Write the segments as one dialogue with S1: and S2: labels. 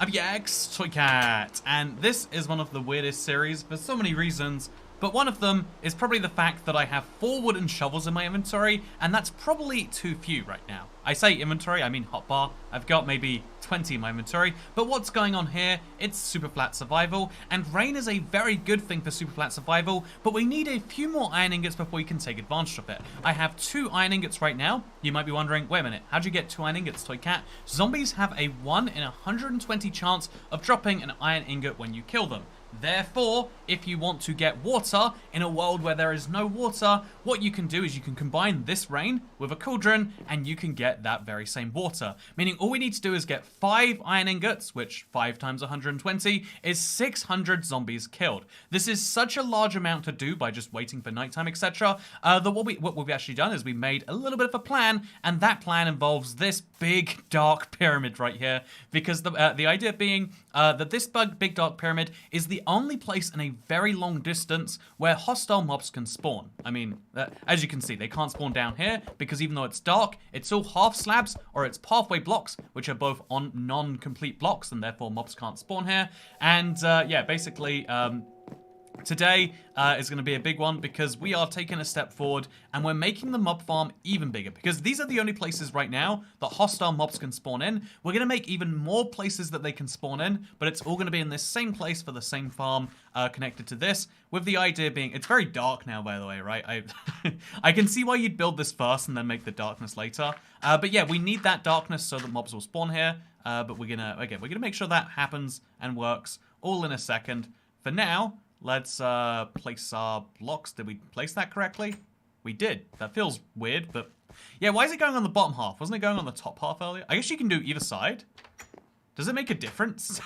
S1: Abx Toy Cat, and this is one of the weirdest series for so many reasons, but one of them is probably the fact that I have 4 wooden shovels in my inventory, and that's probably too few right now. I say inventory, I mean hotbar. I've got maybe 20 in my inventory, but what's going on here? It's Superflat survival, and rain is a very good thing for Superflat survival, but we need a few more iron ingots before we can take advantage of it. I have 2 iron ingots right now. You might be wondering, wait a minute, how'd you get 2 iron ingots, Toy Cat? Zombies have a 1 in 120 chance of dropping an iron ingot when you kill them. Therefore, if you want to get water in a world where there is no water, what you can do is you can combine this rain with a cauldron and you can get that very same water. Meaning all we need to do is get 5 iron ingots, which 5 times 120 is 600 zombies killed. This is such a large amount to do by just waiting for nighttime, etc. That what we've actually done is we made a little bit of a plan, and that plan involves this big dark pyramid right here, because the idea being that this big dark pyramid is the only place in a very long distance where hostile mobs can spawn. I mean, as you can see, they can't spawn down here because even though it's dark, it's all half slabs or it's pathway blocks, which are both on non-complete blocks, and therefore mobs can't spawn here. And yeah, basically, today is going to be a big one because we are taking a step forward and we're making the mob farm even bigger, because these are the only places right now that hostile mobs can spawn in. We're going to make even more places that they can spawn in, but it's all going to be in this same place for the same farm connected to this, with the idea being, it's very dark now, by the way, right? I can see why you'd build this first and then make the darkness later. But yeah, we need that darkness so that mobs will spawn here. But we're gonna make sure that happens and works all in a second. For now, let's place our blocks. Did we place that correctly? We did. That feels weird, but yeah, why is it going on the bottom half? Wasn't it going on the top half earlier? I guess you can do either side. Does it make a difference?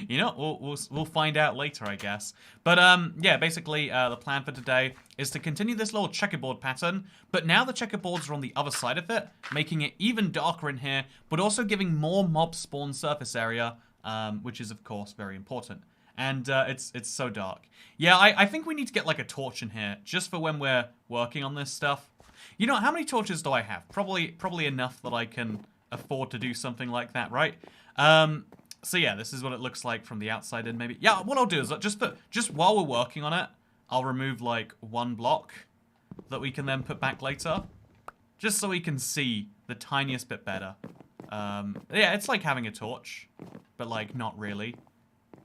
S1: You know, we'll find out later, I guess. But yeah, basically the plan for today is to continue this little checkerboard pattern, but now the checkerboards are on the other side of it, making it even darker in here, but also giving more mob spawn surface area, which is of course very important. And it's so dark. Yeah, I think we need to get like a torch in here just for when we're working on this stuff. You know, how many torches do I have? Probably enough that I can afford to do something like that, right? So yeah, this is what it looks like from the outside in, maybe. Yeah, what I'll do is just while we're working on it, I'll remove like 1 block that we can then put back later, just so we can see the tiniest bit better. Yeah, it's like having a torch, but like not really.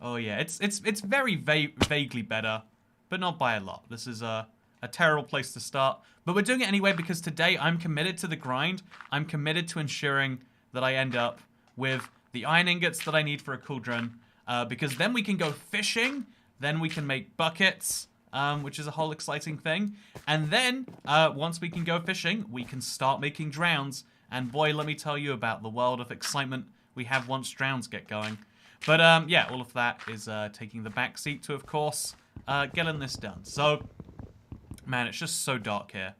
S1: Oh yeah, it's very vaguely better, but not by a lot. This is a terrible place to start, but we're doing it anyway because today I'm committed to the grind. I'm committed to ensuring that I end up with the iron ingots that I need for a cauldron, because then we can go fishing, then we can make buckets, which is a whole exciting thing, and then once we can go fishing, we can start making drowns, and boy, let me tell you about the world of excitement we have once drowns get going. But yeah, all of that is taking the back seat to, of course, getting this done. So, man, it's just so dark here.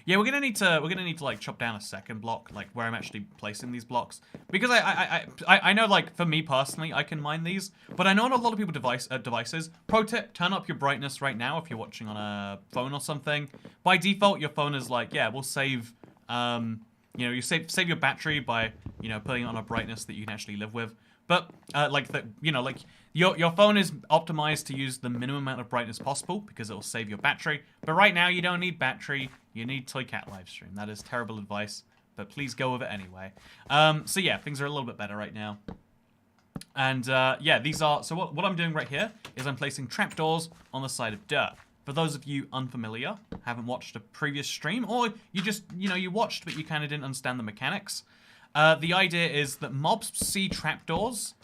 S1: Yeah, we're gonna need to like chop down a second block, like where I'm actually placing these blocks, because I know, like, for me personally, I can mine these, but I know on a lot of people devices. Pro tip: turn up your brightness right now if you're watching on a phone or something. By default, your phone is like, yeah, we'll save, you know, you save your battery by, you know, putting it on a brightness that you can actually live with. But like the, you know, like your phone is optimized to use the minimum amount of brightness possible because it will save your battery. But right now you don't need battery, you need Toy Cat livestream. That is terrible advice, but please go with it anyway. So yeah, things are a little bit better right now. And yeah, these are, so what I'm doing right here is I'm placing trapdoors on the side of dirt. For those of you unfamiliar, haven't watched a previous stream, or you just, you know, you watched but you kind of didn't understand the mechanics. The idea is that mobs see trapdoors,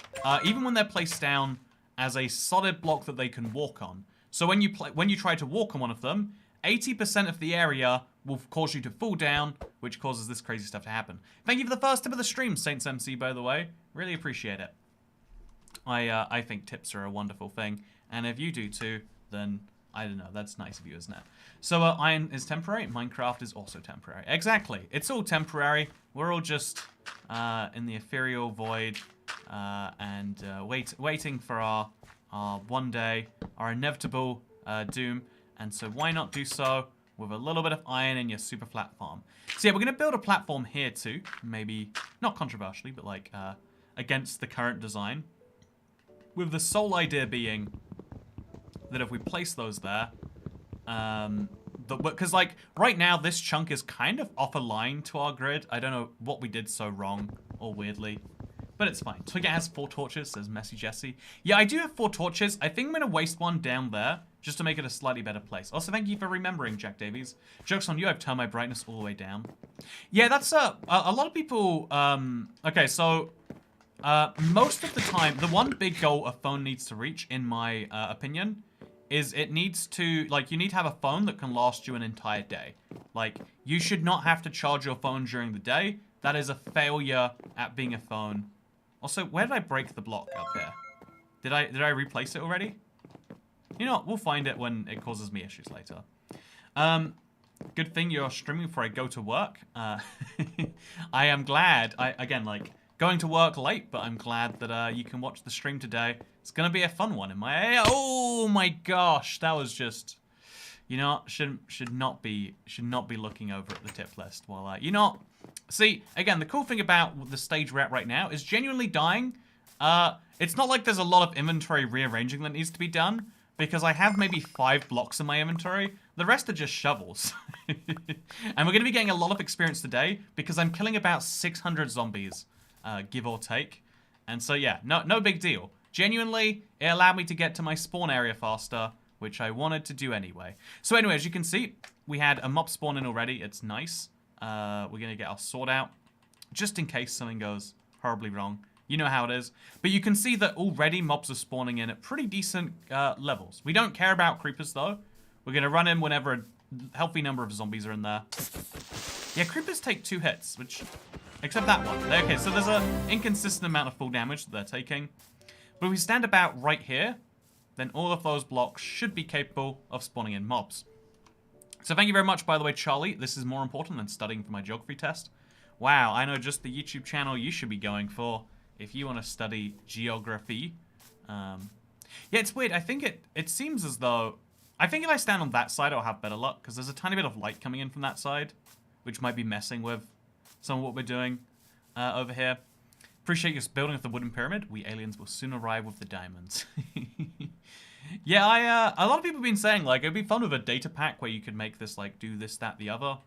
S1: even when they're placed down as a solid block that they can walk on. So when you try to walk on one of them, 80% of the area will cause you to fall down, which causes this crazy stuff to happen. Thank you for the first tip of the stream, Saints MC, by the way. Really appreciate it. I think tips are a wonderful thing, and if you do too, then I don't know, that's nice of you, isn't it? So iron is temporary, Minecraft is also temporary. Exactly, it's all temporary. We're all just in the ethereal void and waiting for our one day, our inevitable doom. And so why not do so with a little bit of iron in your super flat farm? So yeah, we're going to build a platform here too. Maybe, not controversially, but like against the current design. With the sole idea being that if we place those there, because like right now this chunk is kind of off a line to our grid. I don't know what we did so wrong or weirdly, but it's fine. Twigger has 4 torches, says Messy Jesse. Yeah, I do have 4 torches. I think I'm gonna waste one down there just to make it a slightly better place. Also, thank you for remembering, Jack Davies. Joke's on you, I've turned my brightness all the way down. Yeah, that's a lot of people. Okay, so most of the time, the one big goal a phone needs to reach, in my opinion, is it needs to, like, you need to have a phone that can last you an entire day. Like, you should not have to charge your phone during the day. That is a failure at being a phone. Also, where did I break the block up here? Did I replace it already? You know what, we'll find it when it causes me issues later. Good thing you're streaming before I go to work. I am glad, again, like, going to work late, but I'm glad that you can watch the stream today. It's gonna be a fun one in my... Oh my gosh, that was just... You know, should not be looking over at the tip list while you know. See, again, the cool thing about the stage we're at right now is genuinely dying. It's not like there's a lot of inventory rearranging that needs to be done, because I have maybe 5 blocks in my inventory. The rest are just shovels. And we're gonna be getting a lot of experience today because I'm killing about 600 zombies, give or take. And so yeah, no big deal. Genuinely, it allowed me to get to my spawn area faster, which I wanted to do anyway. So anyway, as you can see, we had a mob spawn in already. It's nice. We're going to get our sword out, just in case something goes horribly wrong. You know how it is. But you can see that already mobs are spawning in at pretty decent levels. We don't care about creepers, though. We're going to run in whenever a healthy number of zombies are in there. Yeah, creepers take 2 hits, which... Except that one. Okay, so there's an inconsistent amount of full damage that they're taking. But if we stand about right here, then all of those blocks should be capable of spawning in mobs. So thank you very much, by the way, Charlie. This is more important than studying for my geography test. Wow, I know just the YouTube channel you should be going for if you want to study geography. Yeah, it's weird. I think it seems as though... I think if I stand on that side, I'll have better luck, because there's a tiny bit of light coming in from that side, which might be messing with some of what we're doing over here. Appreciate your building of the wooden pyramid. We aliens will soon arrive with the diamonds. Yeah, a lot of people have been saying, like, it'd be fun with a data pack where you could make this, like, do this, that, the other.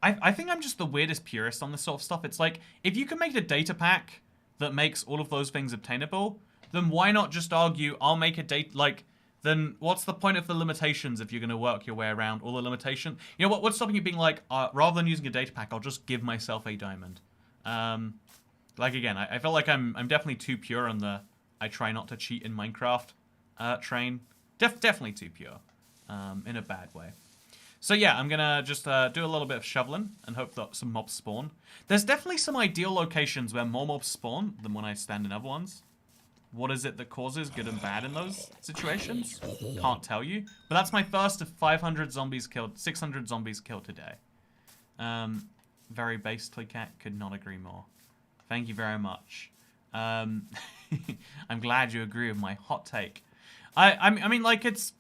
S1: I think I'm just the weirdest purist on this sort of stuff. It's like, if you can make a data pack that makes all of those things obtainable, then why not just argue, I'll make a data, like, then what's the point of the limitations if you're going to work your way around all the limitations? You know, what's stopping you being like, rather than using a data pack, I'll just give myself a diamond. Like, again, I feel like I'm definitely too pure on the I try not to cheat in Minecraft train. Definitely too pure, in a bad way. So yeah, I'm gonna just do a little bit of shoveling and hope that some mobs spawn. There's definitely some ideal locations where more mobs spawn than when I stand in other ones. What is it that causes good and bad in those situations? Can't tell you. But that's my first of 500 zombies killed, 600 zombies killed today. Very base Toycat, could not agree more. Thank you very much. I'm glad you agree with my hot take. I mean, like, it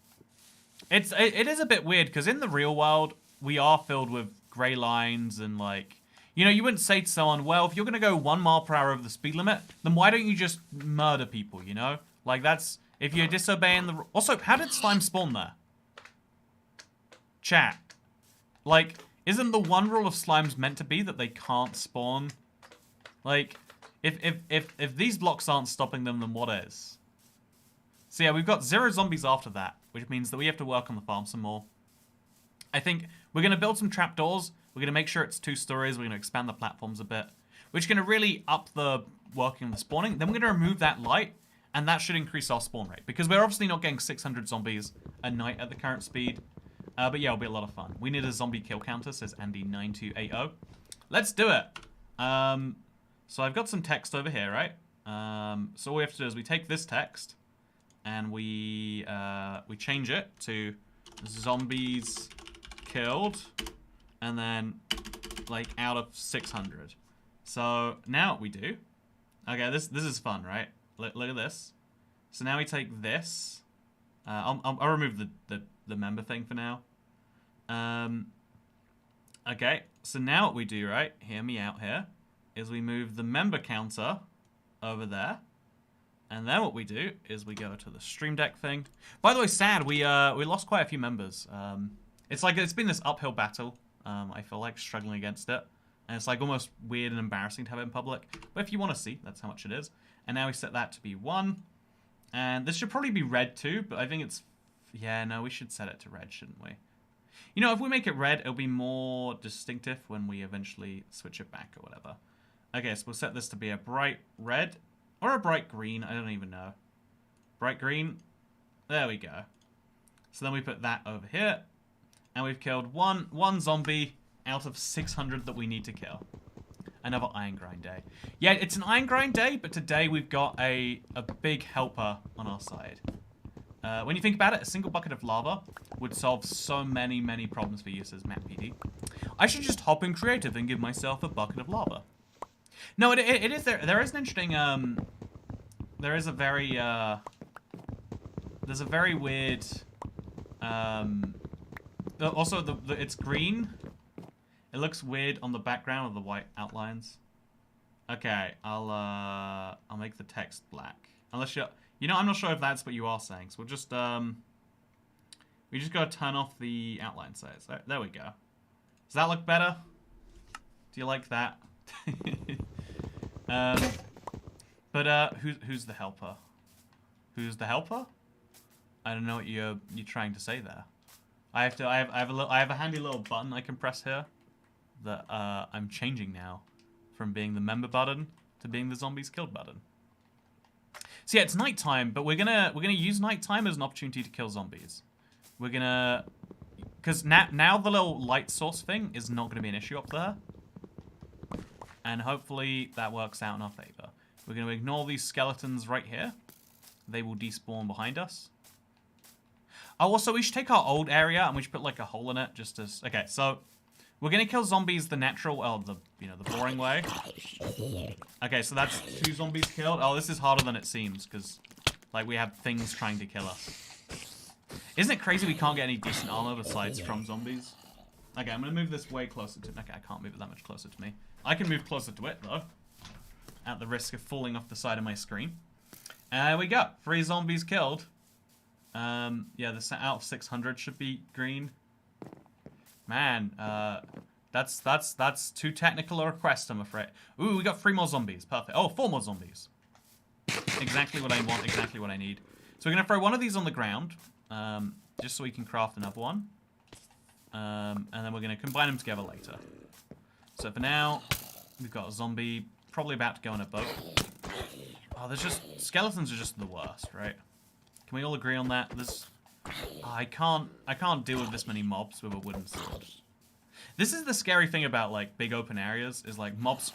S1: is a bit weird, because in the real world, we are filled with grey lines and, like, you know, you wouldn't say to someone, well, if you're going to go 1 mile per hour over the speed limit, then why don't you just murder people, you know? Like, that's, if you're disobeying the... Also, how did slime spawn there? Chat. Like, isn't the one rule of slimes meant to be that they can't spawn? Like, if these blocks aren't stopping them, then what is? So yeah, we've got 0 zombies after that, which means that we have to work on the farm some more. I think we're going to build some trapdoors. We're going to make sure it's 2 stories. We're going to expand the platforms a bit, which is going to really up the working on the spawning. Then we're going to remove that light, and that should increase our spawn rate, because we're obviously not getting 600 zombies a night at the current speed. But yeah, it'll be a lot of fun. We need a zombie kill counter, says Andy9280. Let's do it. So I've got some text over here, right? So all we have to do is we take this text, and we change it to zombies killed, and then, like, out of 600. So now what we do... Okay, this is fun, right? Look at this. So now we take this. I'll remove the member thing for now. Okay, so now what we do, right? Hear me out here. Is we move the member counter over there. And then what we do is we go to the stream deck thing. By the way, sad, we lost quite a few members. It's like, it's been this uphill battle. I feel like struggling against it. And it's like almost weird and embarrassing to have it in public. But if you want to see, that's how much it is. And now we set that to be 1. And this should probably be red too, but I think it's... Yeah, no, we should set it to red, shouldn't we? You know, if we make it red, it'll be more distinctive when we eventually switch it back or whatever. Okay, so we'll set this to be a bright red. Or a bright green, I don't even know. Bright green. There we go. So then we put that over here. And we've killed one zombie out of 600 that we need to kill. Another iron grind day. Yeah, it's an iron grind day, but today we've got a big helper on our side. When you think about it, a single bucket of lava would solve so many problems for you, says Matt PD. I should just hop in creative and give myself a bucket of lava. No, it is there is an interesting there is a very there's a very weird also it's green. It looks weird on the background of the white outlines. Okay, I'll make the text black. Unless you know, I'm not sure if that's what you are saying. So we'll just we just gotta turn off the outline size. There we go. Does that look better? Do you like that? But who's the helper? Who's the helper? I don't know what you're trying to say there. I have a handy little button I can press here that I'm changing now from being the member button to being the zombies killed button. So yeah, it's nighttime, but we're gonna use nighttime as an opportunity to kill zombies. We're gonna, because now the little light source thing is not gonna be an issue up there. And hopefully that works out in our favor. We're going to ignore these skeletons right here. They will despawn behind us. Oh, also, we should take our old area and we should put like a hole in it just as... Okay, so we're going to kill zombies the natural... Oh, the boring way. Okay, so that's 2 zombies killed. Oh, this is harder than it seems because like we have things trying to kill us. Isn't it crazy we can't get any decent armor besides from zombies? Okay, I'm going to move this way closer to... Okay, I can't move it that much closer to me. I can move closer to it, though. At the risk of falling off the side of my screen. And there we go. 3 zombies killed. Yeah, the out of 600 should be green. Man, that's too technical a request, I'm afraid. Ooh, we got 3 more zombies. Perfect. Oh, 4 more zombies. Exactly what I want, exactly what I need. So we're going to throw one of these on the ground. Just so we can craft another one. And then we're going to combine them together later. So for now, we've got a zombie probably about to go on a boat. Oh, there's just... Skeletons are just the worst, right? Can we all agree on that? There's... Oh, I can't deal with this many mobs with a wooden sword. This is the scary thing about, like, big open areas, is, like, mobs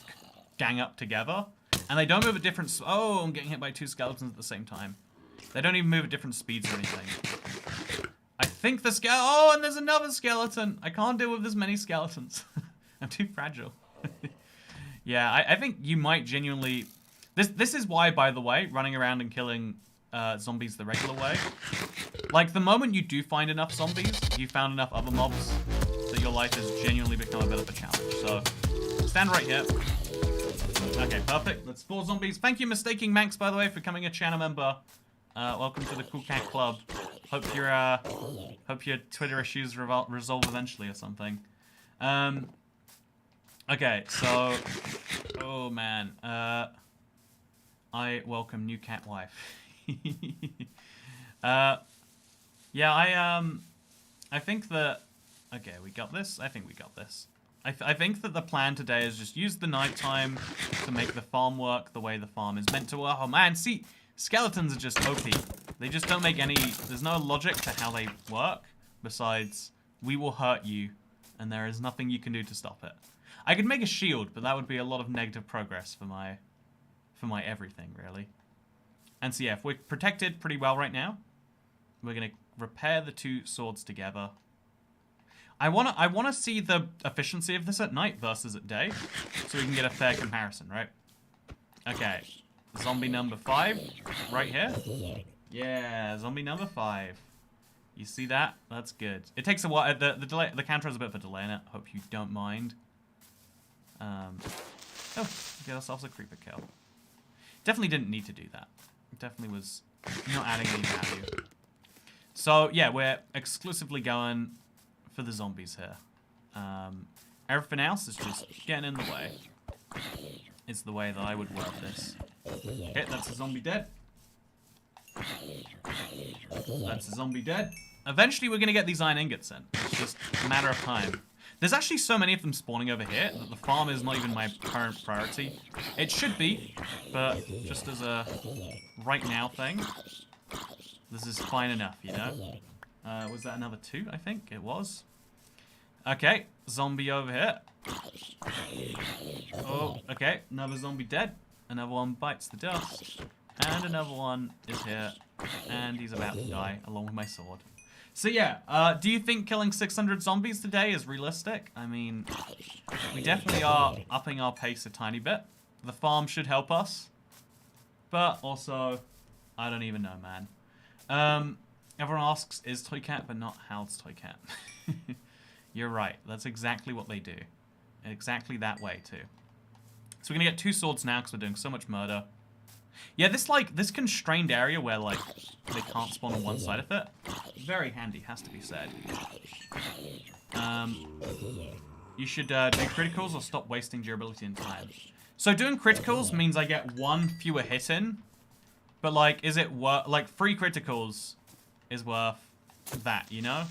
S1: gang up together, and they don't move at different... Oh, I'm getting hit by 2 skeletons at the same time. They don't even move at different speeds or anything. I think the Oh, and there's another skeleton! I can't deal with this many skeletons. I'm too fragile. Yeah, I think you might genuinely... This is why, by the way, running around and killing zombies the regular way. Like, the moment you do find enough zombies, you found enough other mobs, that your life has genuinely become a bit of a challenge. So, stand right here. Okay, perfect. That's 4 zombies. Thank you, Mistaking Max, by the way, for becoming a channel member. Welcome to the Cool Cat Club. Hope your Twitter issues resolve eventually or something. Okay, so... Oh, man. I welcome new cat wife. Yeah, I think that... Okay, we got this? I think we got this. I think that the plan today is just use the nighttime to make the farm work the way the farm is meant to work. Oh, man, see, skeletons are just OP. They just don't make any... There's no logic to how they work, besides, we will hurt you, and there is nothing you can do to stop it. I could make a shield, but that would be a lot of negative progress for my everything, really. And so yeah, if we're protected pretty well right now, we're gonna repair the 2 swords together. I wanna see the efficiency of this at night versus at day, so we can get a fair comparison, right? Okay, zombie number 5, right here. Yeah, zombie number 5. You see that? That's good. It takes a while. The delay, the counter has a bit of a delay in it. Hope you don't mind. Oh, get ourselves a creeper kill. Definitely didn't need to do that. Definitely was not adding any value. So, yeah, we're exclusively going for the zombies here. Everything else is just getting in the way. It's the way that I would word this. Okay, that's a zombie dead. That's a zombie dead. Eventually, we're going to get these iron ingots in. It's just a matter of time. There's actually so many of them spawning over here that the farm is not even my current priority. It should be, but just as a right now thing, this is fine enough, you know? Was that another 2, I think? It was. Okay, zombie over here. Oh, okay, another zombie dead. Another one bites the dust. And another one is here. And he's about to die, along with my sword. So yeah, do you think killing 600 zombies today is realistic? I mean, we definitely are upping our pace a tiny bit. The farm should help us. But also, I don't even know, man. Everyone asks, is Toy Cat, but not how's Toy Cat? You're right, that's exactly what they do. Exactly that way, too. So we're gonna get 2 swords now, because we're doing so much murder. Yeah, this constrained area where, like, they can't spawn on one side of it, very handy, has to be said. You should do criticals or stop wasting durability and time. So doing criticals means I get 1 fewer hit in, but, like, is it worth, like, 3 criticals is worth that, you know?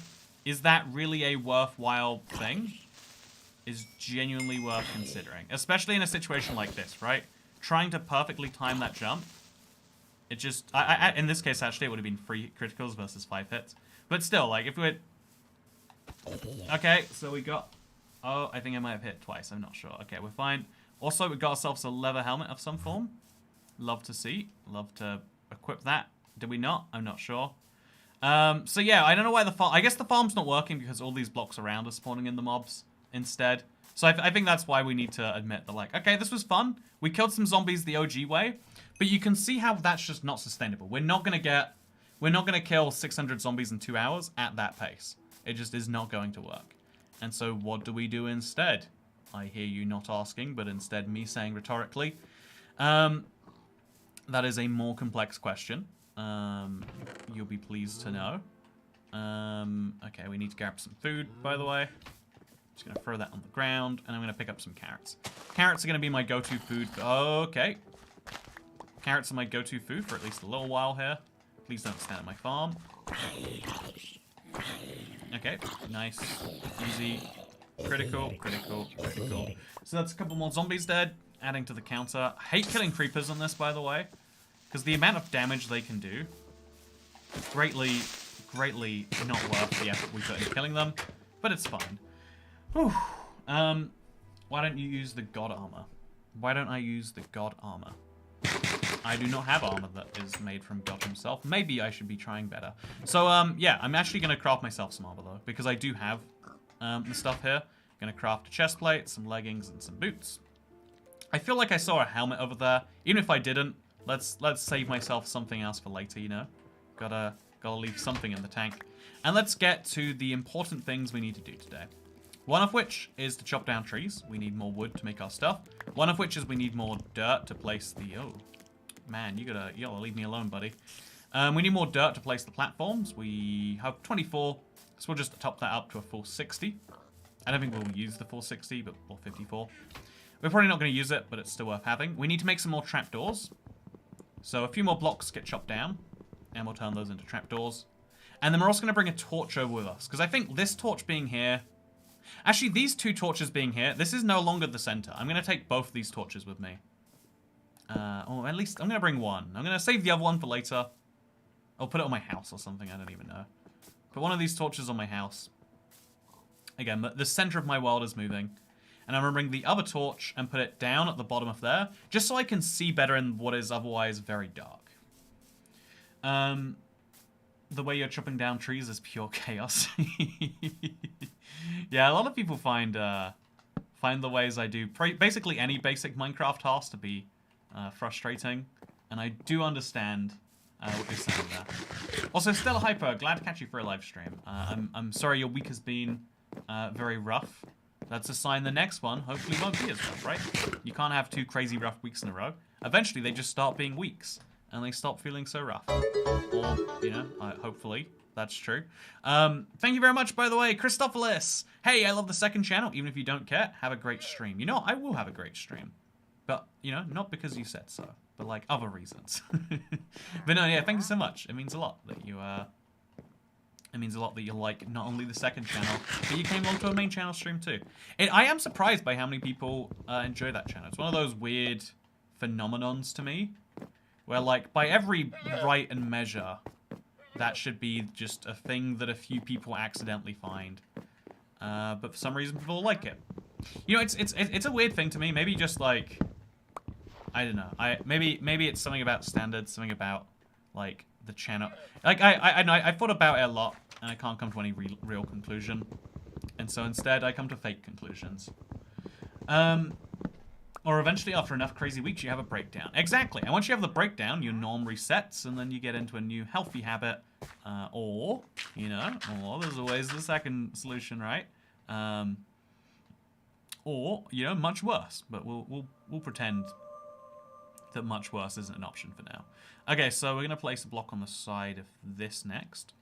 S1: Is that really a worthwhile thing? Is genuinely worth considering, especially in a situation like this, right? Trying to perfectly time that jump, it just, in this case, actually, it would have been 3 criticals versus 5 hits. But still, like, if we had... Okay, so we got... Oh, I think I might have hit twice, I'm not sure. Okay, we're fine. Also, we got ourselves a leather helmet of some form. Love to see. Love to equip that. Did we not? I'm not sure. So yeah, I don't know why the farm... I guess the farm's not working because all these blocks around are spawning in the mobs instead. So I think that's why we need to admit that, like, okay, this was fun. We killed some zombies the OG way, but you can see how that's just not sustainable. We're not gonna kill 600 zombies in 2 hours at that pace. It just is not going to work. And so what do we do instead? I hear you not asking, but instead me saying rhetorically. That is a more complex question. You'll be pleased to know. Okay, we need to grab some food, by the way. Just gonna throw that on the ground, and I'm gonna pick up some carrots. Carrots are gonna be my go-to food. Okay. Carrots are my go-to food for at least a little while here. Please don't stand at my farm. Okay, nice. Easy. Critical, critical, critical. So that's a couple more zombies dead, adding to the counter. I hate killing creepers on this, by the way, because the amount of damage they can do, greatly not worth the effort we put into killing them, but it's fine. Whew. Why don't you use the god armor? Why don't I use the god armor? I do not have armor that is made from God himself. Maybe I should be trying better. So, yeah, I'm actually going to craft myself some armor, though, because I do have the stuff here. I'm going to craft a chest plate, some leggings, and some boots. I feel like I saw a helmet over there. Even if I didn't, let's save myself something else for later, you know? Gotta leave something in the tank. And let's get to the important things we need to do today. One of which is to chop down trees. We need more wood to make our stuff. One of which is we need more dirt to place the... Oh, man, you gotta leave me alone, buddy. We need more dirt to place the platforms. We have 24, so we'll just top that up to a full 60. I don't think we'll use the full 60, but or 54. We're probably not going to use it, but it's still worth having. We need to make some more trapdoors. So a few more blocks get chopped down, and we'll turn those into trapdoors. And then we're also going to bring a torch over with us, because I think this torch being here... Actually, these 2 torches being here, this is no longer the center. I'm going to take both of these torches with me. Or at least, I'm going to bring one. I'm going to save the other one for later. I'll put it on my house or something, I don't even know. Put one of these torches on my house. Again, the center of my world is moving. And I'm going to bring the other torch and put it down at the bottom of there, just so I can see better in what is otherwise very dark. The way you're chopping down trees is pure chaos. Yeah, a lot of people find the ways I do basically any basic Minecraft task to be frustrating, and I do understand what you're saying there. Also, Stella Hyper, glad to catch you for a live stream. I'm sorry your week has been very rough. That's a sign the next one hopefully won't be as rough, right? You can't have 2 crazy rough weeks in a row. Eventually, they just start being weeks, and they stop feeling so rough. Or, you know, hopefully that's true. Thank you very much, by the way, Christophelis. Hey, I love the second channel. Even if you don't care, have a great stream. You know, I will have a great stream. But, you know, not because you said so, but like other reasons. But no, yeah, thank you so much. It means a lot that you, it means a lot that you like not only the second channel, but you came along to a main channel stream too. I am surprised by how many people enjoy that channel. It's one of those weird phenomenons to me, where like by every right and measure, that should be just a thing that a few people accidentally find. But for some reason, people like it. You know, it's a weird thing to me. Maybe just like, I don't know. Maybe it's something about standards, something about like the channel. Like I thought about it a lot, and I can't come to any real conclusion. And so instead, I come to fake conclusions. Or eventually, after enough crazy weeks, you have a breakdown. Exactly. And once you have the breakdown, your norm resets, and then you get into a new healthy habit. Or, you know, or there's always the second solution, right? Or, you know, much worse. But we'll pretend that much worse isn't an option for now. Okay, so we're going to place a block on the side of this next.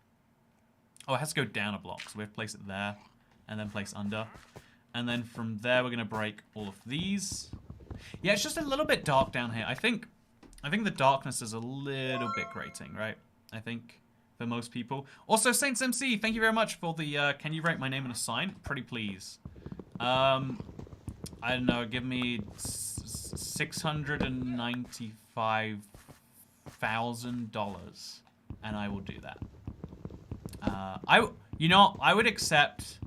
S1: Oh, it has to go down a block, so we have to place it there, and then place under. And then from there, we're going to break all of these. Yeah, it's just a little bit dark down here. I think the darkness is a little bit grating, right? I think for most people. Also, Saints MC, thank you very much for the, can you write my name in a sign? Pretty please. I don't know, give me $695,000, and I will do that. You know, I would accept.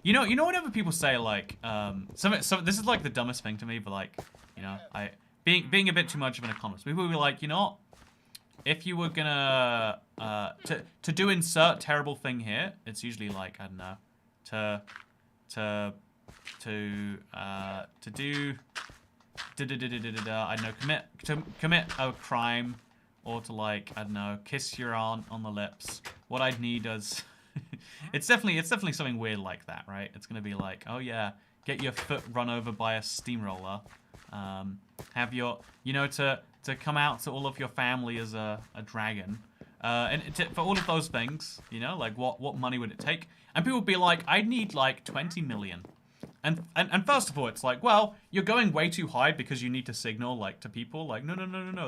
S1: You know, whenever people say like, so this is like the dumbest thing to me, but like, you know, being a bit too much of an economist, people would be like, you know, if you were gonna to do insert terrible thing here, it's usually like, I don't know, to do I don't know, commit a crime, or to like, I don't know, kiss your aunt on the lips. What I'd need is it's definitely something weird like that, right? It's gonna be like, oh yeah, get your foot run over by a steamroller, have your, you know, to come out to all of your family as a dragon, and for all of those things, you know, like what money would it take? And people would be like, I'd need like 20 million. And first of all, it's like, well, you're going way too high because you need to signal like to people like, no,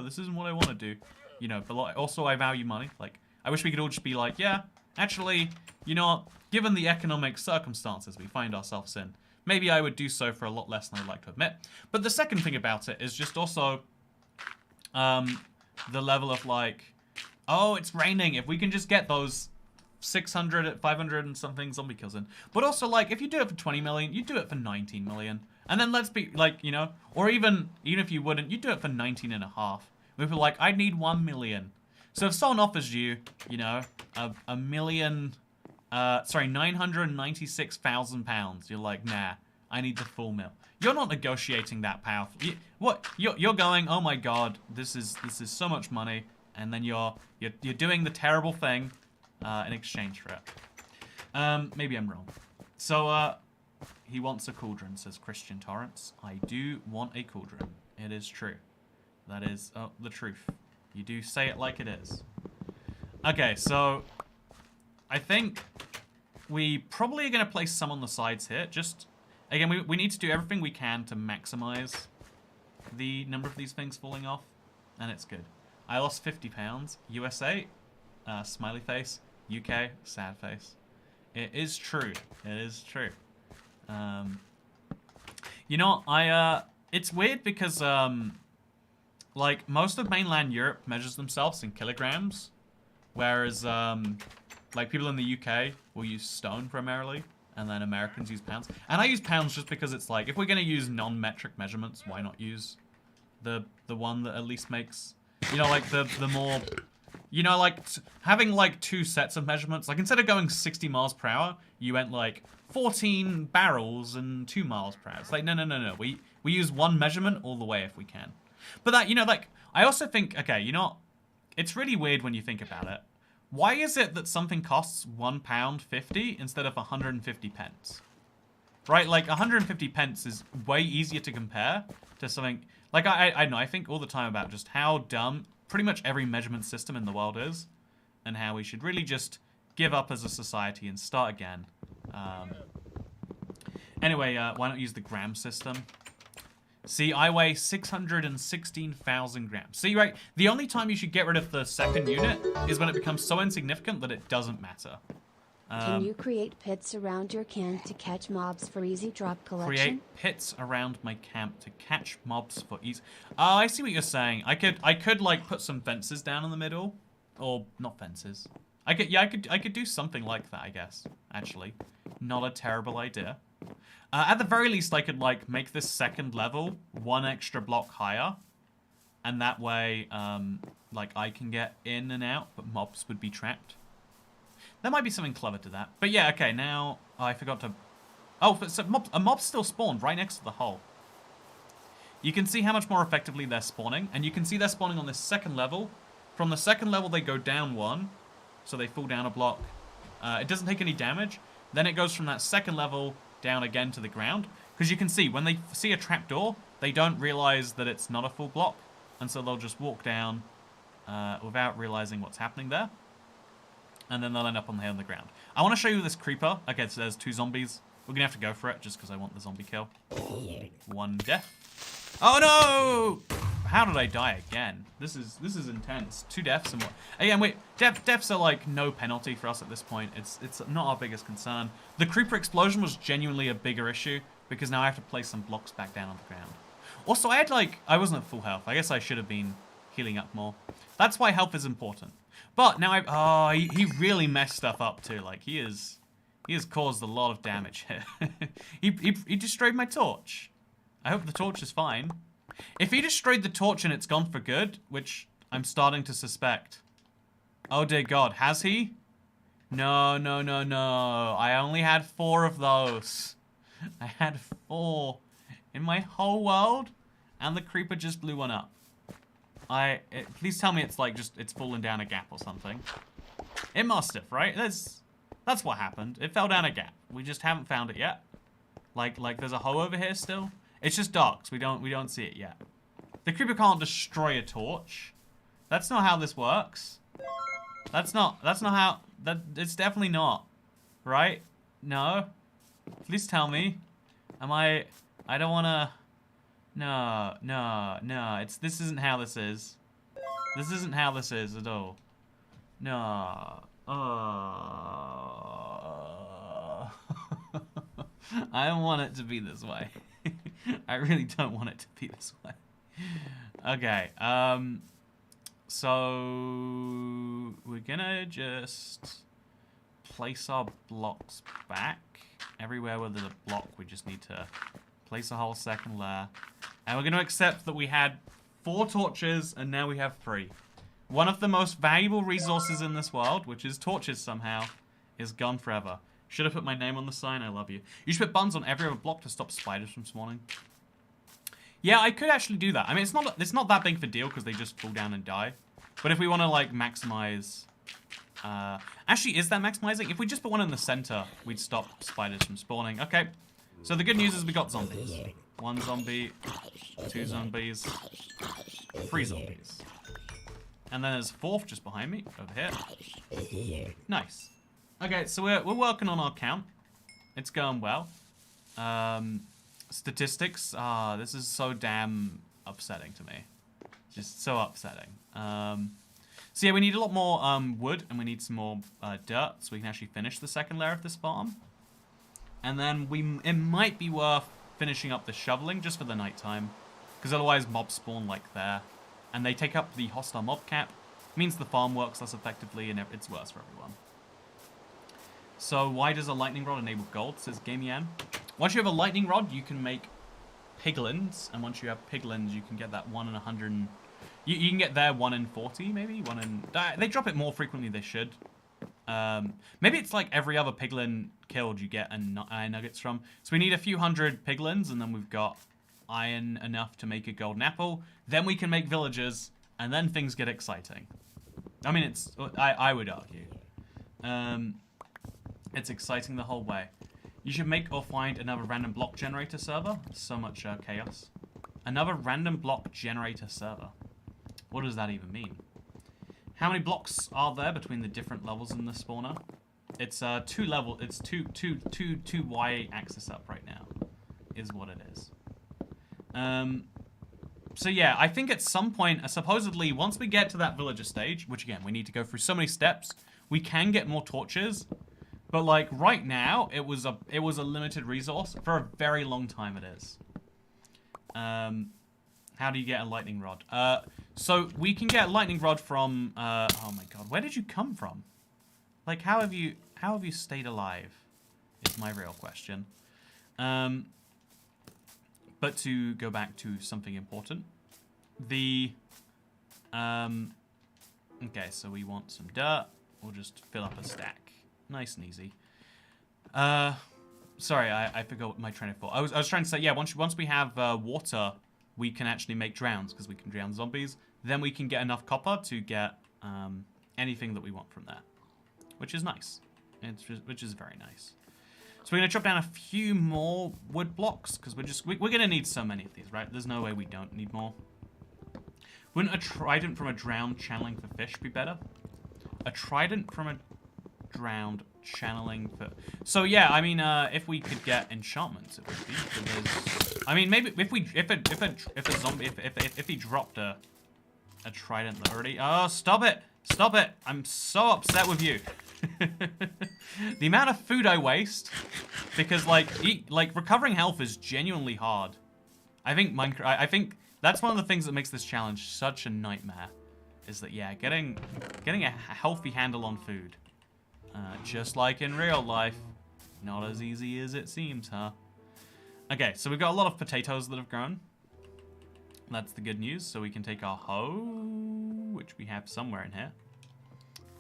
S1: this isn't what I want to do, you know. But like, also I value money. Like, I wish we could all just be like, yeah, actually, you know, given the economic circumstances we find ourselves in, maybe I would do so for a lot less than I'd like to admit. But the second thing about it is just also the level of like, oh, it's raining. If we can just get those 600, 500 and something zombie kills in. But also, like, if you do it for 20 million, you do it for 19 million. And then let's be, like, you know, or even if you wouldn't, you do it for 19 and a half. We'd be like, I need 1 million. So if someone offers you, you know, a million, 996,000 pounds, you're like, nah, I need the full mill. You're not negotiating that powerful. You're going, oh my god, this is so much money, and then you're doing the terrible thing in exchange for it. Maybe I'm wrong. So, he wants a cauldron, says Christian Torrance. I do want a cauldron. It is true. That is the truth. You do say it like it is. Okay, so I think we probably are going to place some on the sides here. Just, again, we need to do everything we can to maximize the number of these things falling off, and it's good. I lost 50 pounds. USA, smiley face. UK, sad face. It is true. It is true. You know, it's weird because, like, most of mainland Europe measures themselves in kilograms, whereas, like, people in the UK will use stone primarily, and then Americans use pounds. And I use pounds just because it's like, if we're going to use non-metric measurements, why not use the one that at least makes, you know, like, the more... You know, like, having, like, 2 sets of measurements. Like, instead of going 60 miles per hour, you went, like, 14 barrels and 2 miles per hour. It's like, no. We use one measurement all the way if we can. But that, you know, like, I also think, okay, you know, it's really weird when you think about it. Why is it that something costs £1.50 instead of 150 pence? right? Like 150 pence is way easier to compare to something like I know. I think all the time about just how dumb pretty much every measurement system in the world is, and how we should really just give up as a society and start again. Anyway, why not use the gram system? See, I weigh 616,000 grams. See, right, the only time you should get rid of the second unit is when it becomes so insignificant that it doesn't matter.
S2: Can you create pits around your camp to catch mobs for easy drop collection?
S1: Create pits around my camp to catch mobs for easy... Oh, I see what you're saying. I could like put some fences down in the middle, or not fences. I could do something like that, I guess. Actually, not a terrible idea. At the very least, I could like make this second level one extra block higher, and that way, like I can get in and out, but mobs would be trapped. There might be something clever to that. But yeah, okay, now I forgot to... Oh, so a mob still spawned right next to the hole. You can see how much more effectively they're spawning, and you can see they're spawning on this second level. From the second level, they go down one, so they fall down a block. It doesn't take any damage. Then it goes from that second level down again to the ground. Because you can see, when they see a trapdoor, they don't realize that it's not a full block. And so they'll just walk down without realizing what's happening there. And then they'll end up on the ground. I want to show you this creeper. Okay, so there's 2 zombies. We're going to have to go for it just because I want the zombie kill. 1 death. Oh no! How did I die again? This is intense. 2 deaths and what? Again, wait. Deaths are like no penalty for us at this point. It's not our biggest concern. The creeper explosion was genuinely a bigger issue because now I have to place some blocks back down on the ground. Also, I wasn't at full health. I guess I should have been healing up more. That's why health is important. But now he really messed stuff up too. Like he has caused a lot of damage here. he destroyed my torch. I hope the torch is fine. If he destroyed the torch and it's gone for good, which I'm starting to suspect. Oh dear God, has he? No, no, no, no. I only had 4 of those. I had 4 in my whole world, and the creeper just blew one up. Please tell me it's like it's fallen down a gap or something. It must have, right? That's what happened. It fell down a gap. We just haven't found it yet. Like there's a hole over here still. It's just dark, so we don't see it yet. The creeper can't destroy a torch. That's not how this works. That's not how it's definitely not. Right? No. Please tell me. I don't wanna. No. This isn't how this is. This isn't how this is at all. No. I don't want it to be this way. I really don't want it to be this way. Okay, so we're gonna just place our blocks back. Everywhere where there's a block, we just need to place a whole second layer. And we're gonna accept that we had 4 torches and now we have 3. One of the most valuable resources in this world, which is torches somehow, is gone forever. Should have put my name on the sign, I love you. You should put buttons on every other block to stop spiders from spawning. Yeah, I could actually do that. I mean, it's not that big of a deal because they just fall down and die. But if we want to, like, maximize... actually, is that maximizing? If we just put one in the center, we'd stop spiders from spawning. Okay, so the good news is we got zombies. 1 zombie, 2 zombies, 3 zombies. And then there's a 4th just behind me, over here. Nice. Okay, so we're working on our count. It's going well. Statistics. This is so damn upsetting to me. Just so upsetting. So yeah, we need a lot more wood, and we need some more dirt, so we can actually finish the second layer of this farm. And then it might be worth finishing up the shoveling just for the nighttime, because otherwise mobs spawn like there, and they take up the hostile mob cap. It means the farm works less effectively, and it's worse for everyone. So why does a lightning rod enable gold, says GameYan. Once you have a lightning rod, you can make piglins, and once you have piglins, you can get that 1 in 100. You can get there 1 in 40, maybe 1 in. They drop it more frequently. They should. Maybe it's like every other piglin killed, you get iron nuggets from. So we need a few hundred piglins, and then we've got iron enough to make a golden apple. Then we can make villagers, and then things get exciting. I mean, I would argue. It's exciting the whole way. You should make or find another random block generator server. So much chaos. Another random block generator server. What does that even mean? How many blocks are there between the different levels in the spawner? It's two level. It's two y-axis up right now, is what it is. So yeah, I think at some point, supposedly, once we get to that villager stage, which again, we need to go through so many steps, we can get more torches. But like right now, it was a limited resource. For a very long time it is. How do you get a lightning rod? So we can get a lightning rod from oh my god, where did you come from? Like how have you stayed alive? Is my real question. But to go back to something important, okay, so we want some dirt. We'll just fill up a stack. Nice and easy. Sorry, I forgot my train of thought. I was trying to say, yeah, once we have water, we can actually make drowns, because we can drown zombies. Then we can get enough copper to get anything that we want from there, which is nice. Which is very nice. So we're going to chop down a few more wood blocks, because we're going to need so many of these, right? There's no way we don't need more. Wouldn't a trident from a drowned channeling for fish be better? A trident from a drowned channeling for... So yeah, I mean, if we could get enchantments, it would be. I mean, maybe if a zombie, if he dropped a trident that already... Oh, stop it! Stop it! I'm so upset with you. The amount of food I waste, because like recovering health is genuinely hard. I think that's one of the things that makes this challenge such a nightmare. Is that yeah, getting a healthy handle on food, just like in real life, not as easy as it seems, huh? Okay, so we've got a lot of potatoes that have grown. That's the good news. So we can take our hoe, which we have somewhere in here,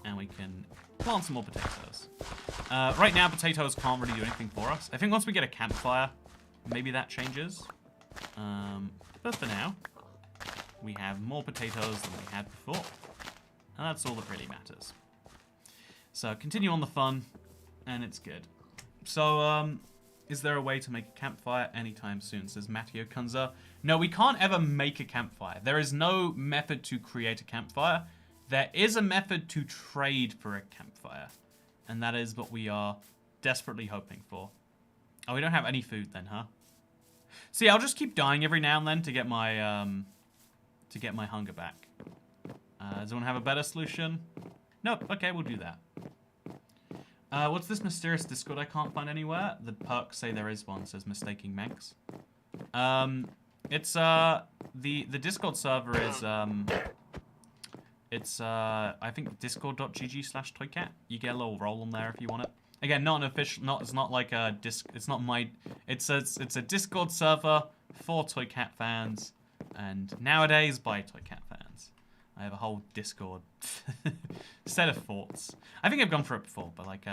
S1: and we can plant some more potatoes. Right now, potatoes can't really do anything for us. I think once we get a campfire, maybe that changes. But for now, we have more potatoes than we had before. And that's all that really matters. So continue on the fun, and it's good. So, is there a way to make a campfire anytime soon, says Matteo Kunza. No, we can't ever make a campfire. There is no method to create a campfire. There is a method to trade for a campfire. And that is what we are desperately hoping for. Oh, we don't have any food then, huh? See, I'll just keep dying every now and then to get my hunger back. Does anyone have a better solution? Nope. Okay, we'll do that. What's this mysterious Discord I can't find anywhere? The perks say there is one, says Mistaking Manx. It's the Discord server is it's I think discord.gg/toycat. You get a little role on there if you want it. Again, not an official, it's not like a it's not my, it's a Discord server for Toycat fans, and nowadays by Toycat fans. I have a whole Discord set of thoughts. I think I've gone through it before, but like,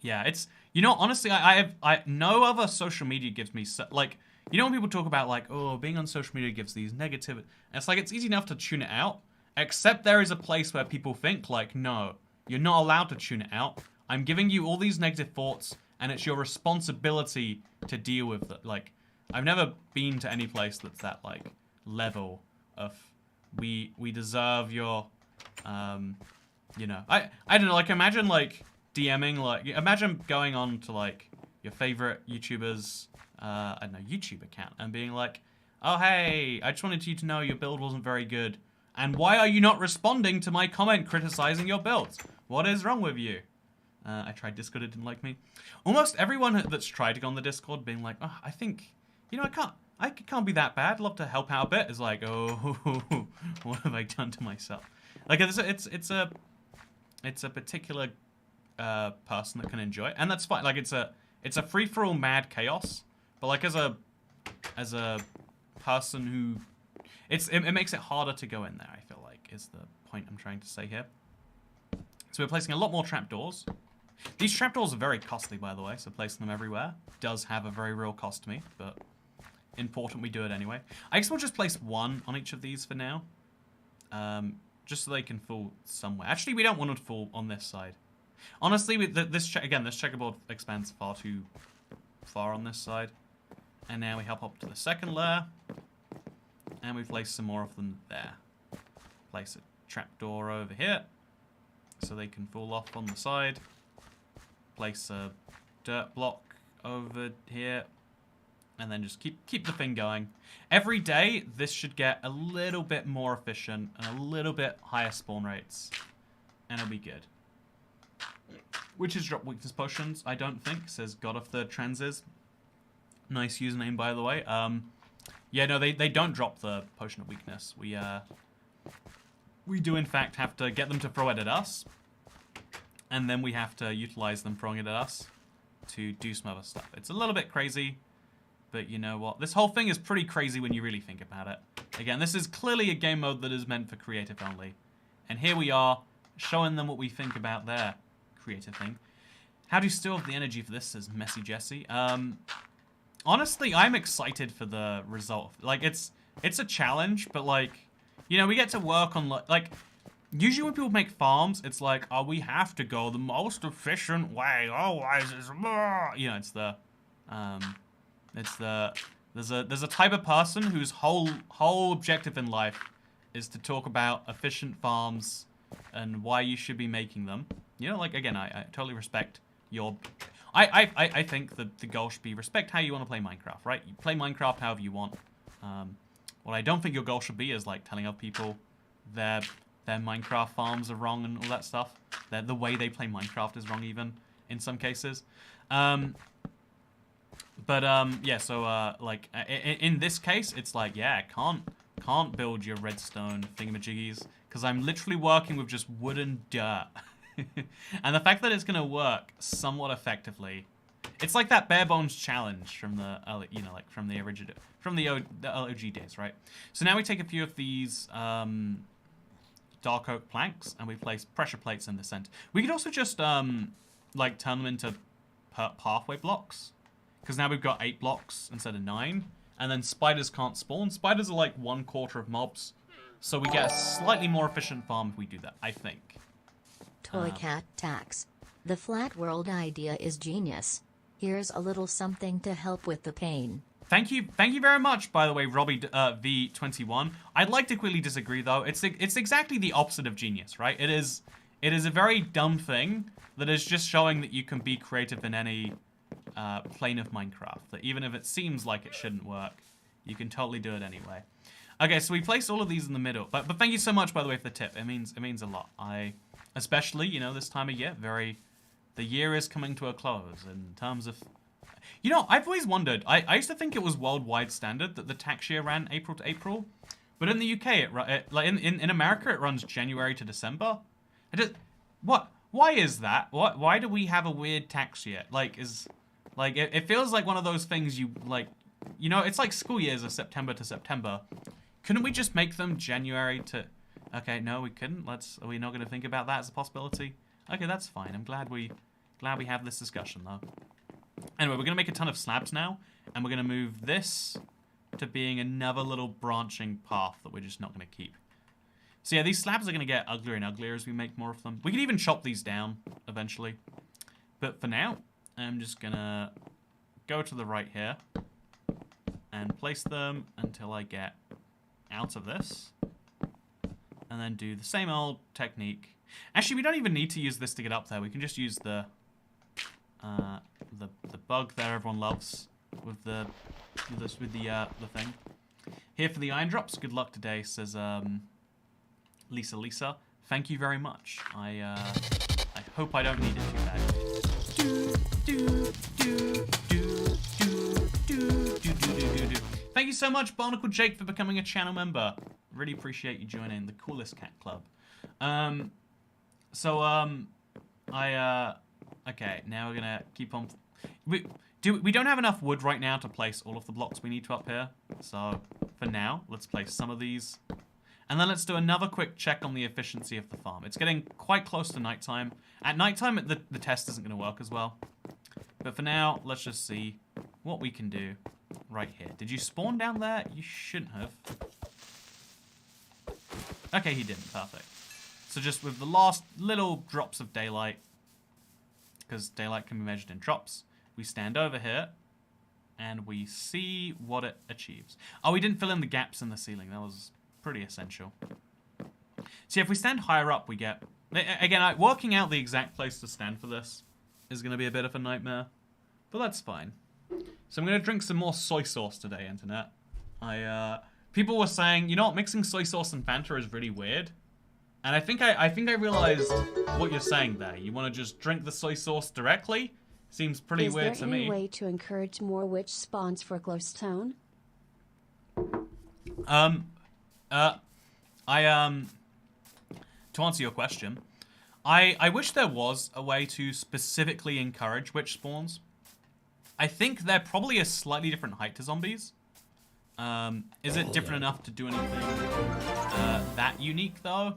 S1: yeah, it's, you know, honestly, I no other social media gives me, like, you know when people talk about like, oh, being on social media gives these negative, it's like, it's easy enough to tune it out, except there is a place where people think like, no, you're not allowed to tune it out. I'm giving you all these negative thoughts, and it's your responsibility to deal with it. Like, I've never been to any place that's that, like, level of, we deserve your, you know, I don't know, like, imagine, like, DMing, like, imagine going on to, like, your favorite YouTuber's, I don't know, YouTube account, and being like, oh, hey, I just wanted you to know your build wasn't very good, and why are you not responding to my comment criticizing your builds? What is wrong with you? I tried Discord, it didn't like me. Almost everyone that's tried to go on the Discord being like, oh, I think, you know, I can't be that bad. I'd love to help out a bit. Is like, oh, what have I done to myself? Like, it's a particular person that can enjoy it, and that's fine. Like, it's a free for all mad chaos. But like, as a person who, it makes it harder to go in there. I feel like is the point I'm trying to say here. So we're placing a lot more trapdoors. These trapdoors are very costly, by the way, so placing them everywhere does have a very real cost to me, but important we do it anyway. I guess we'll just place one on each of these for now, just so they can fall somewhere. Actually, we don't want them to fall on this side. Honestly, with this checkerboard expands far too far on this side. And now we hop up to the second layer. And we place some more of them there. Place a trapdoor over here. So they can fall off on the side. Place a dirt block over here. And then just keep the thing going. Every day, this should get a little bit more efficient and a little bit higher spawn rates. And it'll be good. Witches drop weakness potions, I don't think, says God of Third Transes. Nice username, by the way. Yeah, no, they don't drop the potion of weakness. We do, in fact, have to get them to throw it at us. And then we have to utilize them throwing it at us to do some other stuff. It's a little bit crazy, but you know what? This whole thing is pretty crazy when you really think about it. Again, this is clearly a game mode that is meant for creative only. And here we are, showing them what we think about their creative thing. How do you still have the energy for this, says Messy Jesse. Honestly, I'm excited for the result. Like, it's a challenge, but like, you know, we get to work on, like, usually when people make farms, it's like, oh, we have to go the most efficient way, otherwise it's, you know, there's a type of person whose whole objective in life is to talk about efficient farms and why you should be making them. You know, like, again, I totally respect your... I think that the goal should be respect how you want to play Minecraft, right? You play Minecraft however you want. What I don't think your goal should be is, like, telling other people their Minecraft farms are wrong and all that stuff. The way they play Minecraft is wrong, even, in some cases. Yeah, so, like, in this case, it's like, yeah, can't build your redstone thingamajiggies, because I'm literally working with just wood and dirt. And the fact that it's going to work somewhat effectively, it's like that bare bones challenge from the, you know, like from the original, from the OG days, right? So now we take a few of these dark oak planks and we place pressure plates in the center. We could also just like turn them into pathway blocks, because now we've got 8 blocks instead of 9, and then spiders can't spawn. Spiders are like 1/4 of mobs, so we get a slightly more efficient farm if we do that, I think.
S3: Toy Cat Tax. The flat world idea is genius. Here's a little something to help with the pain.
S1: Thank you very much, by the way, Robbie V21. I'd like to quickly disagree, though. It's exactly the opposite of genius, right? It is a very dumb thing that is just showing that you can be creative in any plane of Minecraft. That even if it seems like it shouldn't work, you can totally do it anyway. Okay, so we placed all of these in the middle. But thank you so much, by the way, for the tip. It means a lot. Especially, you know, this time of year, the year is coming to a close in terms of, you know, I've always wondered, I used to think it was worldwide standard that the tax year ran April to April, but in the UK, like in America, it runs January to December. Why is that? Why do we have a weird tax year? Like, it feels like one of those things you, like, you know, it's like school years are September to September. Couldn't we just make them January to... Okay, no, we couldn't. Are we not going to think about that as a possibility? Okay, that's fine. I'm glad we have this discussion, though. Anyway, we're going to make a ton of slabs now, and we're going to move this to being another little branching path that we're just not going to keep. So yeah, these slabs are going to get uglier and uglier as we make more of them. We can even chop these down eventually. But for now, I'm just going to go to the right here and place them until I get out of this. And then do the same old technique. Actually, we don't even need to use this to get up there. We can just use the bug there everyone loves with the thing. Here for the iron drops. Good luck today, says Lisa. Thank you very much. I hope I don't need it too bad. Thank you so much, Barnacle Jake, for becoming a channel member. Really appreciate you joining the coolest cat club. Okay, now we're gonna keep on. We don't have enough wood right now to place all of the blocks we need to up here. So for now, let's place some of these, and then let's do another quick check on the efficiency of the farm. It's getting quite close to nighttime. At nighttime, the test isn't gonna work as well. But for now, let's just see what we can do right here. Did you spawn down there? You shouldn't have. Okay, he didn't. Perfect. So just with the last little drops of daylight, because daylight can be measured in drops. We stand over here, and we see what it achieves. Oh, we didn't fill in the gaps in the ceiling. That was pretty essential. See, if we stand higher up, we get... Again, working out the exact place to stand for this is going to be a bit of a nightmare. But that's fine. So I'm going to drink some more soy sauce today, Internet. People were saying, you know what, mixing soy sauce and Fanta is really weird. And I think I realized what you're saying there. You want to just drink the soy sauce directly? Seems pretty weird to me.
S2: Is there any way to encourage more witch spawns for glowstone?
S1: To answer your question, I wish there was a way to specifically encourage witch spawns. I think they're probably a slightly different height to zombies. Is it different enough to do anything that unique, though?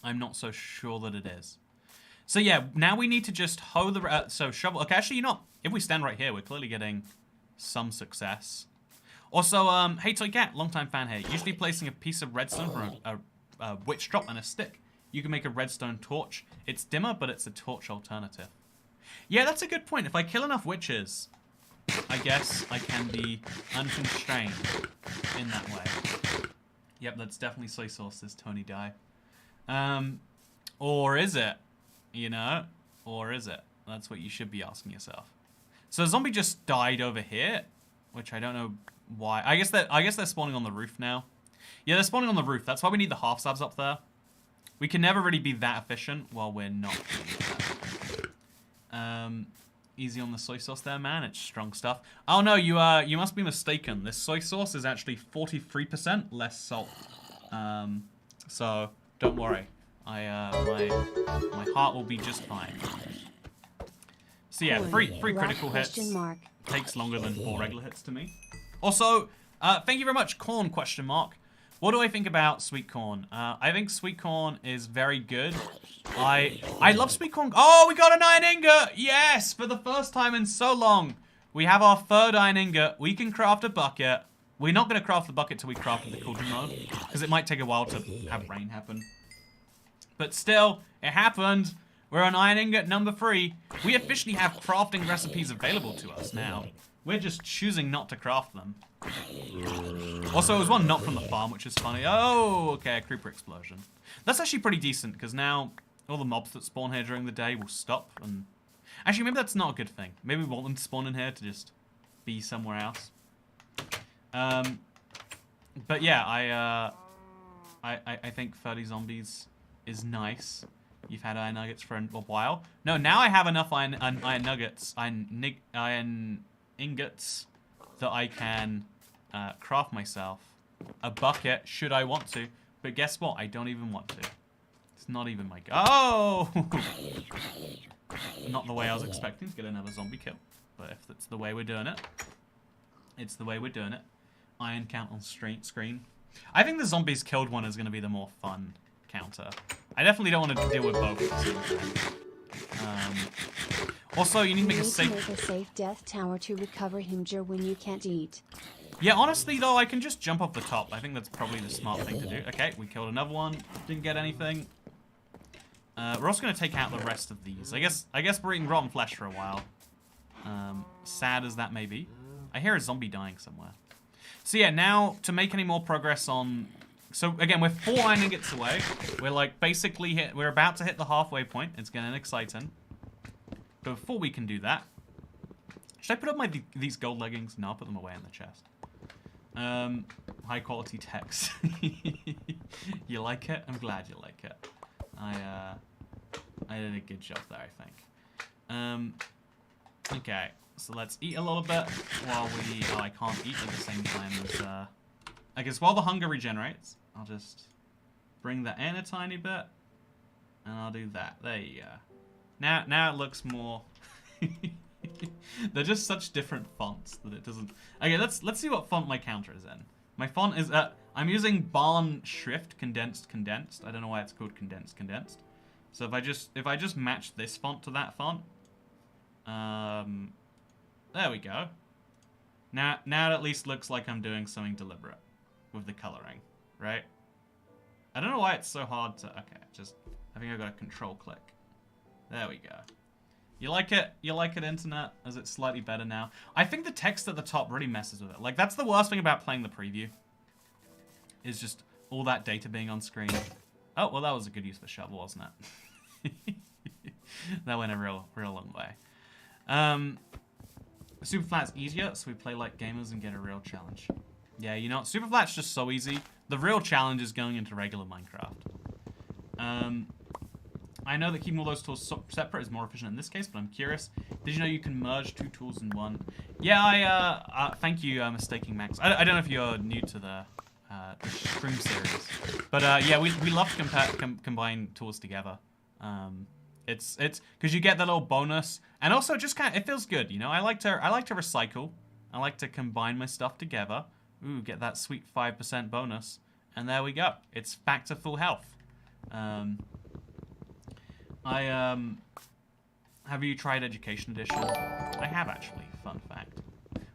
S1: I'm not so sure that it is. So yeah, now we need to just hoe the... so shovel... Okay, actually, you know, if we stand right here, we're clearly getting some success. Also, hey Toy Cat, long-time fan here. Usually placing a piece of redstone for a witch drop and a stick. You can make a redstone torch. It's dimmer, but it's a torch alternative. Yeah, that's a good point. If I kill enough witches, I guess I can be unconstrained in that way. Yep, that's definitely soy sauce, says Tony Die. Or is it? You know? Or is it? That's what you should be asking yourself. So a zombie just died over here, which I don't know why. I guess they're spawning on the roof now. Yeah, they're spawning on the roof. That's why we need the half slabs up there. We can never really be that efficient while we're not doing that. Easy on the soy sauce there, man. It's strong stuff. Oh no, you must be mistaken. This soy sauce is actually 43% less salt. So don't worry. My heart will be just fine. So yeah, three critical hits takes longer than 4 regular hits to me. Also, thank you very much, Corn ? What do I think about sweet corn? I think sweet corn is very good. I love sweet corn. Oh, we got an iron ingot! Yes! For the first time in so long, we have our 3rd iron ingot. We can craft a bucket. We're not going to craft the bucket till we craft the cauldron mode, because it might take a while to have rain happen. But still, it happened. We're on iron ingot number 3. We officially have crafting recipes available to us now. We're just choosing not to craft them. Also, it was one not from the farm, which is funny. Oh, okay, a creeper explosion. That's actually pretty decent, because now all the mobs that spawn here during the day will stop. And actually, maybe that's not a good thing. Maybe we want them to spawn in here to just be somewhere else. But yeah, I think 30 zombies is nice. You've had iron nuggets for a while. No, now I have enough iron nuggets, iron ingots, that I can craft myself a bucket should I want to. But guess what? I don't even want to. It's not even my... Oh! Not the way I was expecting to get another zombie kill. But if that's the way we're doing it, it's the way we're doing it. Iron count on screen. I think the zombies killed one is going to be the more fun counter. I definitely don't want to deal with both. Also, you need to make a safe
S2: death tower to recover Himger when you can't eat.
S1: Yeah, honestly though, I can just jump off the top. I think that's probably the smart thing to do. Okay, we killed another one. Didn't get anything. We're also going to take out the rest of these. I guess we're eating rotten flesh for a while. Sad as that may be. I hear a zombie dying somewhere. So yeah, now to make any more progress on... So again, we're 4 iron ingots away. We're like basically we're about to hit the halfway point. It's getting exciting. But before we can do that, should I put up these gold leggings? No, I'll put them away in the chest. High quality text. You like it? I'm glad you like it. I did a good job there, I think. Okay, so let's eat a little bit while we... Oh, I can't eat at the same time as... I guess while the hunger regenerates, I'll just bring that in a tiny bit, and I'll do that. There you go. Now it looks more... They're just such different fonts that it doesn't... Okay, let's see what font my counter is in. My font is... I'm using Barn Schrift condensed. I don't know why it's called condensed. So if I just match this font to that font... there we go. Now it at least looks like I'm doing something deliberate with the coloring, right? I don't know why it's so hard to... Okay, I think I got a control click. There we go. You like it? You like it, internet? Is it slightly better now? I think the text at the top really messes with it. Like, that's the worst thing about playing the preview. Is just all that data being on screen. Oh, well, that was a good use of the shovel, wasn't it? That went a real long way. Superflat's easier, so we play like gamers and get a real challenge. Yeah, you know what? Superflat's just so easy. The real challenge is going into regular Minecraft. I know that keeping all those tools separate is more efficient in this case, but I'm curious. Did you know you can merge 2 tools in one? Yeah, thank you, Mistaking Max. I don't know if you're new to the stream series, but yeah, we love to combine tools together. It's because you get that little bonus, and also just kind of it feels good, you know. I like to recycle. I like to combine my stuff together. Ooh, get that sweet 5% bonus, and there we go. It's back to full health. Have you tried Education Edition? I have actually. Fun fact.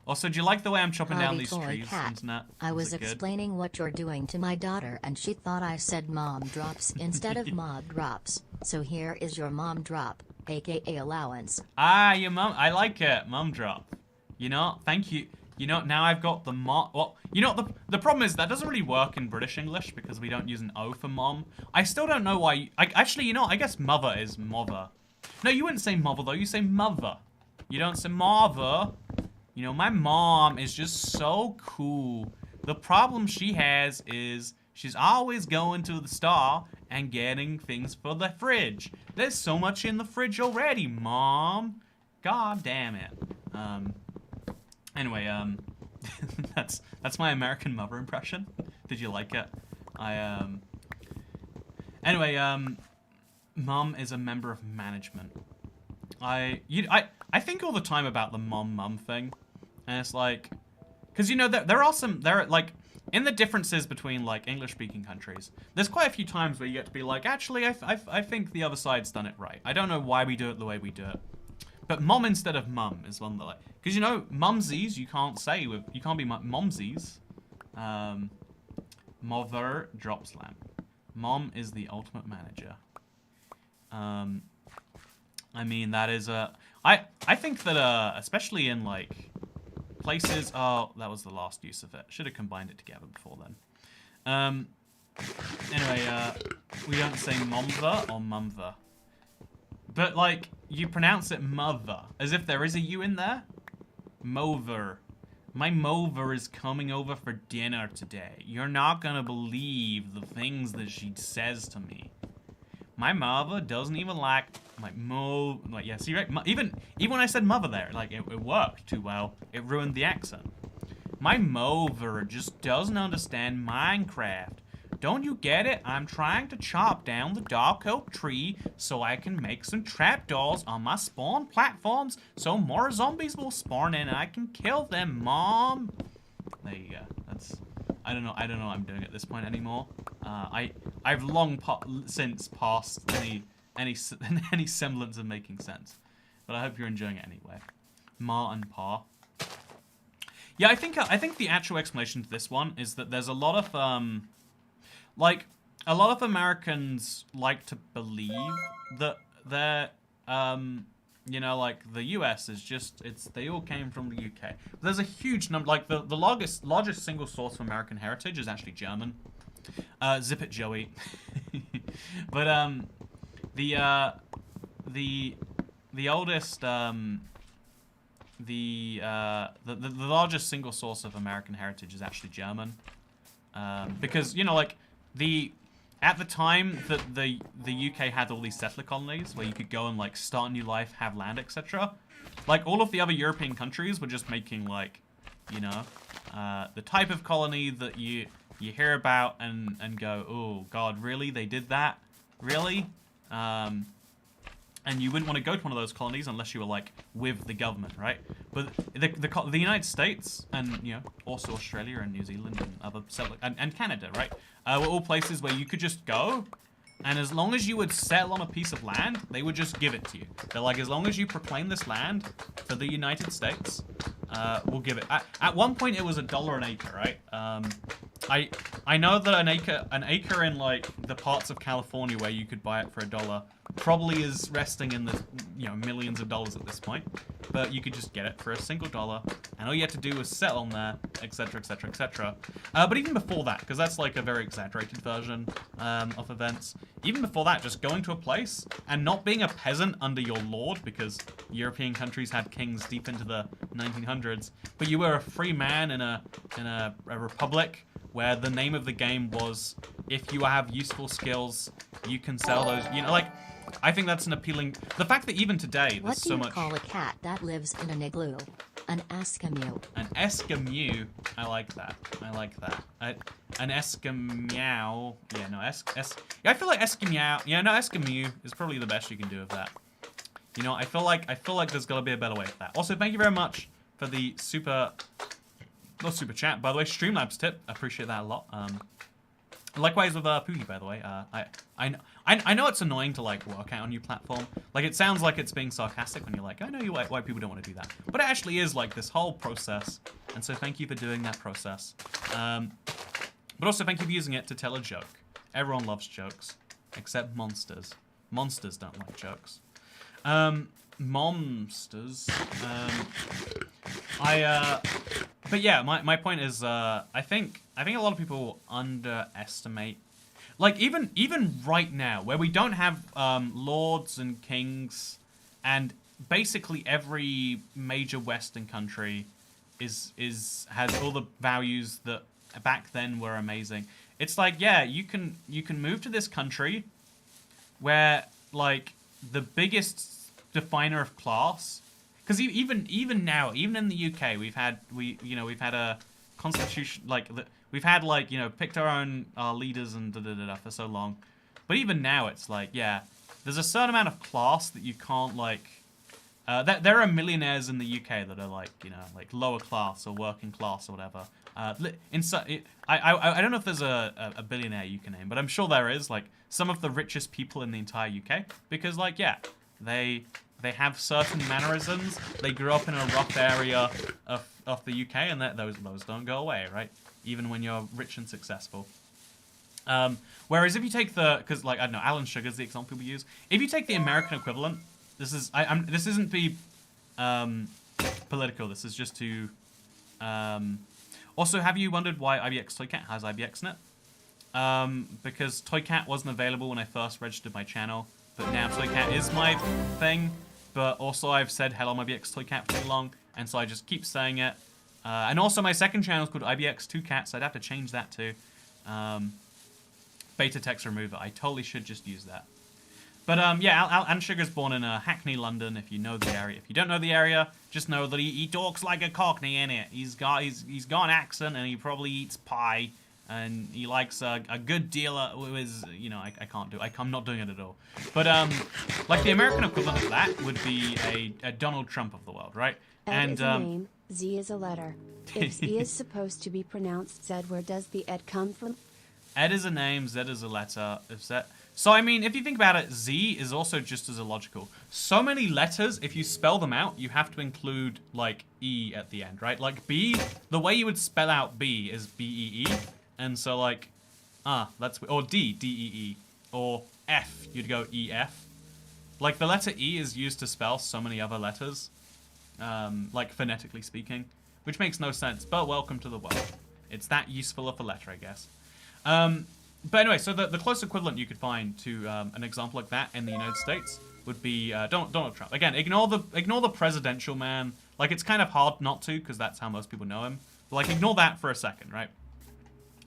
S1: Also, do you like the way I'm chopping down these trees, internet?
S3: I was explaining what you're doing to my daughter and she thought I said mom drops instead of mob drops. So here is your mom drop, aka allowance.
S1: Ah, your mom. I like it. Mom drop. You know, thank you. You know, now I've got the mom. Well, you know, the problem is that doesn't really work in British English because we don't use an O for mom. I still don't know why. Actually, you know, I guess mother is mother. No, you wouldn't say mother, though. You say mother. You don't say mother. You know, my mom is just so cool. The problem she has is she's always going to the store and getting things for the fridge. There's so much in the fridge already, Mom. God damn it. Anyway, that's my American mother impression. Did you like it? Anyway, Mom is a member of management. I think all the time about the mom thing, and it's like, because you know there are like in the differences between like English speaking countries, there's quite a few times where you get to be like, actually I think the other side's done it right. I don't know why we do it the way we do it, but mom instead of mum is one that like, because you know mumsies you can't be momsies. Mother drop slam. Mom is the ultimate manager. I mean, that is I think that especially in like places. Oh, that was the last use of it. Should have combined it together before then. Anyway, we don't say momther or mumther, but like you pronounce it mother as if there is a U in there. Mother. My mother is coming over for dinner today. You're not gonna believe the things that she says to me. My mother doesn't even like my like, yeah, see, right? Even when I said mother there, like, it worked too well. It ruined the accent. My mother just doesn't understand Minecraft. Don't you get it? I'm trying to chop down the dark oak tree so I can make some trapdoors on my spawn platforms so more zombies will spawn in and I can kill them, Mom. There you go. That's... I don't know what I'm doing at this point anymore. I've long since passed any semblance of making sense. But I hope you're enjoying it anyway. Ma and Pa. Yeah, I think the actual explanation to this one is that there's a lot of like a lot of Americans like to believe that they're you know, like the US is just they all came from the UK. But there's a huge number, like the largest single source of American heritage is actually German. Zip it, Joey. But the oldest the largest single source of American heritage is actually German. Because, you know, like at the time that the UK had all these settler colonies where you could go and like start a new life, have land, etc. Like all of the other European countries were just making like, you know, the type of colony that you hear about and go, oh God, really? They did that? Really? And you wouldn't want to go to one of those colonies unless you were like with the government, right? But the United States and, you know, also Australia and New Zealand and other and Canada, right? Were all places where you could just go, and as long as you would settle on a piece of land, they would just give it to you. They're like, as long as you proclaim this land for the United States, we'll give it. At one point, it was $1 an acre, right? I know that an acre in like the parts of California where you could buy it for $1 probably is resting in the, you know, millions of dollars at this point. But you could just get it for a single dollar, and all you had to do was settle on there, etc., etc., etc. But even before that, because that's like a very exaggerated version of events, even before that, just going to a place and not being a peasant under your lord, because European countries had kings deep into the 1900s, but you were a free man in a republic where the name of the game was, if you have useful skills, you can sell those, you know, like, I think that's an appealing... The fact that even today, there's so much...
S3: What do you call a cat that lives in an igloo? An Eskimo.
S1: An Eskimo. I like that. I like that. An Eskimo. Yeah, no, yeah, I feel like Eskimo. Yeah, no, Eskimo is probably the best you can do of that. You know, I feel like there's got to be a better way for that. Also, thank you very much for the not super chat, by the way, Streamlabs tip. I appreciate that a lot. Likewise with Poogie, by the way. I know it's annoying to like work out a new platform. Like, it sounds like it's being sarcastic when you're like, I know you white people don't want to do that, but it actually is like this whole process. And so thank you for doing that process. But also thank you for using it to tell a joke. Everyone loves jokes, except monsters. Monsters don't like jokes. Monsters. But yeah, my point is, I think a lot of people underestimate, like, even right now, where we don't have lords and kings, and basically every major Western country has all the values that back then were amazing. It's like, yeah, you can move to this country where, like, the biggest definer of class, because even now, even in the UK, we've had a constitution, like, we've had, like, you know, picked our own leaders and for so long. But even now, it's like, yeah, there's a certain amount of class that you can't, like, there are millionaires in the UK that are, like, you know, like lower class or working class or whatever. I don't know if there's a billionaire you can name, but I'm sure there is, like, some of the richest people in the entire UK, because, like, yeah, they have certain mannerisms. They grew up in a rough area of the UK, and those don't go away, right? Even when you're rich and successful. Whereas if you take because, like, I don't know, Alan Sugar's the example we use. If you take the American equivalent, this isn't be political. This is just to. Also, have you wondered why IBX Toycat has IBX in it? Because Toycat wasn't available when I first registered my channel, but now Toycat is my thing. But also, I've said hello IBX Toycat for too long, and so I just keep saying it. And also, my second channel is called IBX2Cat, so I'd have to change that too. Beta text remover. I totally should just use that. But yeah, Alan Sugar's born in Hackney, London. If you know the area, if you don't know the area, just know that he talks like a Cockney, innit? He's got an accent, and he probably eats pie, and he likes a good deal of his, you know, I'm not doing it at all. But like, the American equivalent of that would be a Donald Trump of the world, right?
S2: Ed is a name, Z is a letter. If Z is supposed to be pronounced Z, where does the Ed come from?
S1: Ed is a name, Z is a letter. So, I mean, if you think about it, Z is also just as illogical. So many letters, if you spell them out, you have to include, like, E at the end, right? Like, B, the way you would spell out B is B-E-E. And so, like, or D, D-E-E. Or F, you'd go E-F. Like, the letter E is used to spell so many other letters, like, phonetically speaking, which makes no sense, but welcome to the world. It's that useful of a letter, I guess. But anyway, so the closest equivalent you could find to an example like that in the United States would be Donald Trump. Again, ignore the presidential man. Like, it's kind of hard not to, because that's how most people know him. But, like, ignore that for a second, right?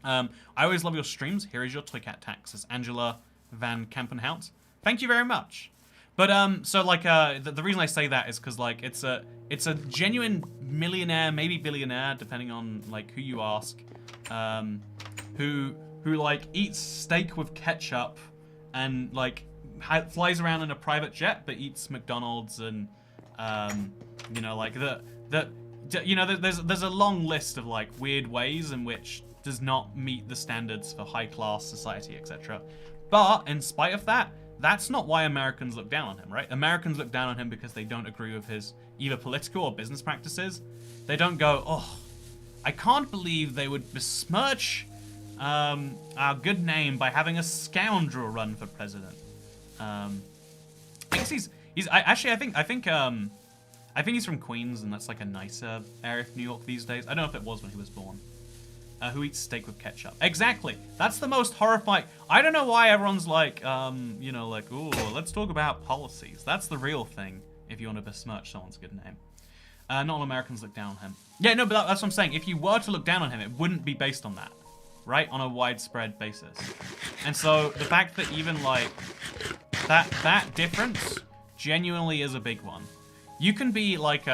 S1: I always love your streams. Here is your Toycat tax. It's Angela Van Kampenhout. Thank you very much. But so, like, the reason I say that is because, like, it's a genuine millionaire, maybe billionaire, depending on, like, who you ask, who like eats steak with ketchup and, like, flies around in a private jet, but eats McDonald's, and you know, like, you know, there's a long list of, like, weird ways in which does not meet the standards for high class society, etc. But in spite of that, that's not why Americans look down on him, right? Americans look down on him because they don't agree with his either political or business practices. They don't go, oh, I can't believe they would besmirch our good name by having a scoundrel run for president. I think he's from Queens, and that's like a nicer area of New York these days. I don't know if it was when he was born. Who eats steak with ketchup? Exactly. That's the most horrifying. I don't know why everyone's like, you know, like, ooh, let's talk about policies. That's the real thing if you want to besmirch someone's good name. Not all Americans look down on him. Yeah, no, but that's what I'm saying. If you were to look down on him, it wouldn't be based on that, right? On a widespread basis. And so the fact that even like that difference genuinely is a big one. You can be like,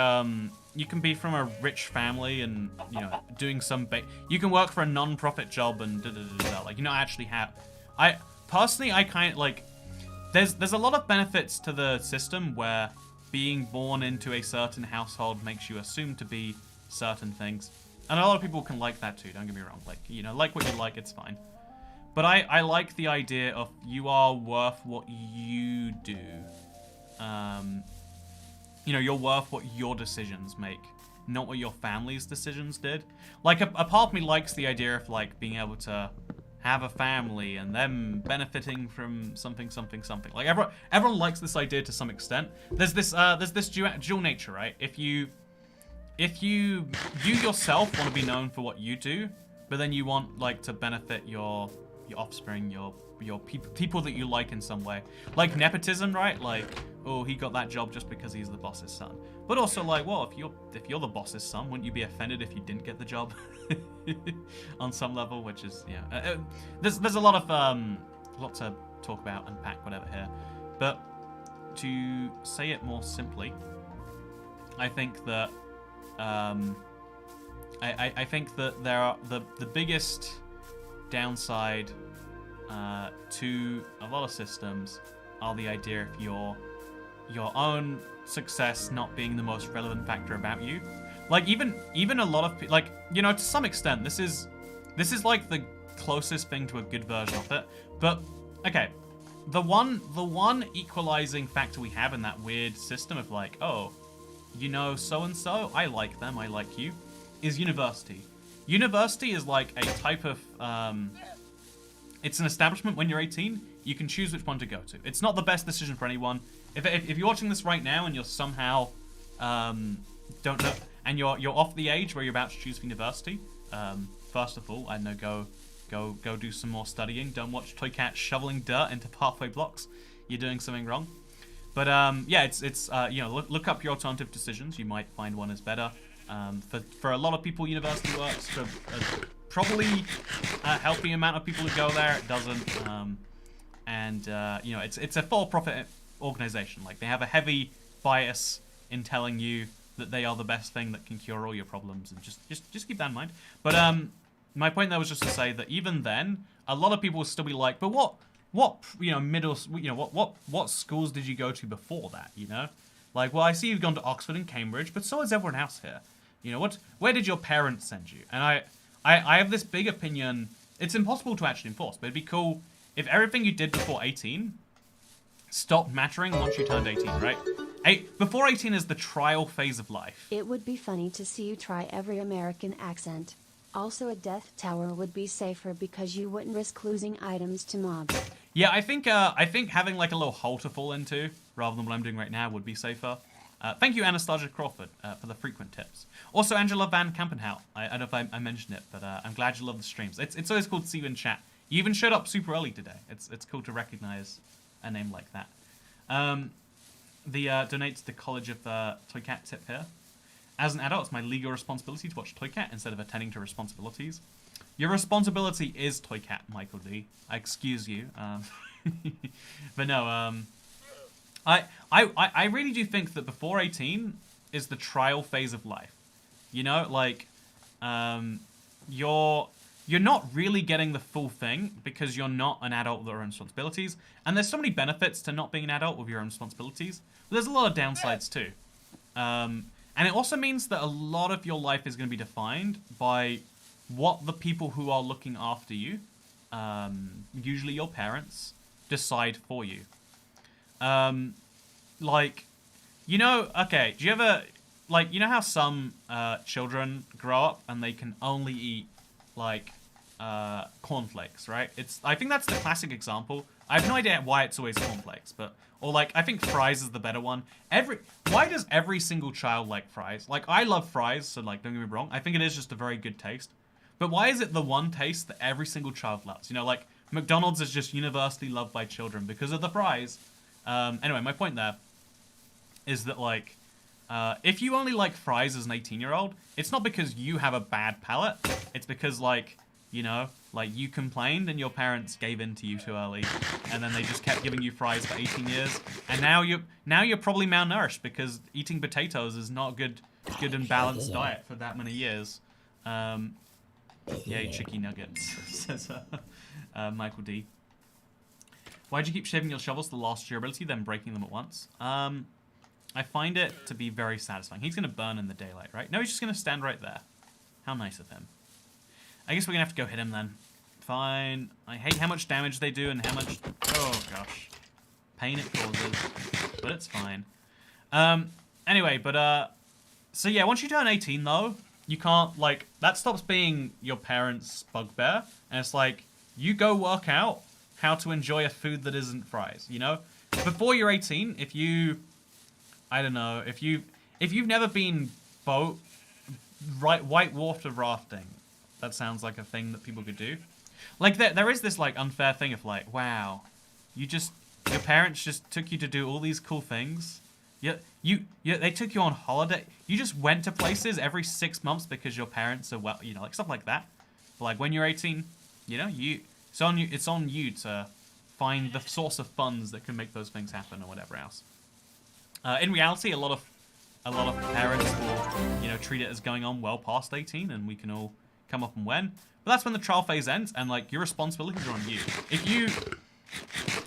S1: you can be from a rich family and, you know, doing some you can work for a non-profit job and like, you know, actually have, I kind of like, there's a lot of benefits to the system where being born into a certain household makes you assume to be certain things. And a lot of people can like that too, don't get me wrong. Like, you know, like what you like, it's fine. But I like the idea of you are worth what you do. You know, you're worth what your decisions make, not what your family's decisions did. Like, a part of me likes the idea of, like, being able to have a family and them benefiting from something. Like, everyone likes this idea to some extent. There's this dual nature, right? If you yourself want to be known for what you do, but then you want, like, to benefit your offspring, your people that you like in some way. Like nepotism, right? Like, oh, he got that job just because he's the boss's son. But also, like, well, if you're the boss's son, wouldn't you be offended if you didn't get the job? On some level, which is, yeah. There's a lot to talk about, unpack, whatever here. But to say it more simply, I think that I think that there are the biggest downside to a lot of systems are the idea of your own success not being the most relevant factor about you. Like, even a lot of people, like, you know, to some extent, this is like the closest thing to a good version of it. But okay, the one equalizing factor we have in that weird system of like, oh, you know, so and so, I like them, I like you, is university. University is like a type of it's an establishment when you're 18. You can choose which one to go to. It's not the best decision for anyone. If you're watching this right now and you're somehow don't know, and you're off the age where you're about to choose university, first of all, I know, go do some more studying. Don't watch Toy Cat shoveling dirt into pathway blocks. You're doing something wrong. But yeah, it's you know, look up your alternative decisions. You might find one is better. For a lot of people, university works. For probably a healthy amount of people who go there, it doesn't. You know, it's a for-profit organization. Like, they have a heavy bias in telling you that they are the best thing that can cure all your problems, and just keep that in mind. But my point there was just to say that even then, a lot of people will still be like, but what you know, what schools did you go to before that? You know, like, well, I see you've gone to Oxford and Cambridge, but so has everyone else here. You know, where did your parents send you? And I have this big opinion. It's impossible to actually enforce, but it'd be cool if everything you did before 18 stopped mattering once you turned 18, right? Before 18 is the trial phase of life.
S2: It would be funny to see you try every American accent. Also, a death tower would be safer because you wouldn't risk losing items to mobs.
S1: Yeah, I think having like a little hole to fall into rather than what I'm doing right now would be safer. Thank you, Anastasia Crawford, for the frequent tips. Also, Angela Van Kampenhout. I don't know if I mentioned it, but I'm glad you love the streams. It's always cool to see you in chat. You even showed up super early today. It's cool to recognize a name like that. Donate to the College of Toy Cat tip here. As an adult, it's my legal responsibility to watch Toy Cat instead of attending to responsibilities. Your responsibility is Toy Cat, Michael D. I excuse you. But no, I really do think that before 18 is the trial phase of life. You know, like, you're not really getting the full thing because you're not an adult with your own responsibilities. And there's so many benefits to not being an adult with your own responsibilities. But there's a lot of downsides too. And it also means that a lot of your life is going to be defined by what the people who are looking after you, usually your parents, decide for you. Like, you know, okay, do you ever, like, you know how some children grow up and they can only eat, like, cornflakes, right? I think that's the classic example I have no idea why it's always cornflakes, but or like I think fries is the better one. Why does every single child like fries? Like I love fries, so like don't get me wrong. I think it is just a very good taste. But why is it the one taste that every single child loves? You know, like McDonald's is just universally loved by children because of the fries. Anyway, my point there is that like if you only like fries as an 18-year-old, it's not because you have a bad palate. It's because like, you know, like you complained and your parents gave in to you too early, and then they just kept giving you fries for 18 years, and now you're probably malnourished because eating potatoes is not good and balanced diet for that many years. Yay, chicky nuggets, says Michael D. Why'd you keep shaving your shovels to last durability, then breaking them at once? I find it to be very satisfying. He's gonna burn in the daylight, right? No, he's just gonna stand right there. How nice of him. I guess we're gonna have to go hit him then. Fine. I hate how much damage they do and how much... Oh, gosh. Pain it causes. But it's fine. Anyway, but, so yeah, once you turn 18, though, you can't, like... That stops being your parents' bugbear. And it's like, you go work out how to enjoy a food that isn't fries, you know? Before you're 18, if you... I don't know. If you've never been whitewater rafting... That sounds like a thing that people could do. Like, there is this, like, unfair thing of, like, wow, your parents just took you to do all these cool things. They took you on holiday. You just went to places every 6 months because your parents are, well, you know, like, stuff like that. But, like, when you're 18, you know, it's on you to find the source of funds that can make those things happen or whatever else. In reality, a lot of parents will, you know, treat it as going on well past 18, and we can all come up and when. But that's when the trial phase ends, and like your responsibilities are on you. If you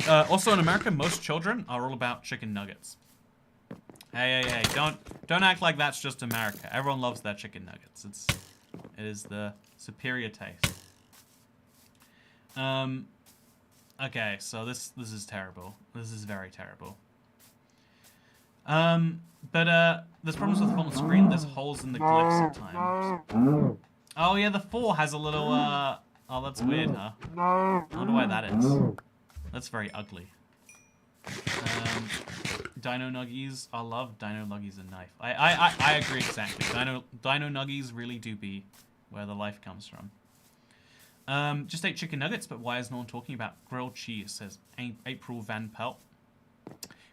S1: also in America, most children are all about chicken nuggets. Hey, don't act like that's just America. Everyone loves their chicken nuggets. It is the superior taste. Okay, so this is terrible. This is very terrible. But there's problems with the full screen. There's holes in the glyphs at times. Oh yeah, the 4 has a little, oh, that's weird, huh? I wonder why that is. That's very ugly. Dino Nuggies. I love Dino Nuggies and knife. I agree exactly. Dino Nuggies really do be where the life comes from. Just ate chicken nuggets, but why is no one talking about grilled cheese, says April Van Pelt.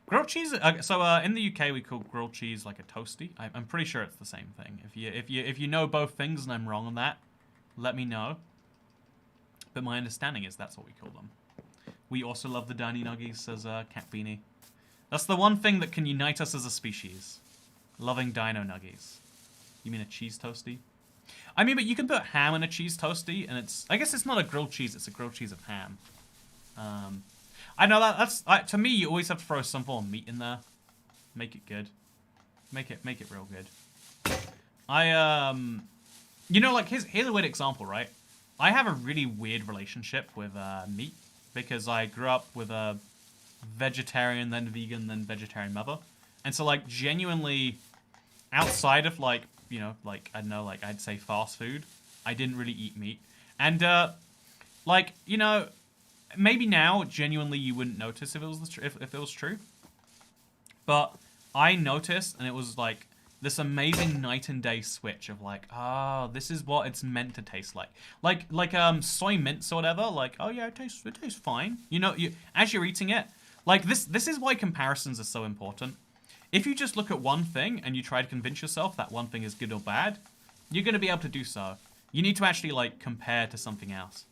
S1: Grilled cheese. So in the UK we call grilled cheese like a toasty. I'm pretty sure it's the same thing. If you know both things and I'm wrong on that, let me know. But my understanding is that's what we call them. We also love the Dino Nuggies, says Cat Beanie. That's the one thing that can unite us as a species. Loving Dino Nuggies. You mean a cheese toasty? I mean, but you can put ham in a cheese toasty, and I guess it's not a grilled cheese. It's a grilled cheese of ham. I know that's to me. You always have to throw some form of meat in there, make it good, make it real good. You know, like here's a weird example, right? I have a really weird relationship with meat because I grew up with a vegetarian, then vegan, then vegetarian mother, and so like genuinely, outside of like you know like I don't know like I'd say fast food, I didn't really eat meat, and like you know. Maybe now, genuinely, you wouldn't notice if it was if it was true. But I noticed, and it was like this amazing night and day switch of like, oh, this is what it's meant to taste like. Like soy mince or whatever. Like, oh yeah, it tastes fine. You know, as you're eating it, like this is why comparisons are so important. If you just look at one thing and you try to convince yourself that one thing is good or bad, you're going to be able to do so. You need to actually like compare to something else.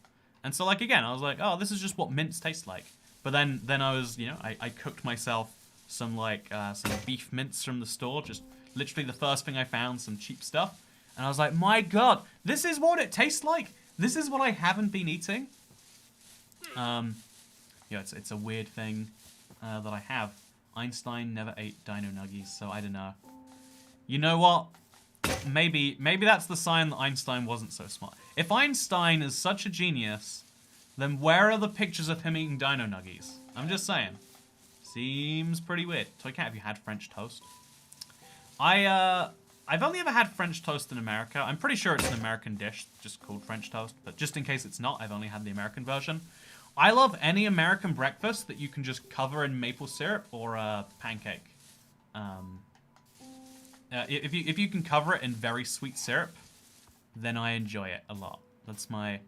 S1: And so, like, again, I was like, oh, this is just what mince tastes like. But then I was, you know, I cooked myself some, like, some beef mince from the store. Just literally the first thing I found, some cheap stuff. And I was like, my God, this is what it tastes like. This is what I haven't been eating. Yeah, it's a weird thing that I have. Einstein never ate Dino Nuggies, so I don't know. You know what? Maybe that's the sign that Einstein wasn't so smart. If Einstein is such a genius, then where are the pictures of him eating Dino Nuggies? I'm just saying. Seems pretty weird. Toy Cat, have you had French toast? I've only ever had French toast in America. I'm pretty sure it's an American dish, just called French toast. But just in case it's not, I've only had the American version. I love any American breakfast that you can just cover in maple syrup or a pancake. If you can cover it in very sweet syrup, then I enjoy it a lot. That's my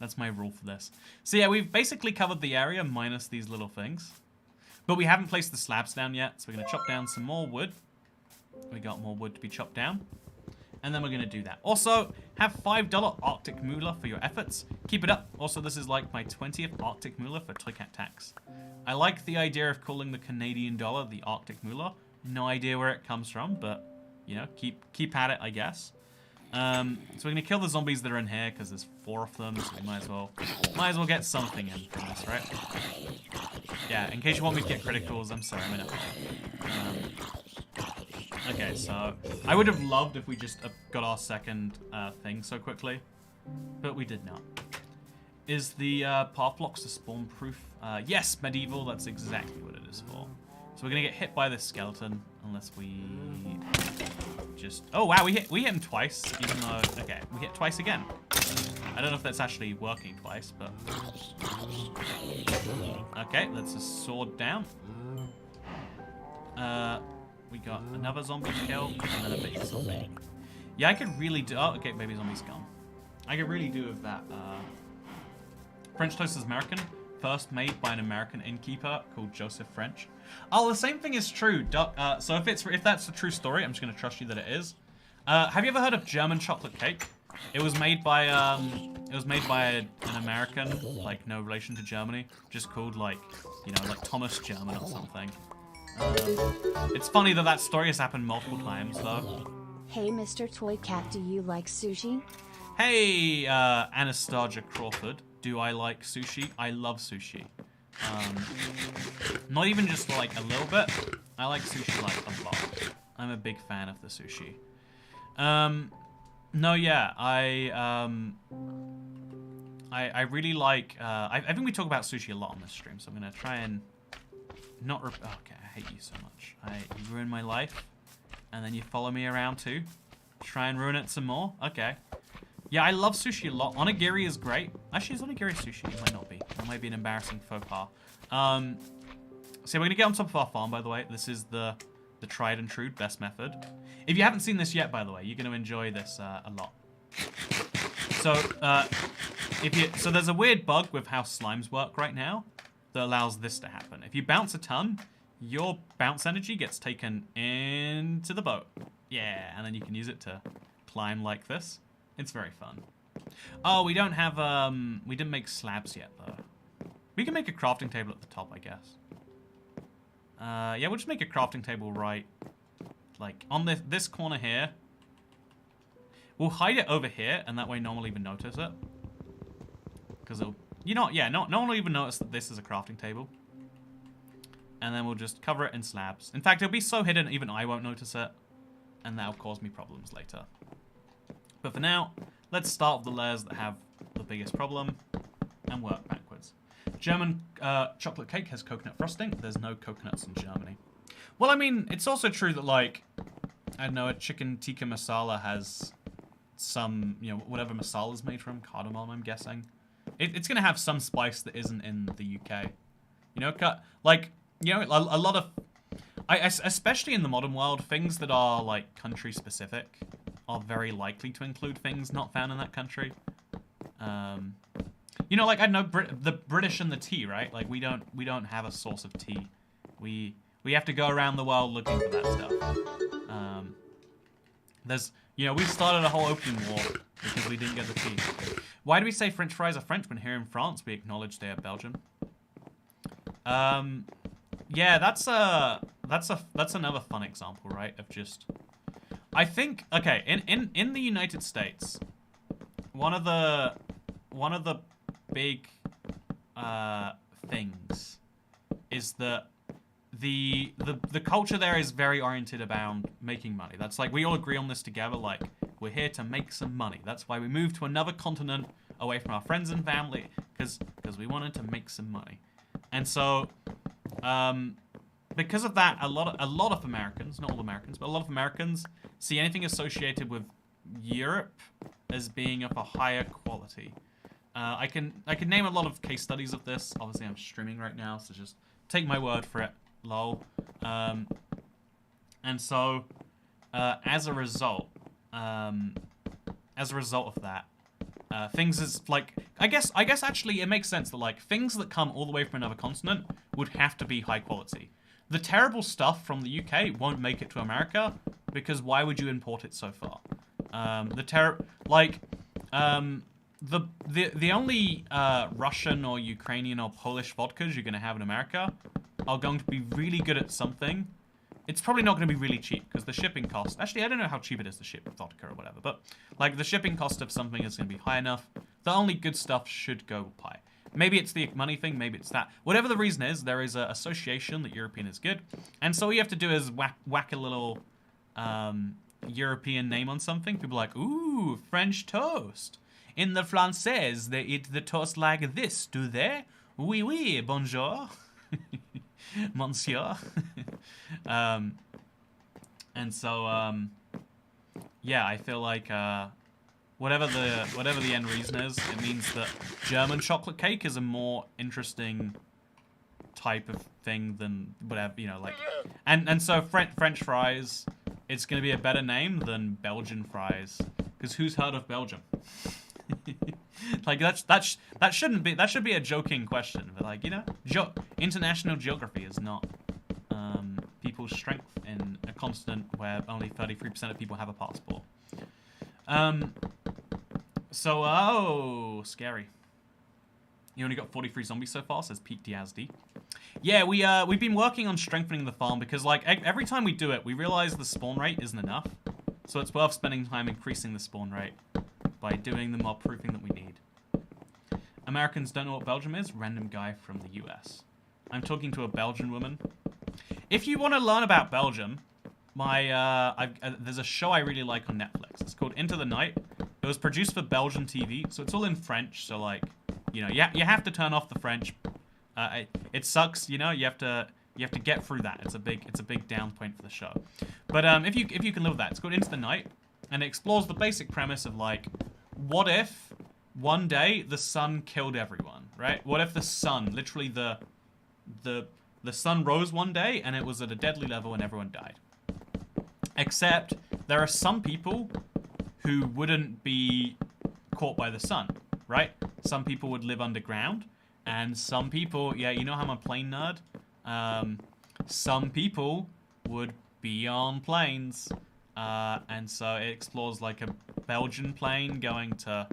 S1: rule for this. So yeah, we've basically covered the area minus these little things. But we haven't placed the slabs down yet, so we're going to chop down some more wood. We got more wood to be chopped down. And then we're going to do that. Also, have $5 Arctic Moolah for your efforts. Keep it up. Also, this is like my 20th Arctic Moolah for Toy Cat Tax. I like the idea of calling the Canadian dollar the Arctic Moolah. No idea where it comes from, but, you know, keep at it, I guess. So we're going to kill the zombies that are in here, because there's 4 of them, so we might as well get something in from this, right? Yeah, in case you want me to get criticals, I'm sorry, I'm in a... Okay, so I would have loved if we just got our second thing so quickly, but we did not. Is the path blocks the spawn proof? Yes, medieval, that's exactly what it is for. So we're going to get hit by this skeleton, unless we just... Oh, wow, we hit him twice, even though... Okay, we hit twice again. I don't know if that's actually working twice, but... Okay, that's a sword down. We got another zombie kill, and then a baby zombie. Yeah, I could really do... Oh, okay, baby zombie's gone. I could really do with that. French toast is American. First made by an American innkeeper called Joseph French. Oh, the same thing is true. So if that's the true story, I'm just going to trust you that it is. Have you ever heard of German chocolate cake? It was made by an American, like no relation to Germany, just called like, you know, like Thomas German or something. It's funny that story has happened multiple times though.
S2: Hey Mr. Toy Cat, do you like sushi?
S1: Hey Anastasia Crawford, do I like sushi? I love sushi. Not even just like a little bit. I like sushi like a lot. I'm a big fan of the sushi. No, yeah, I really like, I think we talk about sushi a lot on this stream, so I'm gonna try and not okay, I hate you so much. You ruin my life, and then you follow me around too. Try and ruin it some more? Okay. Yeah, I love sushi a lot. Onigiri is great. Actually, is onigiri sushi? It might not be. That might be an embarrassing faux pas. So we're gonna get on top of our farm, by the way. This is the tried and true best method. If you haven't seen this yet, by the way, you're gonna enjoy this a lot. So, so there's a weird bug with how slimes work right now that allows this to happen. If you bounce a ton, your bounce energy gets taken into the boat. Yeah, and then you can use it to climb like this. It's very fun. Oh, we don't have, we didn't make slabs yet, though. We can make a crafting table at the top, I guess. Yeah, we'll just make a crafting table right, like, on this corner here. We'll hide it over here, and that way no one will even notice it. Because it'll... You know, yeah, no one will even notice that this is a crafting table. And then we'll just cover it in slabs. In fact, it'll be so hidden even I won't notice it. And that'll cause me problems later. But for now, let's start with the layers that have the biggest problem and work backwards. German chocolate cake has coconut frosting. There's no coconuts in Germany. Well, I mean, it's also true that, like, I don't know, a chicken tikka masala has some, you know, whatever masala is made from, cardamom, I'm guessing. It's going to have some spice that isn't in the UK. You know, like, you know, a lot of... especially in the modern world, things that are, like, country-specific are very likely to include things not found in that country. You know, like, I don't know, the British and the tea, right? Like, we don't have a source of tea. We have to go around the world looking for that stuff. There's, you know, we started a whole opium war because we didn't get the tea. Why do we say French fries are French when here in France we acknowledge they are Belgian? Yeah, that's another fun example, right? Of just, I think, okay, in the United States, one of the big things is that the culture there is very oriented around making money. That's like, we all agree on this together, like, we're here to make some money. That's why we moved to another continent away from our friends and family, because we wanted to make some money. And so, because of that, a lot of Americans, not all Americans, but a lot of Americans see anything associated with Europe as being of a higher quality. I can name a lot of case studies of this. Obviously, I'm streaming right now, so just take my word for it. Lol. And so, as a result of that, things is like I guess actually it makes sense that like things that come all the way from another continent would have to be high quality. The terrible stuff from the UK won't make it to America because why would you import it so far? The only Russian or Ukrainian or Polish vodkas you're going to have in America are going to be really good at something. It's probably not going to be really cheap because the shipping cost... Actually, I don't know how cheap it is to ship vodka or whatever, but like the shipping cost of something is going to be high enough. The only good stuff should go high. Maybe it's the money thing, maybe it's that. Whatever the reason is, there is an association that European is good. And so all you have to do is whack a little European name on something. People are like, ooh, French toast. In the Française, they eat the toast like this, do they? Oui, oui, bonjour. Monsieur. And so, yeah, I feel like whatever the end reason is, it means that German chocolate cake is a more interesting type of thing than whatever, you know, like, and so French fries, it's gonna be a better name than Belgian fries, because who's heard of Belgium? Like that should be a joking question, but like, you know, international geography is not people's strength in a continent where only 33% of people have a passport. So, oh, scary. You only got 43 zombies so far, says Pete Diazd. Yeah, we've been working on strengthening the farm because, like, every time we do it, we realize the spawn rate isn't enough. So it's worth spending time increasing the spawn rate by doing the mob proofing that we need. Americans don't know what Belgium is? Random guy from the US. I'm talking to a Belgian woman. If you want to learn about Belgium, there's a show I really like on Netflix. It's called Into the Night. It was produced for Belgian TV, so it's all in French. So like, you know, you have to turn off the French. It sucks, you know. You have to get through that. It's a big down point for the show. But if you can live with that, it's called Into the Night, and it explores the basic premise of like, what if one day the sun killed everyone, right? What if the sun, literally the sun rose one day and it was at a deadly level and everyone died? Except there are some people who wouldn't be caught by the sun, right? Some people would live underground, and some people, yeah, you know how I'm a plane nerd? Some people would be on planes, and so it explores like a Belgian plane going to...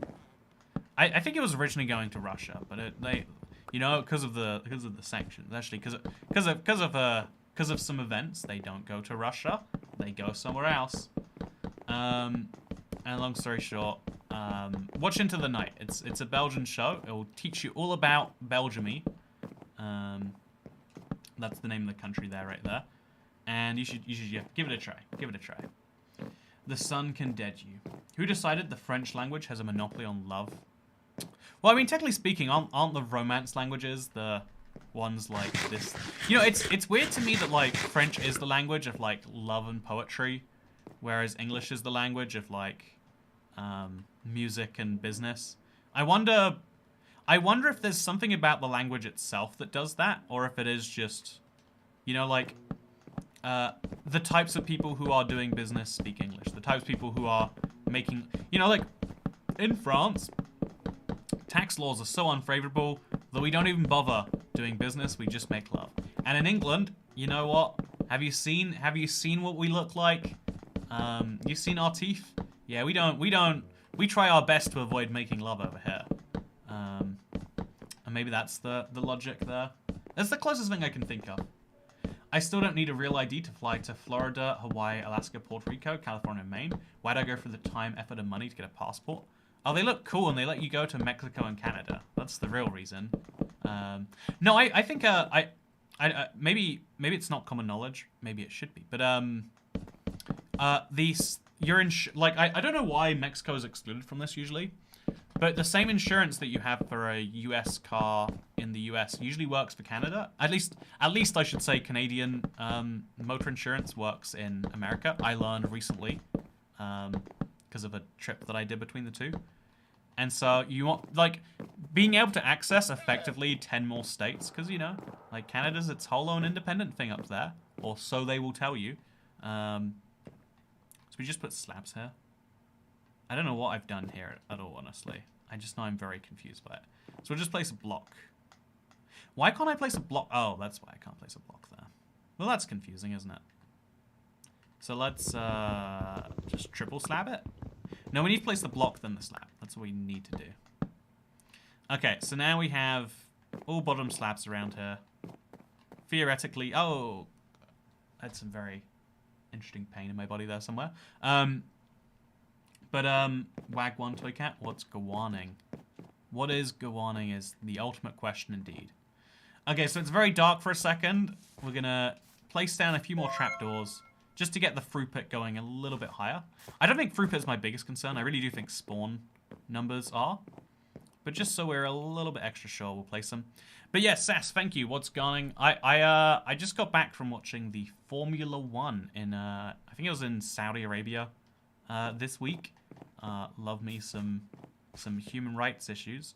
S1: I think it was originally going to Russia, but you know, because of the sanctions, actually, because of some events, they don't go to Russia, they go somewhere else. And long story short, watch Into the Night. It's a Belgian show. It will teach you all about Belgium-y. That's the name of the country there, right there. And you should give it a try. Give it a try. The sun can dead you. Who decided the French language has a monopoly on love? Well, I mean, technically speaking, aren't the romance languages the ones like this? You know, it's weird to me that like French is the language of like love and poetry, whereas English is the language of like music and business. I wonder if there's something about the language itself that does that, or if it is just, you know, like the types of people who are doing business speak English. The types of people who are making, you know, like in France, tax laws are so unfavorable that we don't even bother doing business. We just make love. And in England, you know what? Have you seen what we look like? You've seen our teeth? Yeah, we try our best to avoid making love over here. And maybe that's the logic there. That's the closest thing I can think of. I still don't need a real ID to fly to Florida, Hawaii, Alaska, Puerto Rico, California, and Maine. Why'd I go for the time, effort, and money to get a passport? Oh, they look cool and they let you go to Mexico and Canada. That's the real reason. No, I think maybe it's not common knowledge. Maybe it should be. But I don't know why Mexico is excluded from this usually, but the same insurance that you have for a US car in the US usually works for Canada. At least I should say Canadian motor insurance works in America. I learned recently because of a trip that I did between the two. And so you want, like, being able to access effectively 10 more states, because, you know, like, Canada's its whole own independent thing up there, or so they will tell you. So we just put slabs here. I don't know what I've done here at all, honestly. I just know I'm very confused by it. So we'll just place a block. Why can't I place a block? Oh, that's why I can't place a block there. Well, that's confusing, isn't it? So let's just triple slab it. No, we need to place the block, then the slab. That's what we need to do. Okay, so now we have all bottom slabs around here. Theoretically, oh, I had some very interesting pain in my body there somewhere. Wag1 Toy Cat, what's Gawaning? What is Gawaning is the ultimate question indeed. Okay, so it's very dark for a second. We're gonna place down a few more trapdoors just to get the throughput going a little bit higher. I don't think throughput is my biggest concern. I really do think spawn numbers are. But just so we're a little bit extra sure, we'll place them. But yeah, Sass, thank you. What's going? I just got back from watching the Formula 1 in I think it was in Saudi Arabia this week. Love me some human rights issues.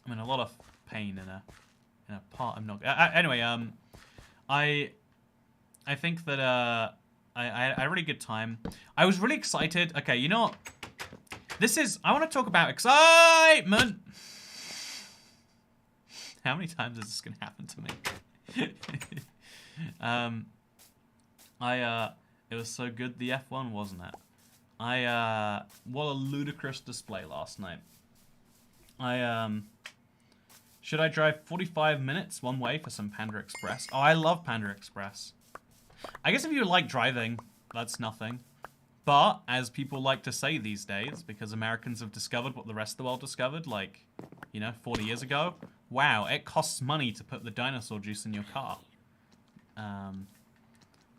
S1: I'm in a lot of pain in a part I'm not. Anyway, I think that I had a really good time. I was really excited. Okay, you know what? I want to talk about excitement. How many times is this going to happen to me? It was so good, the F1, wasn't it? What a ludicrous display last night. Should I drive 45 minutes one way for some Panda Express? Oh, I love Panda Express. I guess if you like driving, that's nothing. But, as people like to say these days, because Americans have discovered what the rest of the world discovered, like, you know, 40 years ago, wow, it costs money to put the dinosaur juice in your car.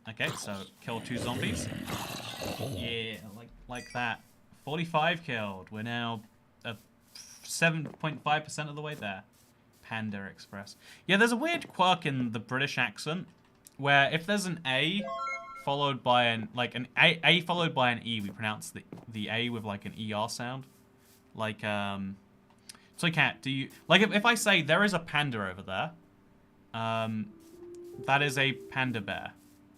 S1: Okay, so kill 2 zombies. Yeah, like that. 45 killed. We're now 7.5% of the way there. Panda Express. Yeah, there's a weird quirk in the British accent, where if there's an A followed by an A followed by an E, we pronounce the A with like an ER sound. Like so Cat, do you like if I say there is a panda over there, that is a panda bear.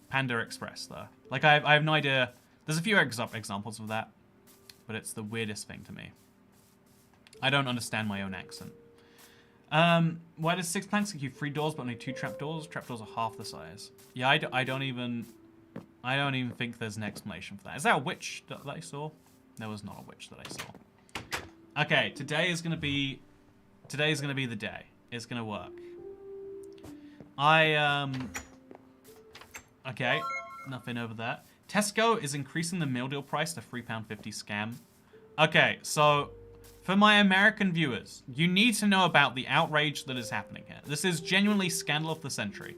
S1: Panda Express though. Like I have no idea. There's a few examples of that, but it's the weirdest thing to me. I don't understand my own accent. Why does 6 planks give you 3 doors but only 2 trapdoors? Trapdoors are half the size. Yeah, I don't even think there's an explanation for that. Is that a witch that I saw? There was not a witch that I saw. Okay, today is gonna be the day. It's gonna work. Okay, nothing over there. Tesco is increasing the meal deal price to £3.50 scam. Okay, so for my American viewers, you need to know about the outrage that is happening here. This is genuinely scandal of the century.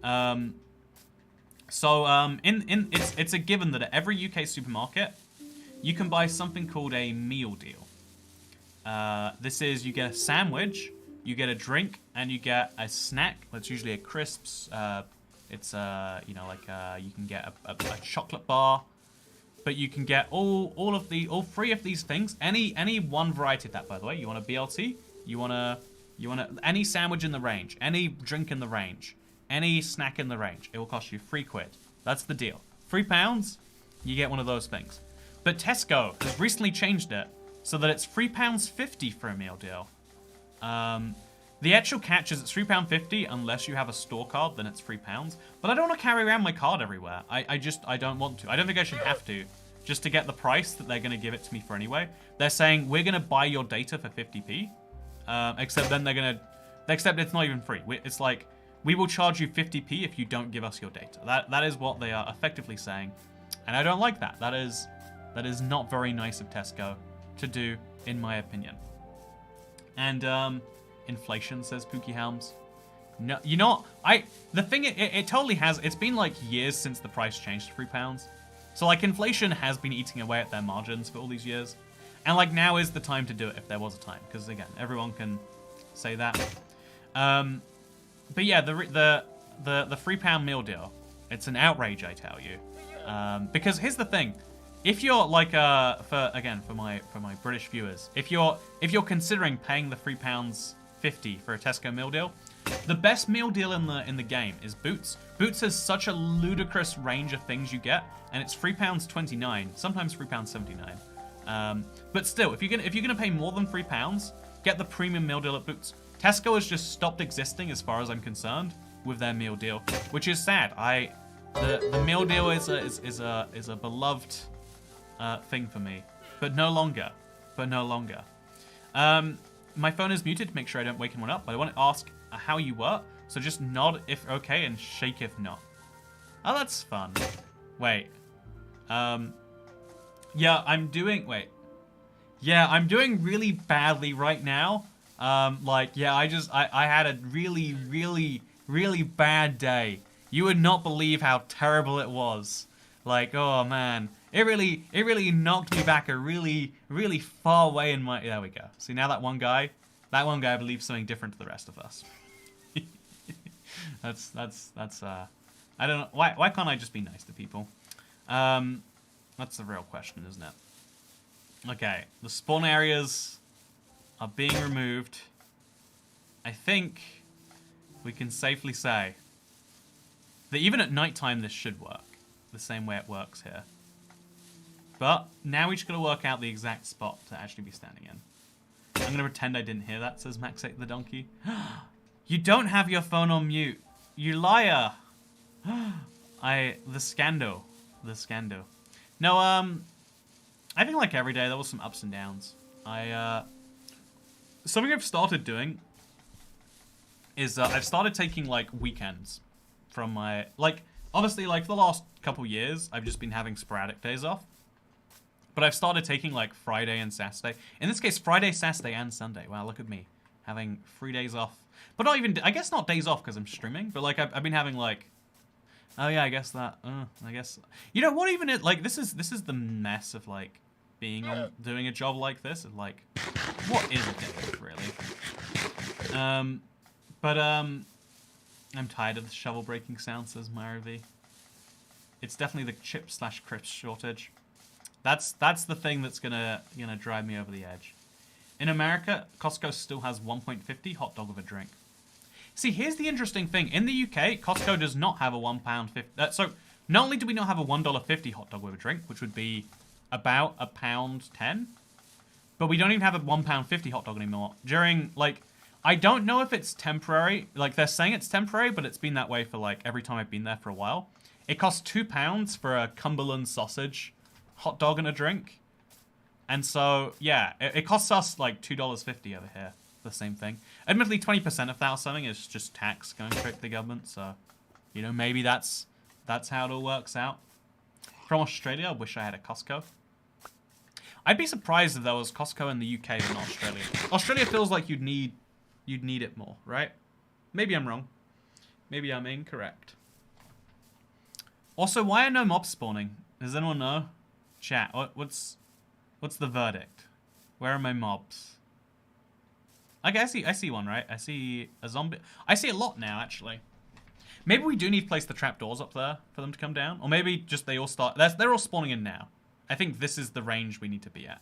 S1: It's a given that at every UK supermarket, you can buy something called a meal deal. This is, you get a sandwich, you get a drink, and you get a snack. That's usually a crisps. It's you know, like you can get a chocolate bar, but you can get all 3 of these things. Any one variety of that, by the way. You want a BLT? You want any sandwich in the range, any drink in the range, any snack in the range. It will cost you £3. That's the deal. £3, you get one of those things. But Tesco has recently changed it so that it's £3.50 for a meal deal. The actual catch is it's £3.50 unless you have a store card, then it's £3. But I don't want to carry around my card everywhere. I don't want to. I don't think I should have to, just to get the price that they're going to give it to me for anyway. They're saying, we're going to buy your data for 50p. Except it's not even free. It's like, we will charge you 50p if you don't give us your data. That is what they are effectively saying. And I don't like that. That is not very nice of Tesco to do, in my opinion. And, inflation, says Pookie Helms. No, you know, the thing, it totally has, it's been like years since the price changed to £3. So like inflation has been eating away at their margins for all these years. And like now is the time to do it if there was a time. Because again, everyone can say that. But yeah, the £3 meal deal, it's an outrage, I tell you. Because here's the thing. if you're like for my British viewers, if you're considering paying the £3.50 for a Tesco meal deal, the best meal deal in the game is Boots. Boots has such a ludicrous range of things you get, and it's £3.29, sometimes £3.79. But still, if you're gonna pay more than £3, get the premium meal deal at Boots. Tesco has just stopped existing, as far as I'm concerned, with their meal deal, which is sad. The meal deal is a beloved thing for me, but no longer. My phone is muted to make sure I don't wake anyone up, but I want to ask how you were. So just nod if okay and shake if not. Oh, that's fun. Wait. Yeah, I'm doing really badly right now. I had a really bad day. You would not believe how terrible it was. Like, oh man. It really knocked me back a really far way in my... There we go. See, now that one guy believes something different to the rest of us. that's I don't know. Why can't I just be nice to people? That's the real question, isn't it? Okay, the spawn areas are being removed. I think we can safely say that even at nighttime this should work the same way it works here. But now we just gotta work out the exact spot to actually be standing in. I'm gonna pretend I didn't hear that, says Maxate the donkey. You don't have your phone on mute. You liar. The scandal. No, I think like every day there was some ups and downs. Something I've started doing is I've started taking like weekends from my, like, honestly, like for the last couple years, I've just been having sporadic days off. But I've started taking like Friday and Saturday. In this case, Friday, Saturday, and Sunday. Wow, look at me. Having 3 days off. But not even, I guess not days off because I'm streaming. But like I've been having like, oh yeah, I guess that, I guess. You know what even it, like this is the mess of like being on, doing a job like this. And like, what is a day, really? I'm tired of the shovel breaking sound, says Myra V. It's definitely the chip/crisp shortage. That's the thing that's gonna drive me over the edge. In America, Costco still has 1.50 hot dog with a drink. See, here's the interesting thing. In the UK, Costco does not have a £1.50. So not only do we not have a $1.50 hot dog with a drink, which would be about £1.10, but we don't even have a £1.50 hot dog anymore. During like, I don't know if it's temporary. Like they're saying it's temporary, but it's been that way for like every time I've been there for a while. It costs £2 for a Cumberland sausage hot dog and a drink. And so, yeah, it costs us like $2.50 over here. The same thing. Admittedly, 20% of that or something is just tax going straight to the government. So, you know, maybe that's how it all works out. From Australia, I wish I had a Costco. I'd be surprised if there was Costco in the UK and not Australia. Australia feels like you'd need it more, right? Maybe I'm wrong. Maybe I'm incorrect. Also, why are no mobs spawning? Does anyone know? Chat, what's the verdict? Where are my mobs? Okay, I see one, right? I see a zombie. I see a lot now, actually. Maybe we do need to place the trapdoors up there for them to come down. Or maybe just they all start... They're all spawning in now. I think this is the range we need to be at.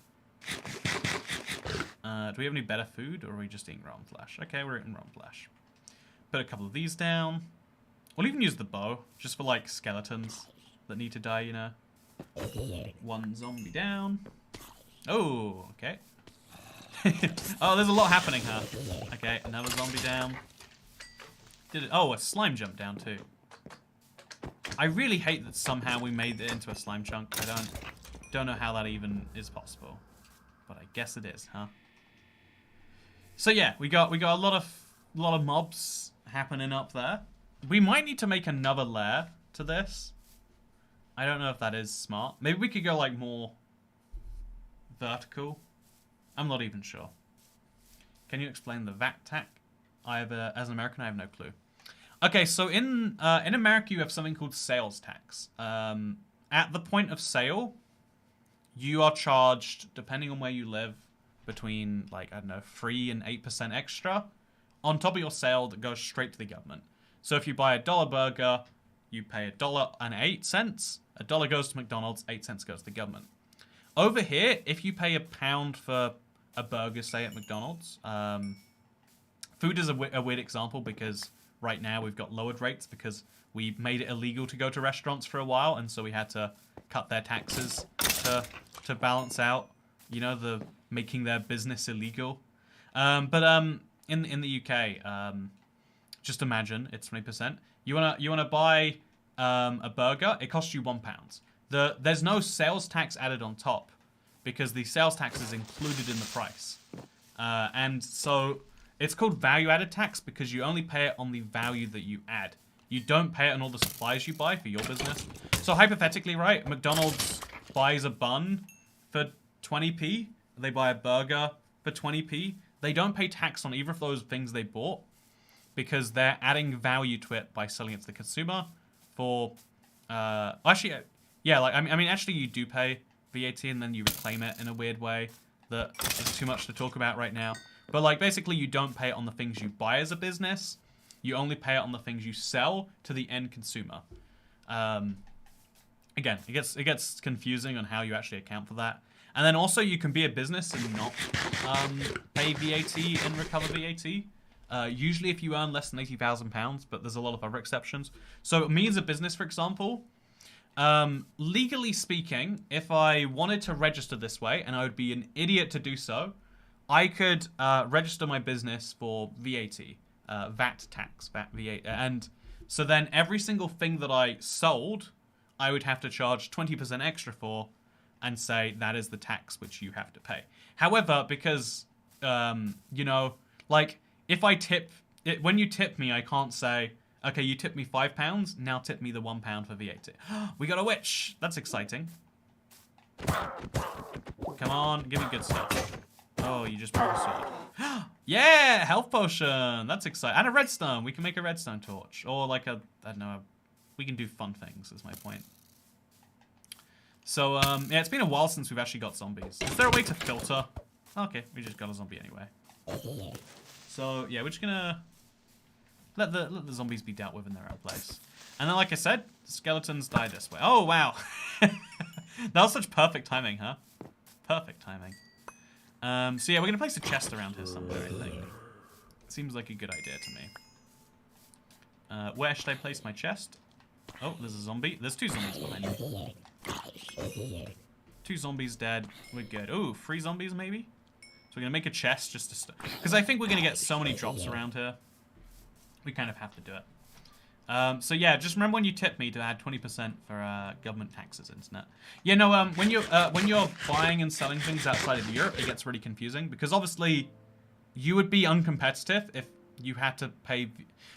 S1: Do we have any better food, or are we just eating rotten flesh? Okay, we're eating rotten flesh. Put a couple of these down. We'll even use the bow, just for, like, skeletons that need to die, you know. One zombie down. Oh, okay. Oh, there's a lot happening, huh? Okay, another zombie down. Oh, a slime jump down too. I really hate that somehow we made it into a slime chunk. I don't know how that even is possible, but I guess it is, huh? So yeah, we got a lot of mobs happening up there. We might need to make another lair to this. I don't know if that is smart. Maybe we could go like more vertical. I'm not even sure. Can you explain the VAT tax? As an American, I have no clue. Okay, so in America, you have something called sales tax. At the point of sale, you are charged, depending on where you live, between, like, I don't know, 3 and 8% extra on top of your sale that goes straight to the government. So if you buy a $1 burger, you pay $1.08. $1 goes to McDonald's, 8 cents goes to the government. Over here, if you pay £1 for a burger, say at McDonald's, food is a weird example because right now we've got lowered rates because we made it illegal to go to restaurants for a while, and so we had to cut their taxes to balance out, you know, the making their business illegal. But in the UK, just imagine it's 20%. You wanna buy a burger, it costs you £1. There's no sales tax added on top because the sales tax is included in the price, and so it's called value-added tax because you only pay it on the value that you add. You don't pay it on all the supplies you buy for your business. So hypothetically, right, McDonald's buys a bun for 20p. They buy a burger for 20p. They don't pay tax on either of those things they bought because they're adding value to it by selling it to the consumer for... actually, yeah, like, I mean, actually you do pay VAT and then you reclaim it in a weird way that is too much to talk about right now. But, like, basically you don't pay it on the things you buy as a business. You only pay it on the things you sell to the end consumer. Again, it gets confusing on how you actually account for that. And then also you can be a business and not pay VAT and recover VAT. Usually if you earn less than £80,000, but there's a lot of other exceptions. So me as a business, for example, legally speaking, if I wanted to register this way, and I would be an idiot to do so, I could register my business for VAT, VAT tax, VAT, and so then every single thing that I sold, I would have to charge 20% extra for, and say that is the tax which you have to pay. However, because you know, like if I tip, when you tip me, I can't say, okay, you tipped me £5, now tip me the £1 for VAT. We got a witch. That's exciting. Come on, give me good stuff. Oh, you just broke a sword. Yeah, health potion. That's exciting. And a redstone. We can make a redstone torch. Or like a, I don't know, we can do fun things is my point. So, yeah, it's been a while since we've actually got zombies. Is there a way to filter? Okay, we just got a zombie anyway. So, yeah, we're just gonna let the zombies be dealt with in their own place. And then, like I said, skeletons die this way. Oh, wow. That was such perfect timing, huh? Perfect timing. So yeah, we're gonna place a chest around here somewhere, I think. Seems like a good idea to me. Where should I place my chest? Oh, there's a zombie. There's 2 zombies behind me. 2 zombies dead. We're good. Oh, 3 zombies maybe? So we're gonna make a chest just to... Because I think we're gonna get so many drops around here. We kind of have to do it. So yeah, just remember when you tip me to add 20% for government taxes, internet. Yeah, no, when you're buying and selling things outside of Europe, it gets really confusing because obviously you would be uncompetitive if you had to pay,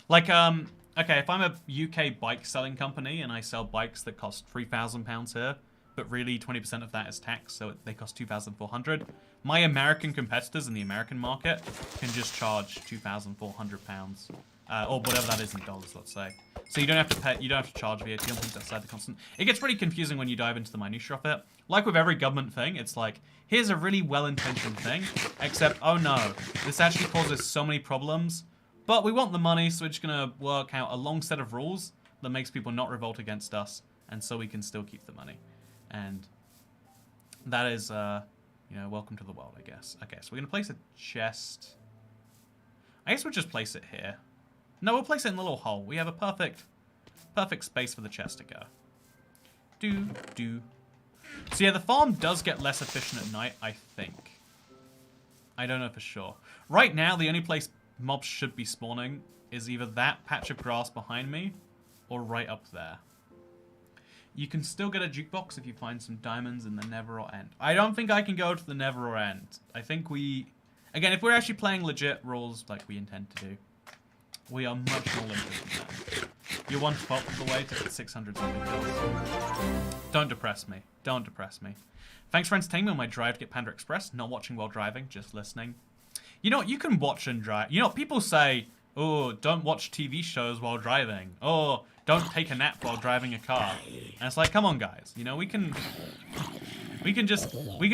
S1: like, okay, if I'm a UK bike selling company and I sell bikes that cost £3,000 here, but really 20% of that is tax, so they cost $2,400. My American competitors in the American market can just charge £2,400. Or whatever that is in dollars, let's say. So you don't have to pay, you don't have to charge VAT on things outside the constant. It gets really confusing when you dive into the minutiae of it. Like with every government thing, it's like, here's a really well-intentioned thing, except, oh no, this actually causes so many problems. But we want the money, so we're just gonna work out a long set of rules that makes people not revolt against us, and so we can still keep the money. And that is, you know, welcome to the world, I guess. Okay, so we're gonna place a chest. I guess we'll just place it here. No, we'll place it in the little hole. We have a perfect space for the chest to go. So yeah, the farm does get less efficient at night, I think. I don't know for sure. Right now, the only place mobs should be spawning is either that patch of grass behind me or right up there. You can still get a jukebox if you find some diamonds in the Nether or End. I don't think I can go to the Nether or End. I think we... Again, if we're actually playing legit rules like we intend to do, we are much more limited than that. You're 1/12 of the way to 600 zombie kills. Don't depress me. Don't depress me. Thanks for entertaining me on my drive to get Panda Express. Not watching while driving, just listening. You know what? You can watch and drive. You know, people say, oh, don't watch TV shows while driving. Oh, don't take a nap while driving a car. And it's like, come on, guys. You know, we can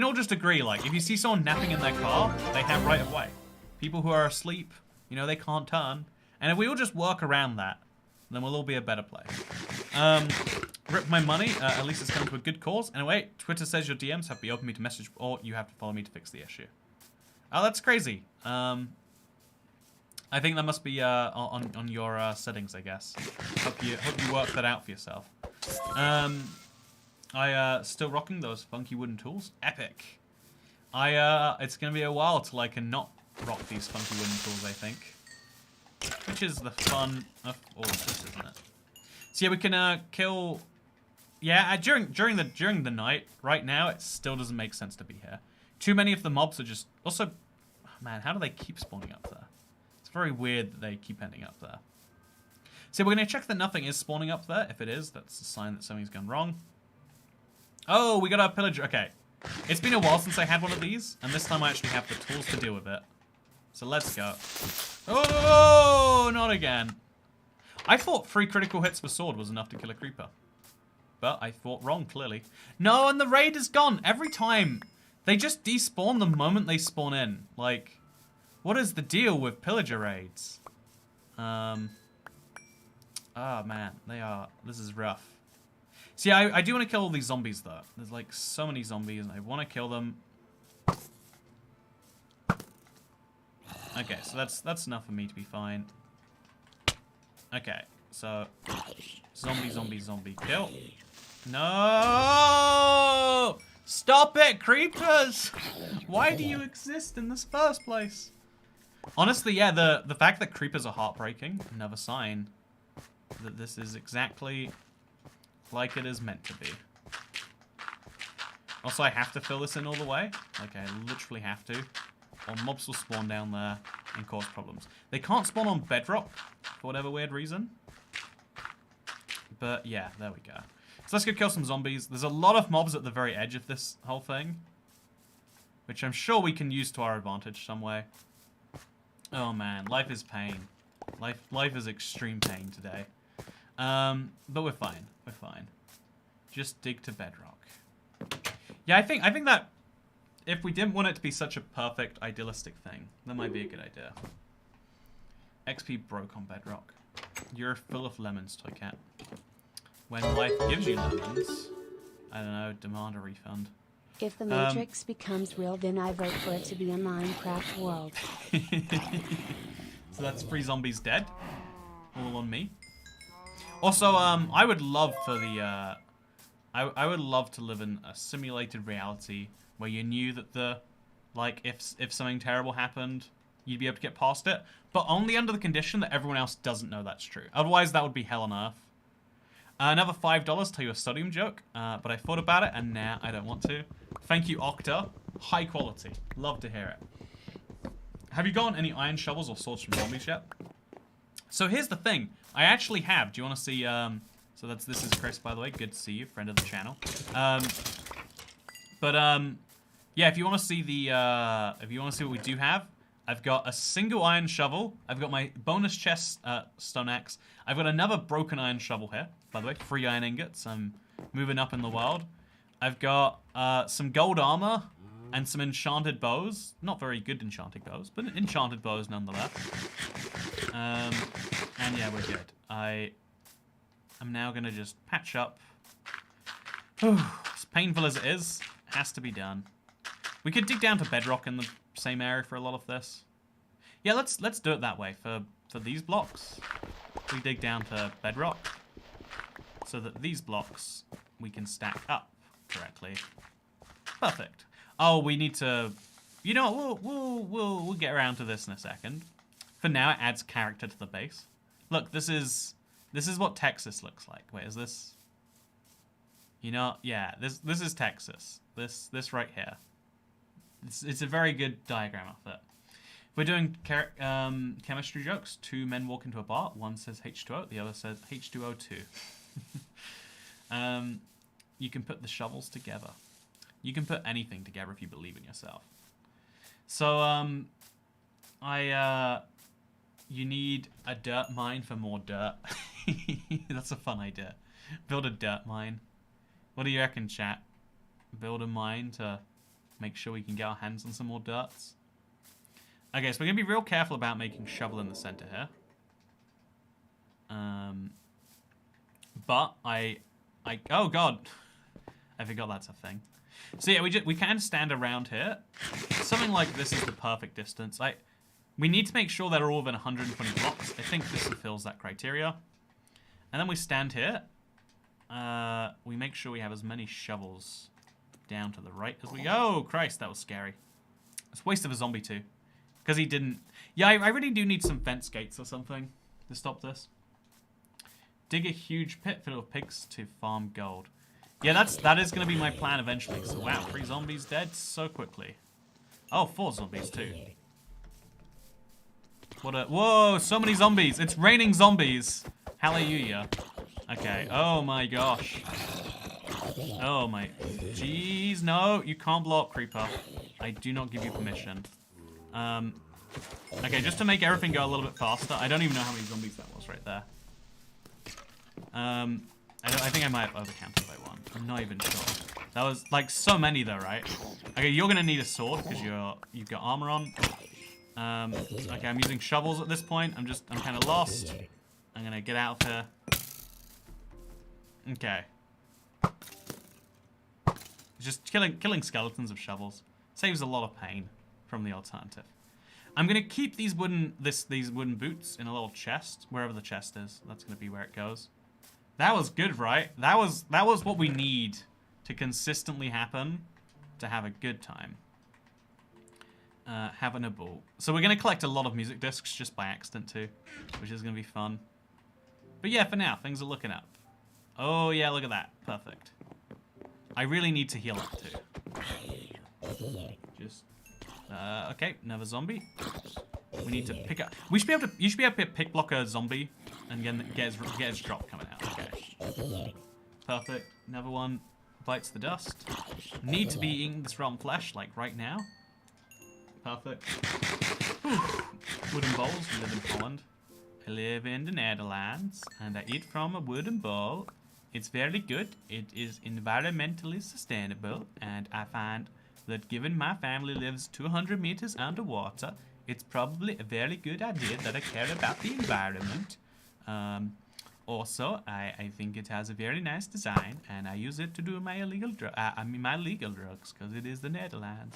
S1: all just agree, like, if you see someone napping in their car, they have right of way. People who are asleep, you know, they can't turn. And if we all just work around that, then we'll all be a better place. Rip my money. At least it's going to a good cause. Anyway, Twitter says your DMs have to be open me to message, or you have to follow me to fix the issue. Oh, that's crazy. I think that must be on your settings, I guess. Hope you work that out for yourself. I still rocking those funky wooden tools. Epic. It's gonna be a while till I can not rock these funky wooden tools, I think. Which is the fun of all of this, isn't it? So yeah, we can kill. Yeah, during the night. Right now, it still doesn't make sense to be here. Too many of the mobs are just also. Oh, man, how do they keep spawning up there? It's very weird that they keep ending up there. So we're gonna check that nothing is spawning up there. If it is, that's a sign that something's gone wrong. Oh, we got our pillager. Okay, it's been a while since I had one of these, and this time I actually have the tools to deal with it. So let's go. Oh, not again. I thought 3 critical hits with sword was enough to kill a creeper. But I thought wrong, clearly. No, and the raid is gone. Every time, they just despawn the moment they spawn in. Like, what is the deal with pillager raids? Oh, man. This is rough. See, I do want to kill all these zombies, though. There's, like, so many zombies, and I want to kill them. Okay, so that's enough for me to be fine. Okay, so zombie, kill. No! Stop it, creepers! Why do you exist in this first place? Honestly, yeah, the fact that creepers are heartbreaking, another sign that this is exactly like it is meant to be. Also, I have to fill this in all the way. Like, I literally have to. Or mobs will spawn down there and cause problems. They can't spawn on bedrock for whatever weird reason. But yeah, there we go. So let's go kill some zombies. There's a lot of mobs at the very edge of this whole thing, which I'm sure we can use to our advantage some way. Oh man, life is pain. Life is extreme pain today. But we're fine. We're fine. Just dig to bedrock. Yeah, I think that if we didn't want it to be such a perfect, idealistic thing, that might be a good idea. XP broke on bedrock. You're full of lemons, Toy Cat. When life gives you lemons, I don't know, demand a refund.
S2: If the Matrix becomes real, then I vote for it to be a Minecraft world.
S1: So that's 3 zombies dead. All on me. Also, I would love for the, I would love to live in a simulated reality where you knew that if something terrible happened, you'd be able to get past it, but only under the condition that everyone else doesn't know that's true. Otherwise, that would be hell on earth. Another $5 tell you a sodium joke, but I thought about it, and now I don't want to. Thank you, Octa. High quality. Love to hear it. Have you gotten any iron shovels or swords from zombies yet? So here's the thing. I actually have. Do you want to see... So this is Chris, by the way. Good to see you, friend of the channel. Yeah, if you want to see what we do have, I've got a single iron shovel. I've got my bonus chest stone axe. I've got another broken iron shovel here, by the way. 3 iron ingots. I'm moving up in the world. I've got some gold armor and some enchanted bows. Not very good enchanted bows, but enchanted bows nonetheless. And yeah, we're good. I'm now gonna just patch up. As painful as it is, it has to be done. We could dig down to bedrock in the same area for a lot of this. Yeah, let's do it that way. For these blocks, we dig down to bedrock, so that these blocks we can stack up correctly. Perfect. Oh, we need to. You know what? We'll get around to this in a second. For now, it adds character to the base. Look, this is what Texas looks like. Wait, is this? You know, yeah, this is Texas. This right here. It's a very good diagram of it. We're doing chemistry jokes. 2 men walk into a bar. One says H2O, the other says H2O2. You can put the shovels together. You can put anything together if you believe in yourself. So, you need a dirt mine for more dirt. That's a fun idea. Build a dirt mine. What do you reckon, chat? Build a mine to make sure we can get our hands on some more dirts. Okay, so we're going to be real careful about making shovel in the center here. but oh god, I forgot that's a thing. So yeah, we can stand around here. Something like this is the perfect distance. We need to make sure they're all within 120 blocks. I think this fulfills that criteria. And then we stand here. We make sure we have as many shovels down to the right as we go. Oh, Christ, that was scary. It's a waste of a zombie too. Because he didn't... Yeah, I really do need some fence gates or something to stop this. Dig a huge pit filled with pigs to farm gold. Yeah, that is going to be my plan eventually. So, wow, 3 zombies dead so quickly. Oh, 4 zombies too. Whoa, so many zombies. It's raining zombies. Hallelujah. Okay, oh my gosh. Oh my... Jeez, no, you can't blow up, creeper. I do not give you permission. Okay, just to make everything go a little bit faster. I don't even know how many zombies that was right there. I think I might have overcounted by 1. I'm not even sure. That was like so many though, right? Okay, you're gonna need a sword because you've got armor on. Okay, I'm using shovels at this point. I'm kind of lost. I'm gonna get out of here. Okay. Just killing skeletons with shovels saves a lot of pain from the alternative. I'm gonna keep these wooden boots in a little chest wherever the chest is. That's gonna be where it goes. That was good, right? That was what we need to consistently happen to have a good time. Having a ball. So we're gonna collect a lot of music discs just by accident too, which is gonna be fun. But yeah, for now things are looking up. Oh yeah, look at that. Perfect. I really need to heal up too. Just okay, another zombie. We need to pick up. You should be able to pick block a zombie and get his drop coming out. Okay. Perfect. Another one bites the dust. Need to be eating this rotten flesh like right now. Perfect. Whew. Wooden bowls. We live in Holland. I live in the Netherlands and I eat from a wooden bowl. It's very good. It is environmentally sustainable, and I find that given my family lives 200 meters underwater, it's probably a very good idea that I care about the environment. Also, I think it has a very nice design, and I use it to do my illegal my legal drugs, because it is the Netherlands.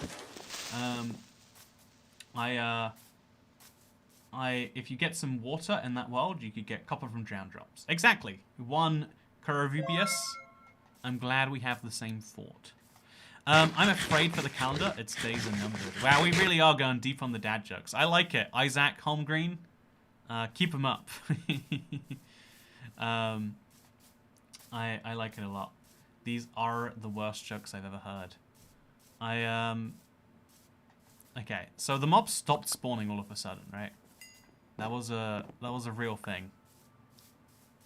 S1: If you get some water in that world, you could get copper from drown drops. Exactly. 1 Curvubius. I'm glad we have the same thought. I'm afraid for the calendar, its days are numbered. Wow, we really are going deep on the dad jokes. I like it. Isaac Holmgreen, keep them up. I like it a lot. These are the worst jokes I've ever heard. Okay, so the mob stopped spawning all of a sudden, right? That was a real thing.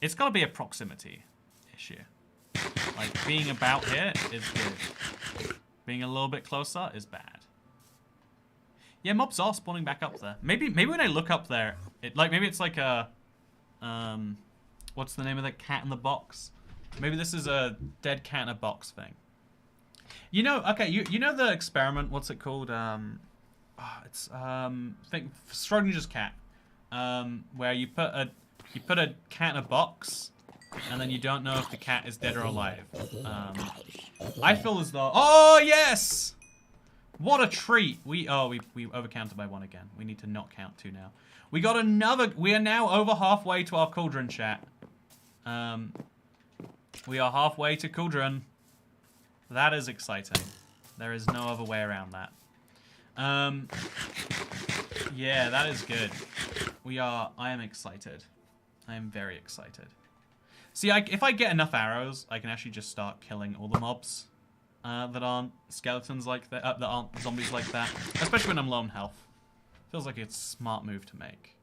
S1: It's got to be a proximity issue. Like, being about here is good. Being a little bit closer is bad. Yeah, mobs are spawning back up there. Maybe when I look up there, maybe it's like a what's the name of that cat in the box? Maybe this is a dead cat in a box thing. You know, okay, you know the experiment, what's it called? It's Schrodinger's cat. Where you put a cat in a box, and then you don't know if the cat is dead or alive. I feel as though... Oh, yes! What a treat! We overcounted by 1 again. We need to not count 2 now. We got another... We are now over halfway to our cauldron, chat. We are halfway to cauldron. That is exciting. There is no other way around that. Yeah, that is good. I am excited. I am very excited. See, if I get enough arrows, I can actually just start killing all the mobs that aren't skeletons like that, that aren't zombies like that. Especially when I'm low on health. Feels like it's a smart move to make.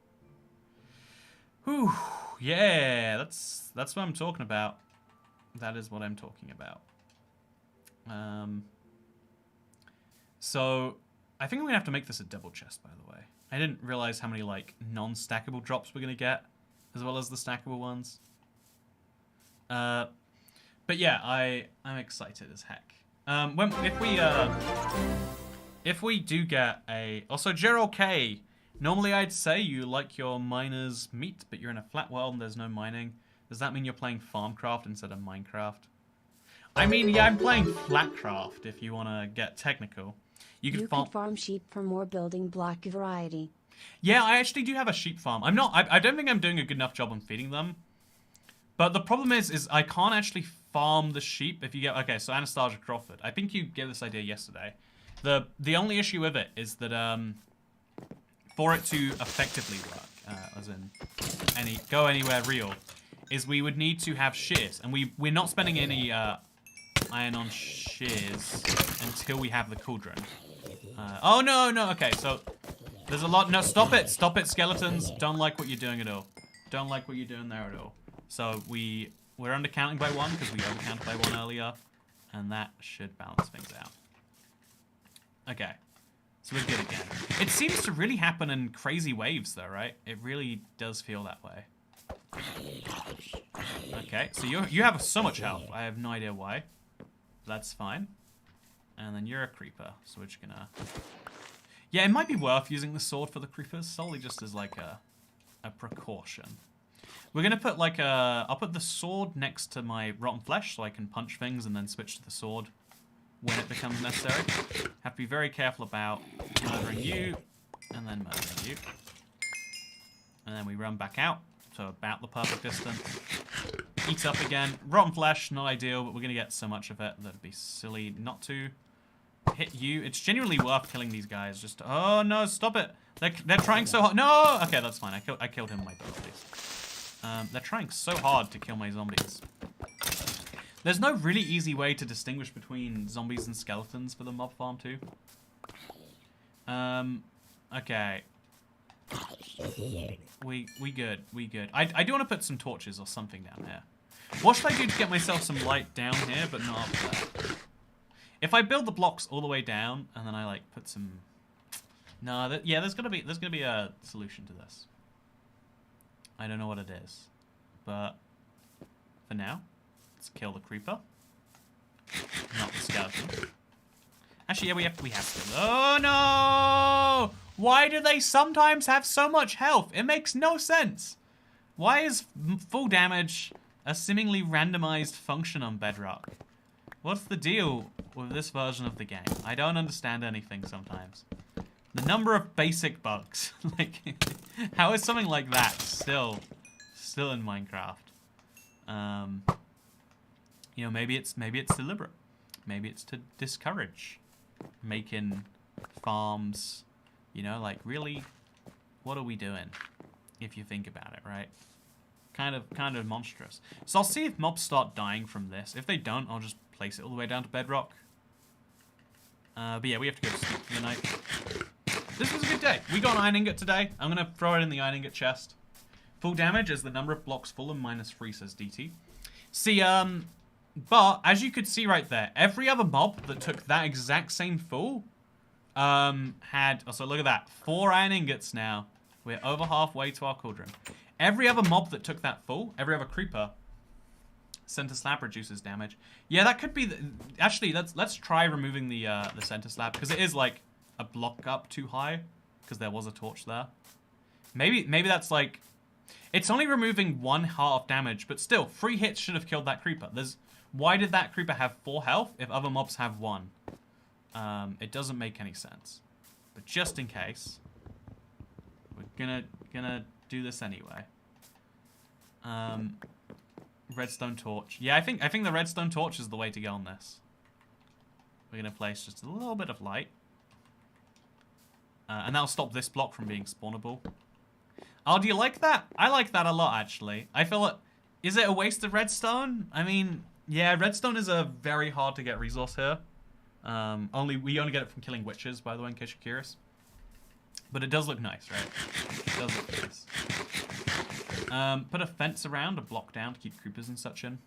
S1: Whew, yeah, that's what I'm talking about. That is what I'm talking about. So, I think I'm gonna have to make this a double chest, by the way. I didn't realize how many, like, non-stackable drops we're gonna get, as well as the stackable ones. But yeah, I'm excited as heck. If we do get a... Also, Gerald K. Normally I'd say you like your miners' meat, but you're in a flat world and there's no mining. Does that mean you're playing Farmcraft instead of Minecraft? I mean, yeah, I'm playing Flatcraft if you want to get technical. You could
S2: farm sheep for more building block variety.
S1: Yeah, I actually do have a sheep farm. I don't think I'm doing a good enough job on feeding them. But the problem is I can't actually farm the sheep if you get... Okay, so Anastasia Crawford. I think you gave this idea yesterday. The only issue with it is that for it to effectively work, as in go anywhere real, is we would need to have shears. And we're not spending any iron on shears until we have the cauldron. Oh, no, okay, so there's a lot... No, stop it, skeletons. Don't like what you're doing at all. Don't like what you're doing there at all. So we're undercounting by 1 because we overcounted by 1 earlier, and that should balance things out. Okay, so we're good again. It seems to really happen in crazy waves though, right? It really does feel that way. Okay, so you have so much health. I have no idea why. That's fine. And then you're a creeper, so we're just gonna... Yeah, it might be worth using the sword for the creepers, solely just as like a precaution. We're gonna put like I'll put the sword next to my rotten flesh so I can punch things and then switch to the sword when it becomes necessary. Have to be very careful about murdering you and then murdering you. And then we run back out to about the perfect distance. Eat up again. Rotten flesh, not ideal, but we're gonna get so much of it that it'd be silly not to hit you. It's genuinely worth killing these guys. Just oh no, stop it! They're trying so hard. No, okay, that's fine. I killed him with my bow at least. They're trying so hard to kill my zombies. There's no really easy way to distinguish between zombies and skeletons for the mob farm too. Okay. We good. I do want to put some torches or something down here. What should I do to get myself some light down here, but not up there? If I build the blocks all the way down and then I like put some... No, yeah, there's gonna be a solution to this. I don't know what it is, but for now, let's kill the creeper, not the skeleton. Actually, yeah, we have to. Oh no! Why do they sometimes have so much health? It makes no sense. Why is full damage a seemingly randomized function on Bedrock? What's the deal with this version of the game? I don't understand anything sometimes. The number of basic bugs. Like, how is something like that still in Minecraft? You know, maybe it's deliberate. Maybe it's to discourage making farms. You know, like really, what are we doing? If you think about it, right? Kind of monstrous. So I'll see if mobs start dying from this. If they don't, I'll just place it all the way down to bedrock. But yeah, we have to go to sleep for the night. This was a good day. We got an iron ingot today. I'm going to throw it in the iron ingot chest. Full damage is the number of blocks full and -3, says DT. See, but as you could see right there, every other mob that took that exact same full had... Oh, so look at that. 4 iron ingots now. We're over halfway to our cauldron. Every other mob that took that full, every other creeper, center slab reduces damage. Yeah, that could be... Actually, let's try removing the center slab, because it is like... a block up too high because there was a torch there. Maybe that's like... It's only removing 1 heart of damage, but still, 3 hits should have killed that creeper. Why did that creeper have 4 health if other mobs have 1? It doesn't make any sense. But just in case, we're gonna do this anyway. Redstone torch. Yeah, I think the redstone torch is the way to go on this. We're gonna place just a little bit of light. And that'll stop this block from being spawnable. Oh, do you like that? I like that a lot, actually. I feel it... Is it a waste of redstone? I mean, yeah, redstone is a very hard to get resource here. We only get it from killing witches, by the way, in case you're curious. But it does look nice, right? It does look nice. Put a fence around, a block down to keep creepers and such in.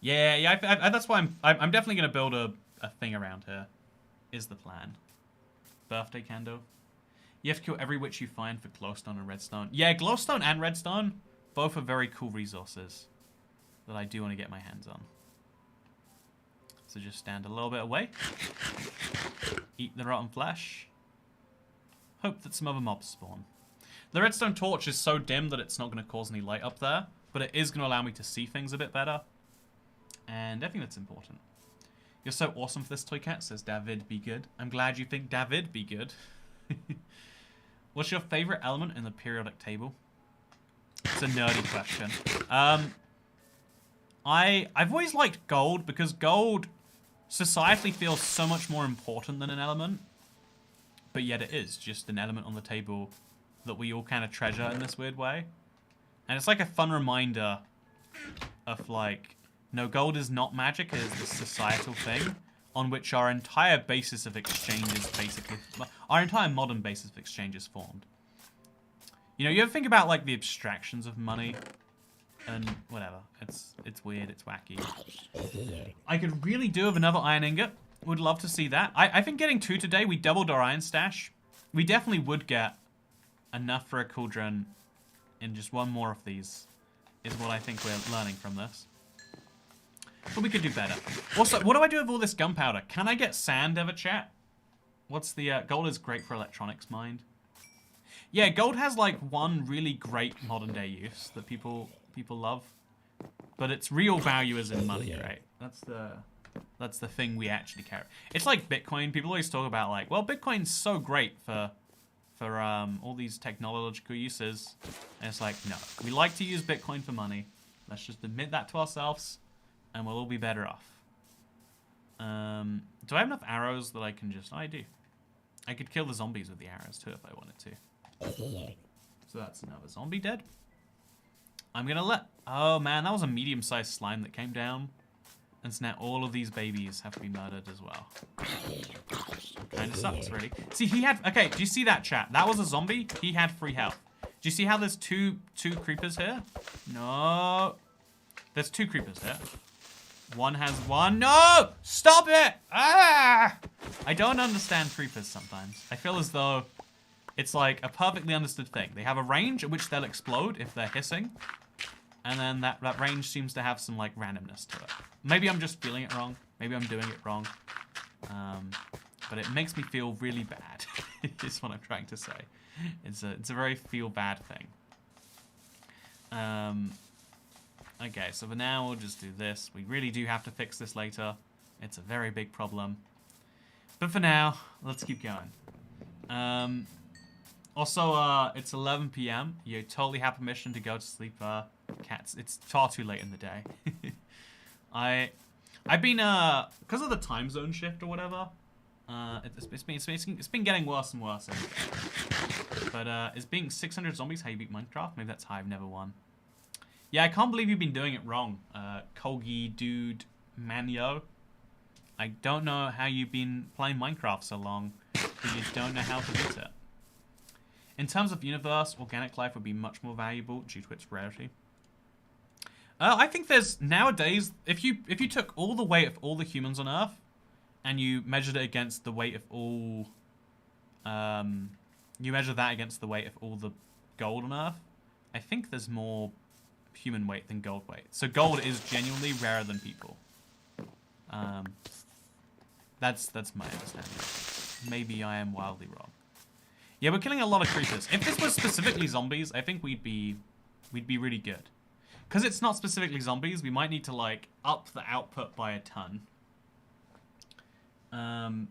S1: Yeah, that's why I'm definitely going to build a thing around here, is the plan. Birthday candle. You have to kill every witch you find for glowstone and redstone. Yeah, glowstone and redstone, both are very cool resources that I do want to get my hands on. So just stand a little bit away. Eat the rotten flesh. Hope that some other mobs spawn. The redstone torch is so dim that it's not going to cause any light up there. but it is going to allow me to see things a bit better. And I think that's important. You're so awesome for this, Toy Cat, says David Be Good. I'm glad you think David Be Good. What's your favorite element in the periodic table? It's a nerdy question. I've always liked gold because gold societally feels so much more important than an element. But yet it is just an element on the table that we all kind of treasure in this weird way. And it's like a fun reminder of like, no, gold is not magic, it is this societal thing on which our entire basis of exchange is basically, our entire modern basis of exchange is formed. You know, you ever think about like the abstractions of money and whatever, it's weird, it's wacky. I could really do with another iron ingot. Would love to see that. I think getting 2 today, we doubled our iron stash. We definitely would get enough for a cauldron in just one more of these, is what I think we're learning from this. But we could do better. Also, what do I do with all this gunpowder? Can I get sand ever, chat? What's the, gold is great for electronics mind. Yeah, gold has like one really great modern day use that people love. But its real value is in money, right? That's the thing we actually care. It's like Bitcoin. People always talk about like, well, Bitcoin's so great for all these technological uses. And it's like, no, we like to use Bitcoin for money. Let's just admit that to ourselves, and we'll all be better off. Do I have enough arrows that I can just... Oh, I do. I could kill the zombies with the arrows too if I wanted to. So that's another zombie dead. I'm gonna let... Oh man, that was a medium-sized slime that came down. And so now all of these babies have to be murdered as well. Kinda sucks, really. See, he had... Okay, do you see that, chat? That was a zombie. He had free health. Do you see how there's two creepers here? No. There's 2 creepers here. One has one. No! Stop it! Ah! I don't understand creepers sometimes. I feel as though it's like a perfectly understood thing. They have a range at which they'll explode if they're hissing. And then that range seems to have some like randomness to it. Maybe I'm just feeling it wrong. Maybe I'm doing it wrong. But it makes me feel really bad. Is what I'm trying to say. It's a very feel bad thing. Okay, so for now we'll just do this. We really do have to fix this later. It's a very big problem. But for now, let's keep going. Also, it's 11 p.m. You totally have permission to go to sleep, cats. It's far too late in the day. I've been, because of the time zone shift or whatever, it's been getting worse and worse every day. But, is being 600 zombies how you beat Minecraft? Maybe that's how I've never won. Yeah, I can't believe you've been doing it wrong, Kogi Dude Manyo. I don't know how you've been playing Minecraft so long, but you don't know how to beat it. In terms of universe, organic life would be much more valuable due to its rarity. I think there's, nowadays, if you took all the weight of all the humans on Earth, and you measured it against the weight of all, you measure that against the weight of all the gold on Earth, I think there's more human weight than gold weight. So gold is genuinely rarer than people. That's my understanding. Maybe I am wildly wrong. Yeah, we're killing a lot of creatures. If this was specifically zombies, I think we'd be really good. Because it's not specifically zombies, we might need to like up the output by a ton. I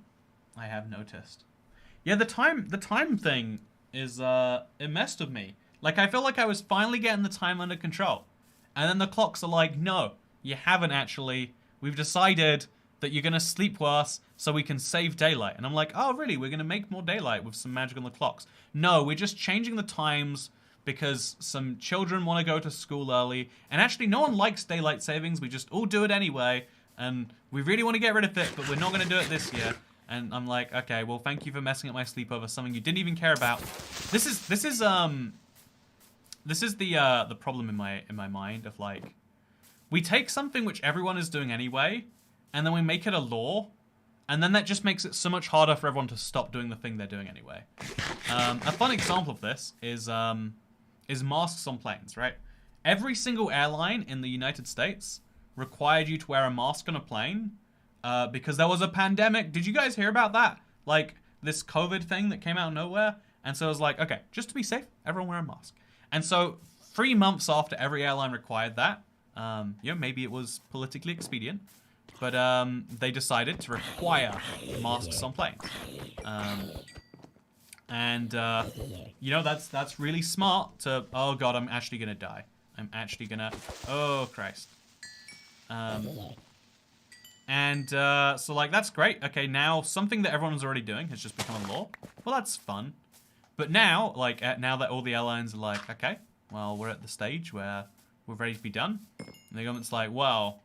S1: have noticed. Yeah, the time thing is it messed with me. Like, I feel like I was finally getting the time under control. And then the clocks are like, no, you haven't actually. We've decided that you're going to sleep worse so we can save daylight. And I'm like, oh, really? We're going to make more daylight with some magic on the clocks. No, we're just changing the times because some children want to go to school early. And actually, no one likes daylight savings. We just all do it anyway. And we really want to get rid of it, but we're not going to do it this year. And I'm like, okay, well, thank you for messing up my sleep over something you didn't even care about. This is the problem in my mind of like, we take something which everyone is doing anyway, and then we make it a law, and then that just makes it so much harder for everyone to stop doing the thing they're doing anyway. A fun example of this is masks on planes, right? Every single airline in the United States required you to wear a mask on a plane because there was a pandemic. Did you guys hear about that? Like, this COVID thing that came out of nowhere? And so it was like, okay, just to be safe, everyone wear a mask. And so 3 months after every airline required that, maybe it was politically expedient, but they decided to require masks on planes. That's really smart to, oh god, I'm actually gonna die. I'm actually gonna, oh Christ. So like, that's great. Okay, now something that everyone's already doing has just become a law. Well, that's fun. But now, like, now that all the airlines are like, okay, well, we're at the stage where we're ready to be done. And the government's like, well,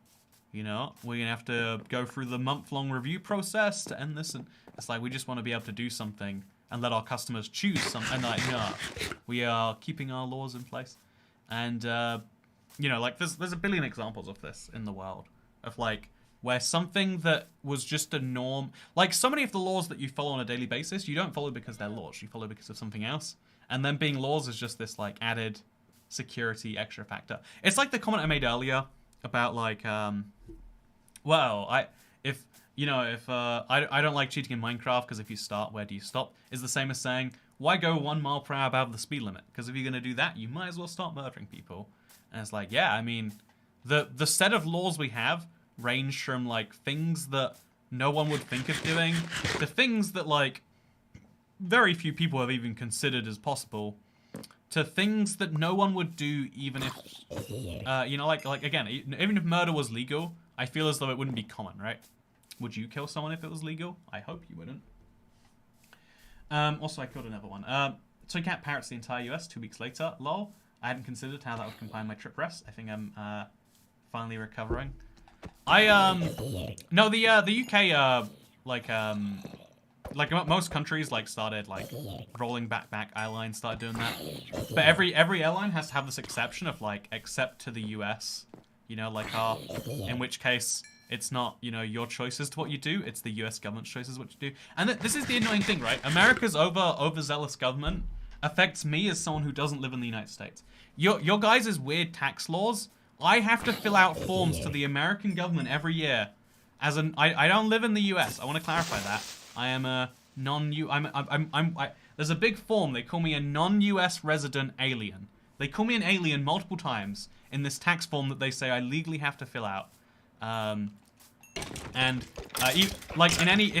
S1: we're gonna have to go through the month-long review process to end this. And it's like, we just want to be able to do something and let our customers choose something. And like, no, we are keeping our laws in place. And, like, there's a billion examples of this in the world. Of, like, where something that was just a norm... Like, so many of the laws that you follow on a daily basis, you don't follow because they're laws. You follow because of something else. And then being laws is just this, like, added security extra factor. It's like the comment I made earlier about, like, I don't like cheating in Minecraft because if you start, where do you stop? Is the same as saying, why go 1 mile per hour above the speed limit? Because if you're going to do that, you might as well start murdering people. And it's like, yeah, I mean, the set of laws we have range from, like, things that no one would think of doing to things that, like, very few people have even considered as possible to things that no one would do even if, again, even if murder was legal, I feel as though it wouldn't be common, right? Would you kill someone if it was legal? I hope you wouldn't. Also, I killed another one. Toy Cat parrots the entire US 2 weeks later. Lol. I hadn't considered how that would combine my trip rest. I think I'm finally recovering. No, the UK, like most countries, like, started, like, rolling back airlines started doing that. But every airline has to have this exception of, like, except to the US, in which case it's not, your choice as to what you do, it's the US government's choice as what you do. And this is the annoying thing, right? America's overzealous government affects me as someone who doesn't live in the United States. Your guys' weird tax laws, I have to fill out forms to the American government every year. I don't live in the US. I want to clarify that. I am a there's a big form. They call me a non-US resident alien. They call me an alien multiple times in this tax form that they say I legally have to fill out. If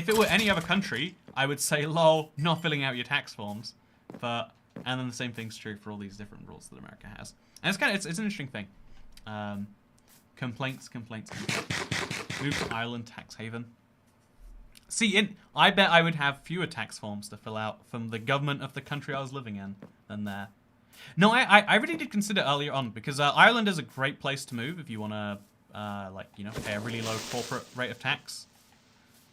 S1: it were any other country, I would say, lol, not filling out your tax forms. And then the same thing's true for all these different rules that America has. And it's an interesting thing. Complaints. Move to Ireland, tax haven. See, I bet I would have fewer tax forms to fill out from the government of the country I was living in than there. No, I really did consider earlier on, because Ireland is a great place to move if you want to, pay a really low corporate rate of tax.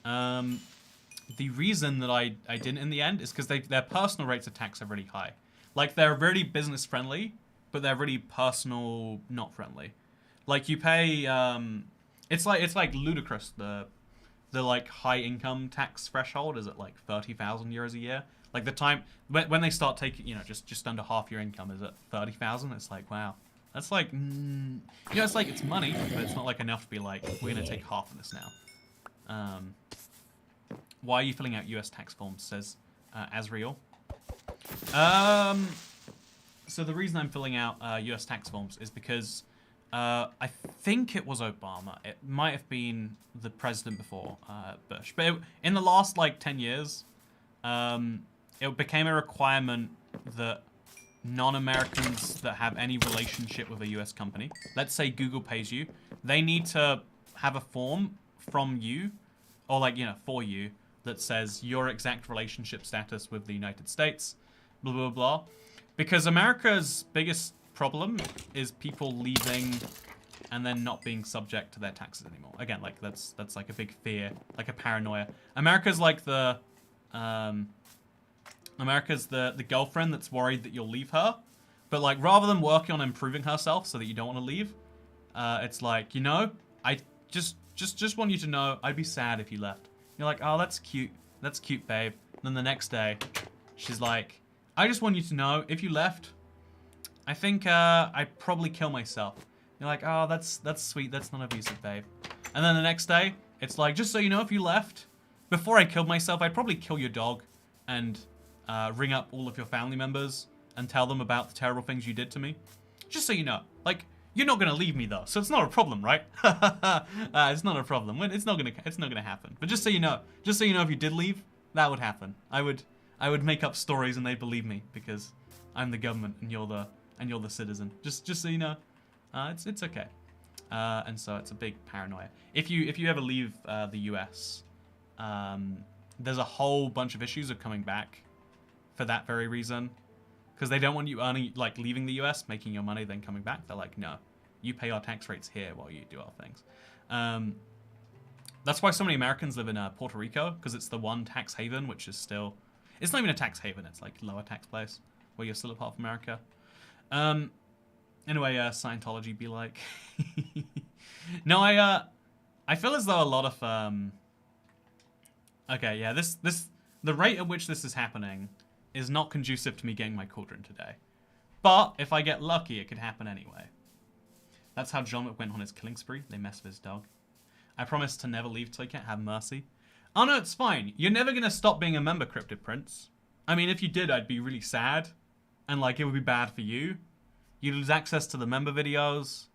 S1: The reason that I didn't in the end is because their personal rates of tax are really high. Like, they're really business friendly, but they're really personal not friendly. Like, you pay, it's like ludicrous. The like high income tax threshold is at like 30,000 euros a year. Like, the time when they start taking, just under half your income is at 30,000. It's like, wow, that's like, it's like, it's money, but it's not like enough to be like, we're gonna take half of this now. Why are you filling out US tax forms? Says Azriel. So the reason I'm filling out US tax forms is because I think it was Obama. It might have been the president before Bush. But in the last, 10 years, it became a requirement that non-Americans that have any relationship with a US company, let's say Google pays you, they need to have a form from you, or for you, that says your exact relationship status with the United States, blah, blah, blah. Because America's biggest problem is people leaving and then not being subject to their taxes anymore. Again, that's like a big fear, like a paranoia. America's like the girlfriend that's worried that you'll leave her, but rather than working on improving herself so that you don't want to leave, it's like, I just want you to know I'd be sad if you left. You're like, oh, that's cute, babe. And then the next day, she's like, I just want you to know if you left, I think I'd probably kill myself. You're like, oh, that's sweet. That's not abusive, babe. And then the next day, it's like, just so you know, if you left, before I killed myself, I'd probably kill your dog and ring up all of your family members and tell them about the terrible things you did to me. Just so you know. Like, you're not gonna leave me though, so it's not a problem, right? It's not a problem. It's not gonna happen. But just so you know, if you did leave, that would happen. I would make up stories and they'd believe me because I'm the government and you're the citizen. Just so you know, it's okay. And so it's a big paranoia. If you ever leave the US, there's a whole bunch of issues of coming back for that very reason. Because they don't want you earning, like, leaving the US, making your money, then coming back. They're like, no, you pay our tax rates here while you do our things. That's why so many Americans live in Puerto Rico, because it's the one tax haven, which is still... It's not even a tax haven, it's like lower tax place, where you're still a part of America. Anyway, Scientology be like... No, I feel as though a lot of... Okay, yeah, the rate at which this is happening is not conducive to me getting my cauldron today. But if I get lucky, it could happen anyway. That's how John went on his killing spree. They messed with his dog. I promise to never leave till I can't have mercy. Oh no, it's fine. You're never gonna stop being a member, Cryptid Prince. I mean, if you did, I'd be really sad. And like, it would be bad for you. You'd lose access to the member videos.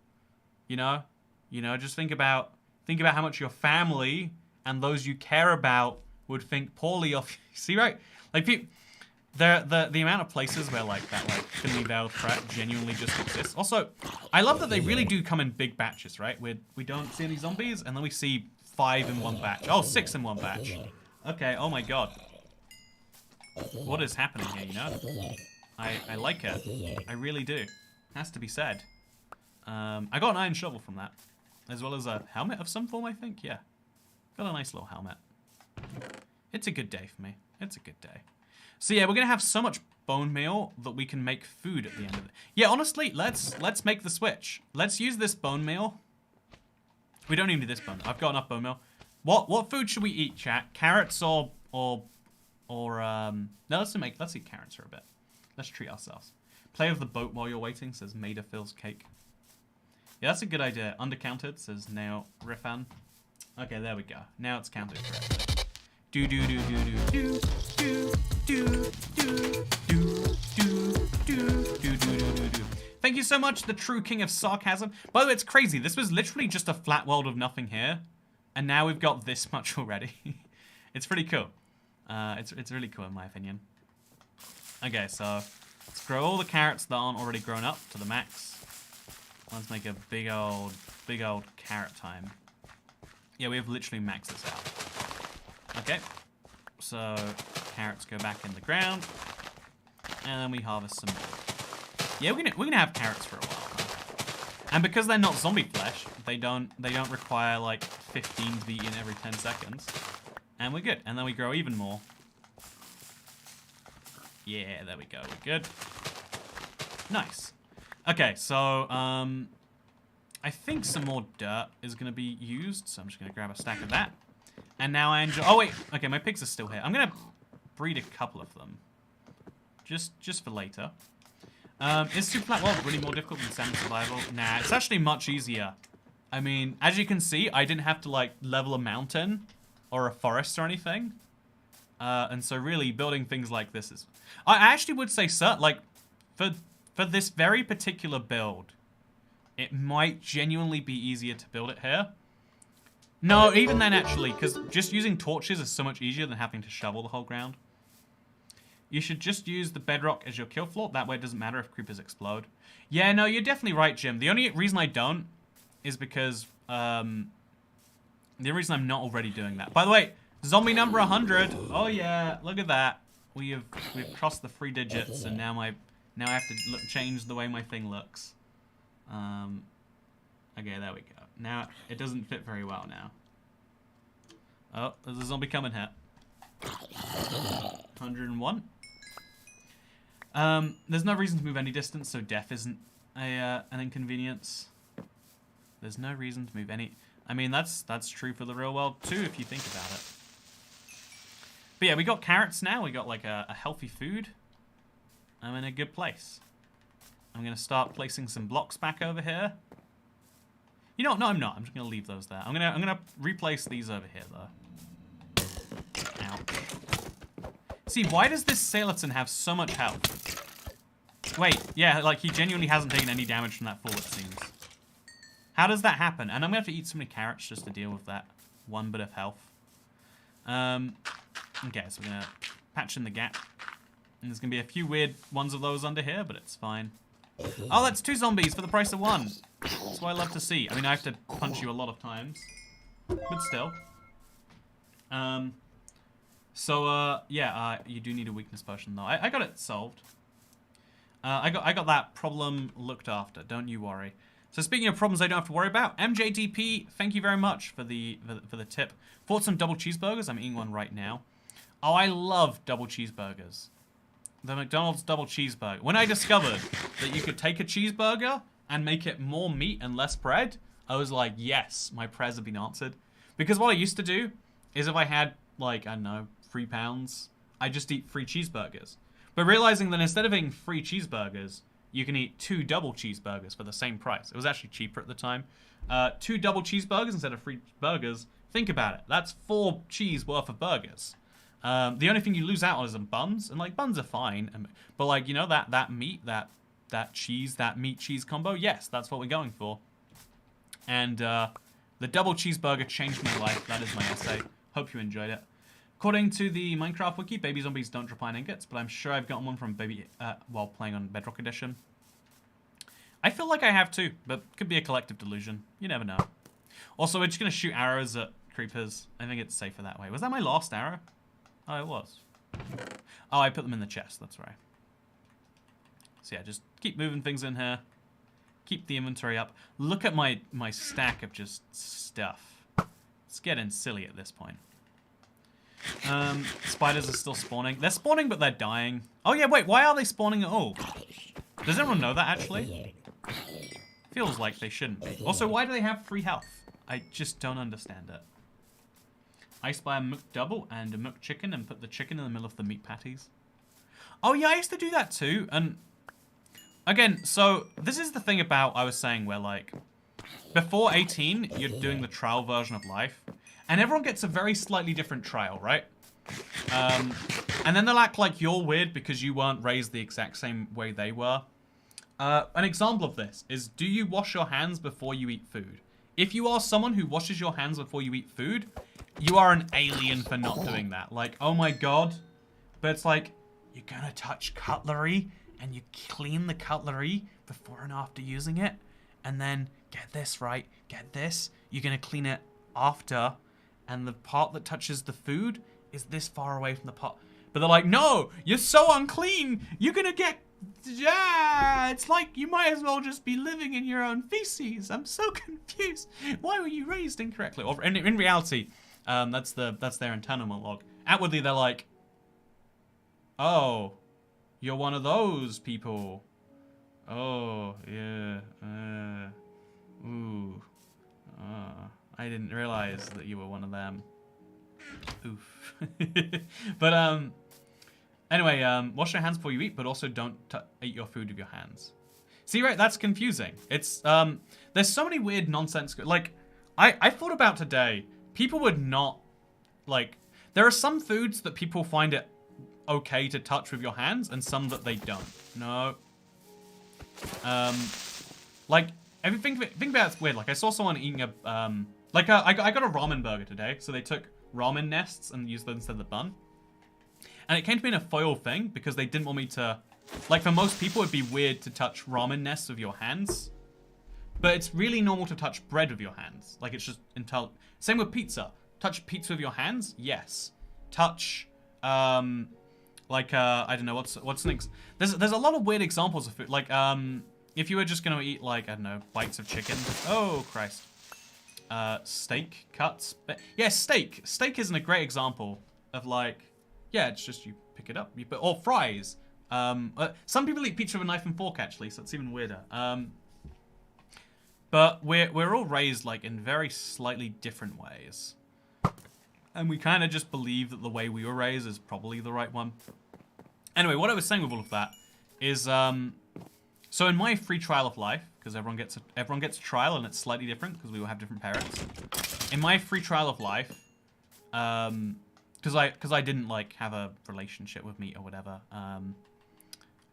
S1: You know, just think about how much your family and those you care about would think poorly of you. See, right? Like, people... The amount of places where like that like thinly veiled threat genuinely just exists. Also, I love that they really do come in big batches, right? We don't see any zombies, and then we see 5 in one batch. Oh, 6 in one batch. Okay. Oh my god. What is happening here? You know, I like it. I really do. Has to be said. I got an iron shovel from that, as well as a helmet of some form. I think. Yeah. Got a nice little helmet. It's a good day for me. It's a good day. So yeah, we're gonna have so much bone meal that we can make food at the end of it. Yeah, honestly, let's make the switch. Let's use this bone meal. We don't even need this bone. I've got enough bone meal. What food should we eat, chat? Carrots or no, let's eat carrots for a bit. Let's treat ourselves. Play with the boat while you're waiting, says Maida Phil's cake. Yeah, that's a good idea. Undercounted, says Nao Riffan. Okay, there we go. Now it's counted correctly. Do do do do do do do do do do do do do. Thank you so much, the true king of sarcasm. By the way, it's crazy. This was literally just a flat world of nothing here, and now we've got this much already. It's pretty cool. It's really cool in my opinion. Okay, so let's grow all the carrots that aren't already grown up to the max. Let's make a big old carrot time. Yeah, we have literally maxed this out. Okay, so carrots go back in the ground, and then we harvest some more. Yeah, we're gonna have carrots for a while, and because they're not zombie flesh, they don't require like 15 to be eaten every 10 seconds, and we're good. And then we grow even more. Yeah, there we go. We're good. Nice. Okay, so I think some more dirt is gonna be used, so I'm just gonna grab a stack of that. And now I enjoy... Oh, wait. Okay, my pigs are still here. I'm going to breed a couple of them. Just for later. Is Superflat World really more difficult than Salmon Survival? Nah, it's actually much easier. I mean, as you can see, I didn't have to, like, level a mountain or a forest or anything. And so, really, building things like this is... I actually would say, sir, like, for this very particular build, it might genuinely be easier to build it here. No, even then, actually, because just using torches is so much easier than having to shovel the whole ground. You should just use the bedrock as your kill floor. That way it doesn't matter if creepers explode. Yeah, no, you're definitely right, Jim. The only reason I don't is because... the only reason I'm not already doing that. By the way, zombie number 100. Oh, yeah, look at that. We've crossed the 3 digits, and now I have to change the way my thing looks. Okay, there we go. Now, it doesn't fit very well now. Oh, there's a zombie coming here. 101. There's no reason to move any distance, so death isn't an inconvenience. There's no reason to move any... I mean, that's true for the real world, too, if you think about it. But yeah, we got carrots now. We got, like, a healthy food. I'm in a good place. I'm going to start placing some blocks back over here. You know what? No, I'm not. I'm just gonna leave those there. I'm gonna replace these over here, though. Ouch. See, why does this skeleton have so much health? Wait, yeah, like he genuinely hasn't taken any damage from that fall, it seems. How does that happen? And I'm gonna have to eat so many carrots just to deal with that one bit of health. Okay, so we're gonna patch in the gap. And there's gonna be a few weird ones of those under here, but it's fine. Oh, that's 2 zombies for the price of 1. That's what I love to see. I mean, I have to punch you a lot of times, but still. Yeah, you do need a weakness potion though. I got it solved. I got that problem looked after. Don't you worry. So speaking of problems I don't have to worry about, MJDP, thank you very much for the tip. Bought some double cheeseburgers. I'm eating one right now. Oh, I love double cheeseburgers. The McDonald's double cheeseburger. When I discovered that you could take a cheeseburger and make it more meat and less bread, I was like, yes, my prayers have been answered. Because what I used to do is if I had, like, I don't know, £3, I just eat 3 cheeseburgers. But realizing that instead of eating 3 cheeseburgers, you can eat 2 double cheeseburgers for the same price. It was actually cheaper at the time. 2 double cheeseburgers instead of 3 burgers. Think about it. That's 4 cheese worth of burgers. The only thing you lose out on is the buns, and like buns are fine, but like, you know, that meat, that cheese, that meat cheese combo, yes, that's what we're going for. And the double cheeseburger changed my life. That is my essay. Hope you enjoyed it. According to the Minecraft wiki, baby zombies don't drop iron ingots, but I'm sure I've gotten one from while playing on Bedrock Edition. I feel like I have too, but could be a collective delusion. You never know. Also, we're just gonna shoot arrows at creepers. I think it's safer that way. Was that my last arrow? Oh, it was. Oh, I put them in the chest. That's right. So yeah, just keep moving things in here. Keep the inventory up. Look at my stack of just stuff. It's getting silly at this point. Spiders are still spawning. They're spawning, but they're dying. Oh yeah, wait. Why are they spawning at all? Does everyone know that actually? Feels like they shouldn't be. Also, why do they have free health? I just don't understand it. I spy a McDouble and a McChicken and put the chicken in the middle of the meat patties. Oh yeah, I used to do that too. And again, so this is the thing about I was saying where like before 18, you're doing the trial version of life, and everyone gets a very slightly different trial, right? And then they'll act like you're weird because you weren't raised the exact same way they were. An example of this is, do you wash your hands before you eat food? If you are someone who washes your hands before you eat food, you are an alien for not doing that. Like, oh my god. But it's like, you're gonna touch cutlery and you clean the cutlery before and after using it. And then, get this right, get this. You're gonna clean it after. And the part that touches the food is this far away from the pot. But they're like, no, you're so unclean. You're gonna get, yeah, it's like you might as well just be living in your own feces. I'm so confused. Why were you raised incorrectly? Or in reality, that's their internal monologue. Outwardly, they're like, oh, you're one of those people. Oh, yeah. Ooh. I didn't realize that you were one of them. Oof. But, anyway, wash your hands before you eat, but also don't eat your food with your hands. See, right, that's confusing. It's, there's so many weird nonsense. Like, I thought about today, people would not, like, there are some foods that people find it okay to touch with your hands, and some that they don't. No. Like, think about it's weird. Like, I saw someone eating a, I got a ramen burger today, so they took ramen nests and used them instead of the bun. And it came to me in a foil thing, because they didn't want me to, like, for most people, it'd be weird to touch ramen nests with your hands. But it's really normal to touch bread with your hands. Like, it's just same with pizza. Touch pizza with your hands? Yes. Touch, I don't know, there's a lot of weird examples of food. Like, if you were just gonna eat, like, I don't know, bites of chicken. Oh, Christ. Steak cuts. Yeah, steak. Steak isn't a great example of, like, yeah, it's just you pick it up. Or fries. Some people eat pizza with a knife and fork, actually, so it's even weirder. But we're all raised, like, in very slightly different ways. And we kind of just believe that the way we were raised is probably the right one. Anyway, what I was saying with all of that is, so in my free trial of life, because everyone gets a trial and it's slightly different because we all have different parents. In my free trial of life, because I didn't like have a relationship with meat or whatever,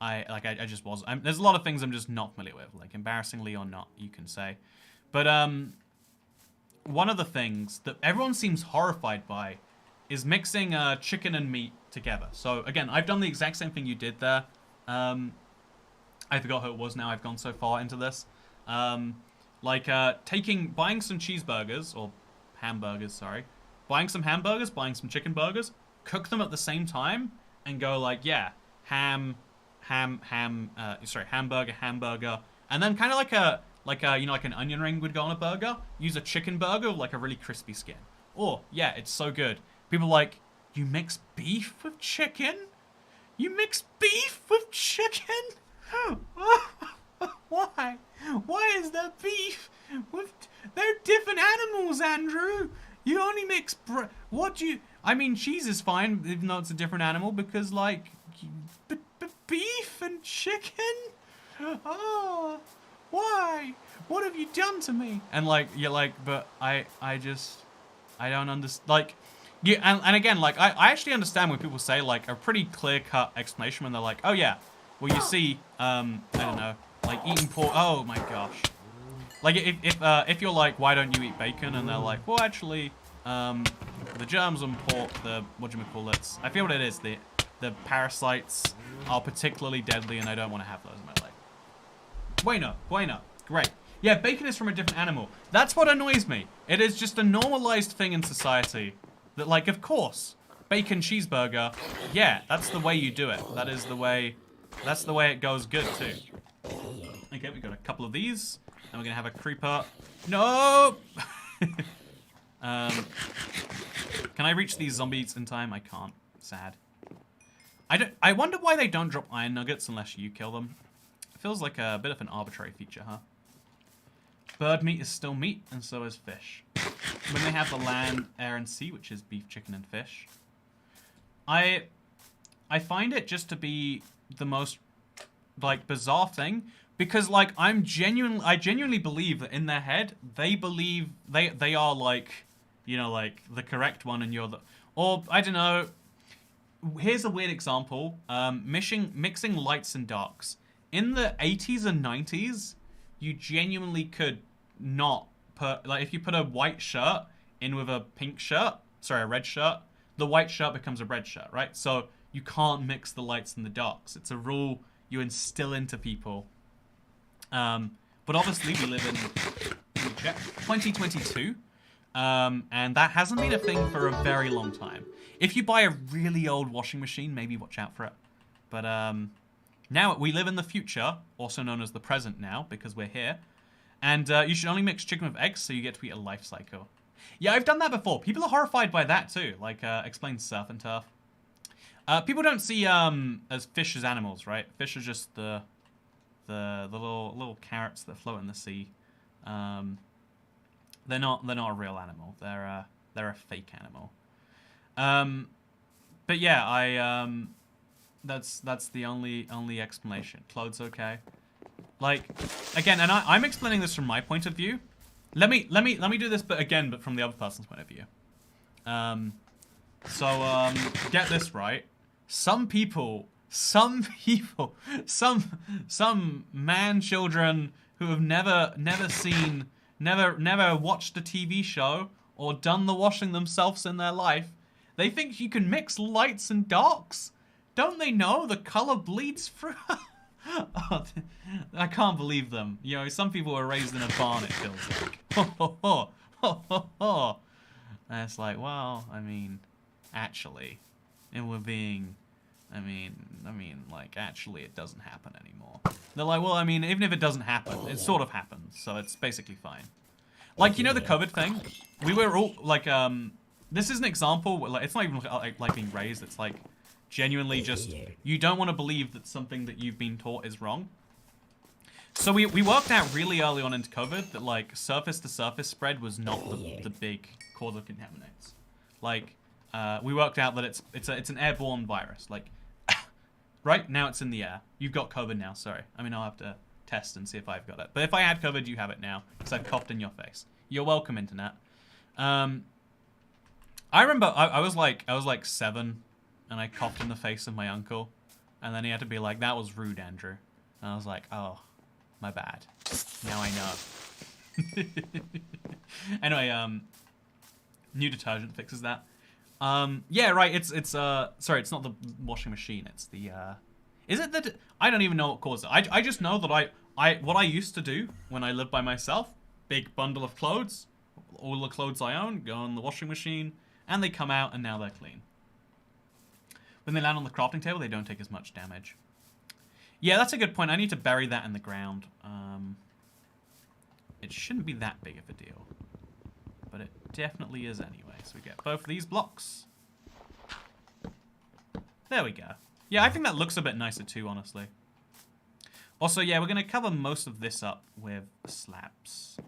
S1: I just wasn't. There's a lot of things I'm just not familiar with, like embarrassingly or not, you can say. But one of the things that everyone seems horrified by is mixing chicken and meat together. So again, I've done the exact same thing you did there. I forgot who it was now. I've gone so far into this. Buying some cheeseburgers or hamburgers, sorry. Buying some hamburgers, buying some chicken burgers, cook them at the same time, and go like, yeah, hamburger, and then kind of like an onion ring would go on a burger. Use a chicken burger with like a really crispy skin. Oh yeah, it's so good. People are like, you mix beef with chicken? You mix beef with chicken? Why? Why is there beef with? They're different animals, Andrew. You only mix I mean, cheese is fine, even though it's a different animal, because, like, but beef and chicken? Oh, why? What have you done to me? And, like, you're like, but I don't understand, like, yeah, and again, like, I actually understand when people say, like, a pretty clear-cut explanation when they're like, oh, yeah, well, you see, I don't know, like, eating pork, oh, my gosh. Like, if you're like, why don't you eat bacon? And they're like, well, actually, the germs on pork, whatchamacallits, I feel what it is, the parasites are particularly deadly and I don't want to have those in my life. Bueno, great. Yeah, bacon is from a different animal. That's what annoys me. It is just a normalized thing in society that, like, of course, bacon cheeseburger, yeah, that's the way you do it. That's the way it goes good, too. Okay, we got a couple of these. And we're gonna have a creeper. No! Can I reach these zombies in time? I can't. Sad. I wonder why they don't drop iron nuggets unless you kill them. It feels like a bit of an arbitrary feature, huh? Bird meat is still meat, and so is fish. When they have the land, air, and sea, which is beef, chicken, and fish. I find it just to be the most, like, bizarre thing. Because, like, I genuinely believe that in their head, they believe they are, like, you know, like, the correct one and you're the... Or, I don't know. Here's a weird example. Mixing lights and darks. In the 80s and 90s, you genuinely could not put... Like, if you put a white shirt in with a pink shirt, sorry, a red shirt, the white shirt becomes a red shirt, right? So, you can't mix the lights and the darks. It's a rule you instill into people. But obviously we live in 2022, and that hasn't been a thing for a very long time. If you buy a really old washing machine, maybe watch out for it. But now we live in the future, also known as the present now, because we're here. And you should only mix chicken with eggs, so you get to eat a life cycle. Yeah, I've done that before. People are horrified by that too, like explains surf and turf. People don't see as fish as animals, right? Fish are just the little carrots that float in the sea. They're not a real animal. They're a fake animal. But yeah, that's the only explanation. Clothes okay. Like, again, and I'm explaining this from my point of view. Let me do this, but from the other person's point of view. Get this right. Some man children who have never watched a TV show or done the washing themselves in their life, they think you can mix lights and darks. Don't they know the color bleeds through? Oh, I can't believe them. You know, some people were raised in a barn, it feels like. And it's like, well, I mean, actually, and we're being... I mean, like, actually, it doesn't happen anymore. They're like, well, I mean, even if it doesn't happen, it sort of happens, so it's basically fine. Like, you know the COVID thing? We were all, like, this is an example, where, like, it's not even, like, being raised, it's, like, genuinely just, you don't want to believe that something that you've been taught is wrong. So we worked out really early on into COVID that, like, surface-to-surface spread was not the big cause of contaminants. Like, we worked out that it's an airborne virus, like, right now it's in the air. You've got COVID now, sorry. I mean, I'll have to test and see if I've got it. But if I had COVID, you have it now, because I've coughed in your face. You're welcome, internet. I remember I was like 7, and I coughed in the face of my uncle. And then he had to be like, that was rude, Andrew. And I was like, oh, my bad. Now I know. Anyway, new detergent fixes that. Yeah, right, sorry, it's not the washing machine, it's the, is it the, I don't even know what caused it. I just know that what I used to do when I lived by myself, big bundle of clothes, all the clothes I own, go in the washing machine, and they come out, and now they're clean. When they land on the crafting table, they don't take as much damage. Yeah, that's a good point. I need to bury that in the ground. It shouldn't be that big of a deal. But it definitely is anyway. So we get both of these blocks. There we go. Yeah, I think that looks a bit nicer too, honestly. Also, yeah, we're going to cover most of this up with slabs.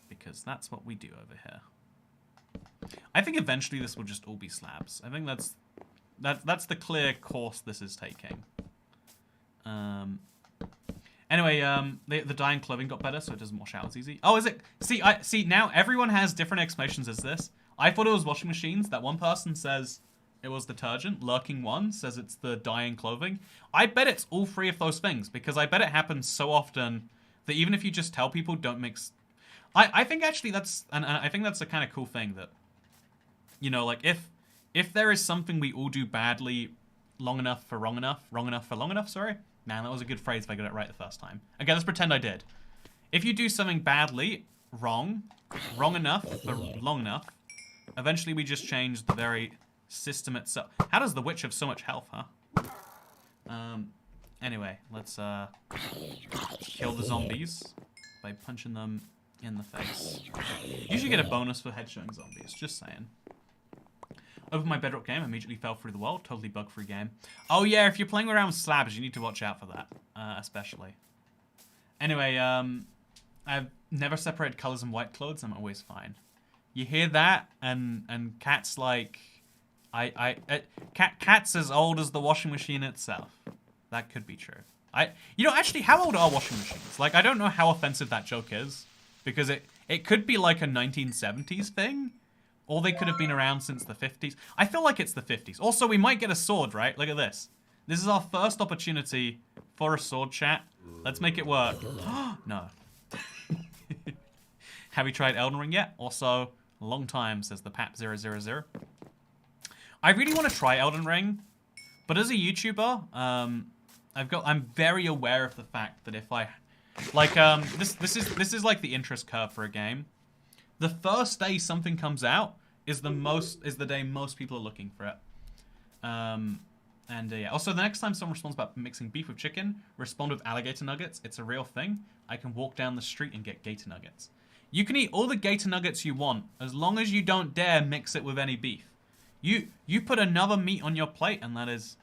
S1: Because that's what we do over here. I think eventually this will just all be slabs. I think that's the clear course this is taking. Anyway, the dyeing clothing got better, so it doesn't wash out as easy. Oh, is it? See, now everyone has different explanations as this. I thought it was washing machines. That one person says it was detergent. Lurking one says it's the dyeing clothing. I bet it's all three of those things, because I bet it happens so often that even if you just tell people don't mix... I think actually that's... And I think that's a kind of cool thing that... You know, like, if there is something we all do badly long enough for wrong enough for long enough, sorry. Man, that was a good phrase if I got it right the first time. Okay, let's pretend I did. If you do something badly, wrong enough for long enough, eventually we just change the very system itself. How does the witch have so much health, huh? Anyway, let's kill the zombies by punching them in the face. Usually get a bonus for headshotting zombies, just saying. Opened my bedrock game, immediately fell through the wall. Totally bug-free game. Oh yeah, if you're playing around with slabs, you need to watch out for that, especially. Anyway, I've never separated colors in white clothes. I'm always fine. You hear that, and Cat's like, Cat's as old as the washing machine itself. That could be true. You know, actually, how old are washing machines? Like, I don't know how offensive that joke is, because it could be like a 1970s thing. Or they could have been around since the 50s. I feel like it's the 50s. Also, we might get a sword, right? Look at this. This is our first opportunity for a sword, chat. Let's make it work. No. Have you tried Elden Ring yet? Also, a long time, says the Pap000. I really want to try Elden Ring. But as a YouTuber, I'm very aware of the fact that if I... Like, this is like the interest curve for a game. The first day something comes out is the day most people are looking for it. Yeah. Also, the next time someone responds about mixing beef with chicken, respond with alligator nuggets. It's a real thing. I can walk down the street and get gator nuggets. You can eat all the gator nuggets you want, as long as you don't dare mix it with any beef. You put another meat on your plate, and that is...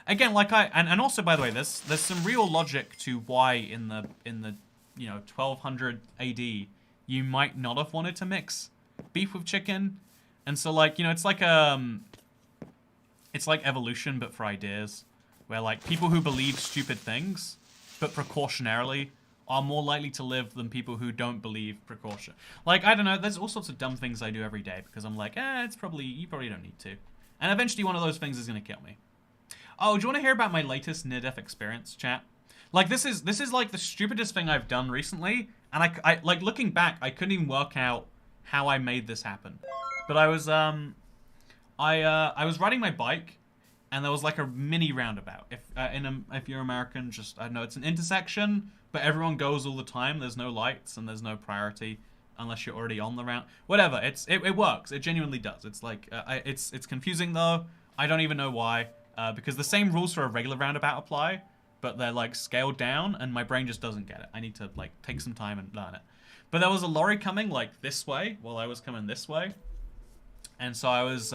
S1: Again, like and also, by the way, there's some real logic to why in the 1200 AD you might not have wanted to mix beef with chicken. And so, like, it's like evolution, but for ideas. Where, like, people who believe stupid things, but precautionarily, are more likely to live than people who don't believe precaution. Like, I don't know, there's all sorts of dumb things I do every day, because I'm like, you probably don't need to. And eventually one of those things is going to kill me. Oh, do you want to hear about my latest near-death experience, chat? Like, this is like the stupidest thing I've done recently. And I like, looking back, I couldn't even work out how I made this happen. But I was riding my bike, and there was like a mini roundabout. If you're American, just, I don't know, it's an intersection, but everyone goes all the time. There's no lights and there's no priority unless you're already on the round. Whatever, it works. It genuinely does. It's like, it's confusing though. I don't even know why, because the same rules for a regular roundabout apply. But they're, like, scaled down, and my brain just doesn't get it. I need to, like, take some time and learn it. But there was a lorry coming, like, this way, while I was coming this way. And so I was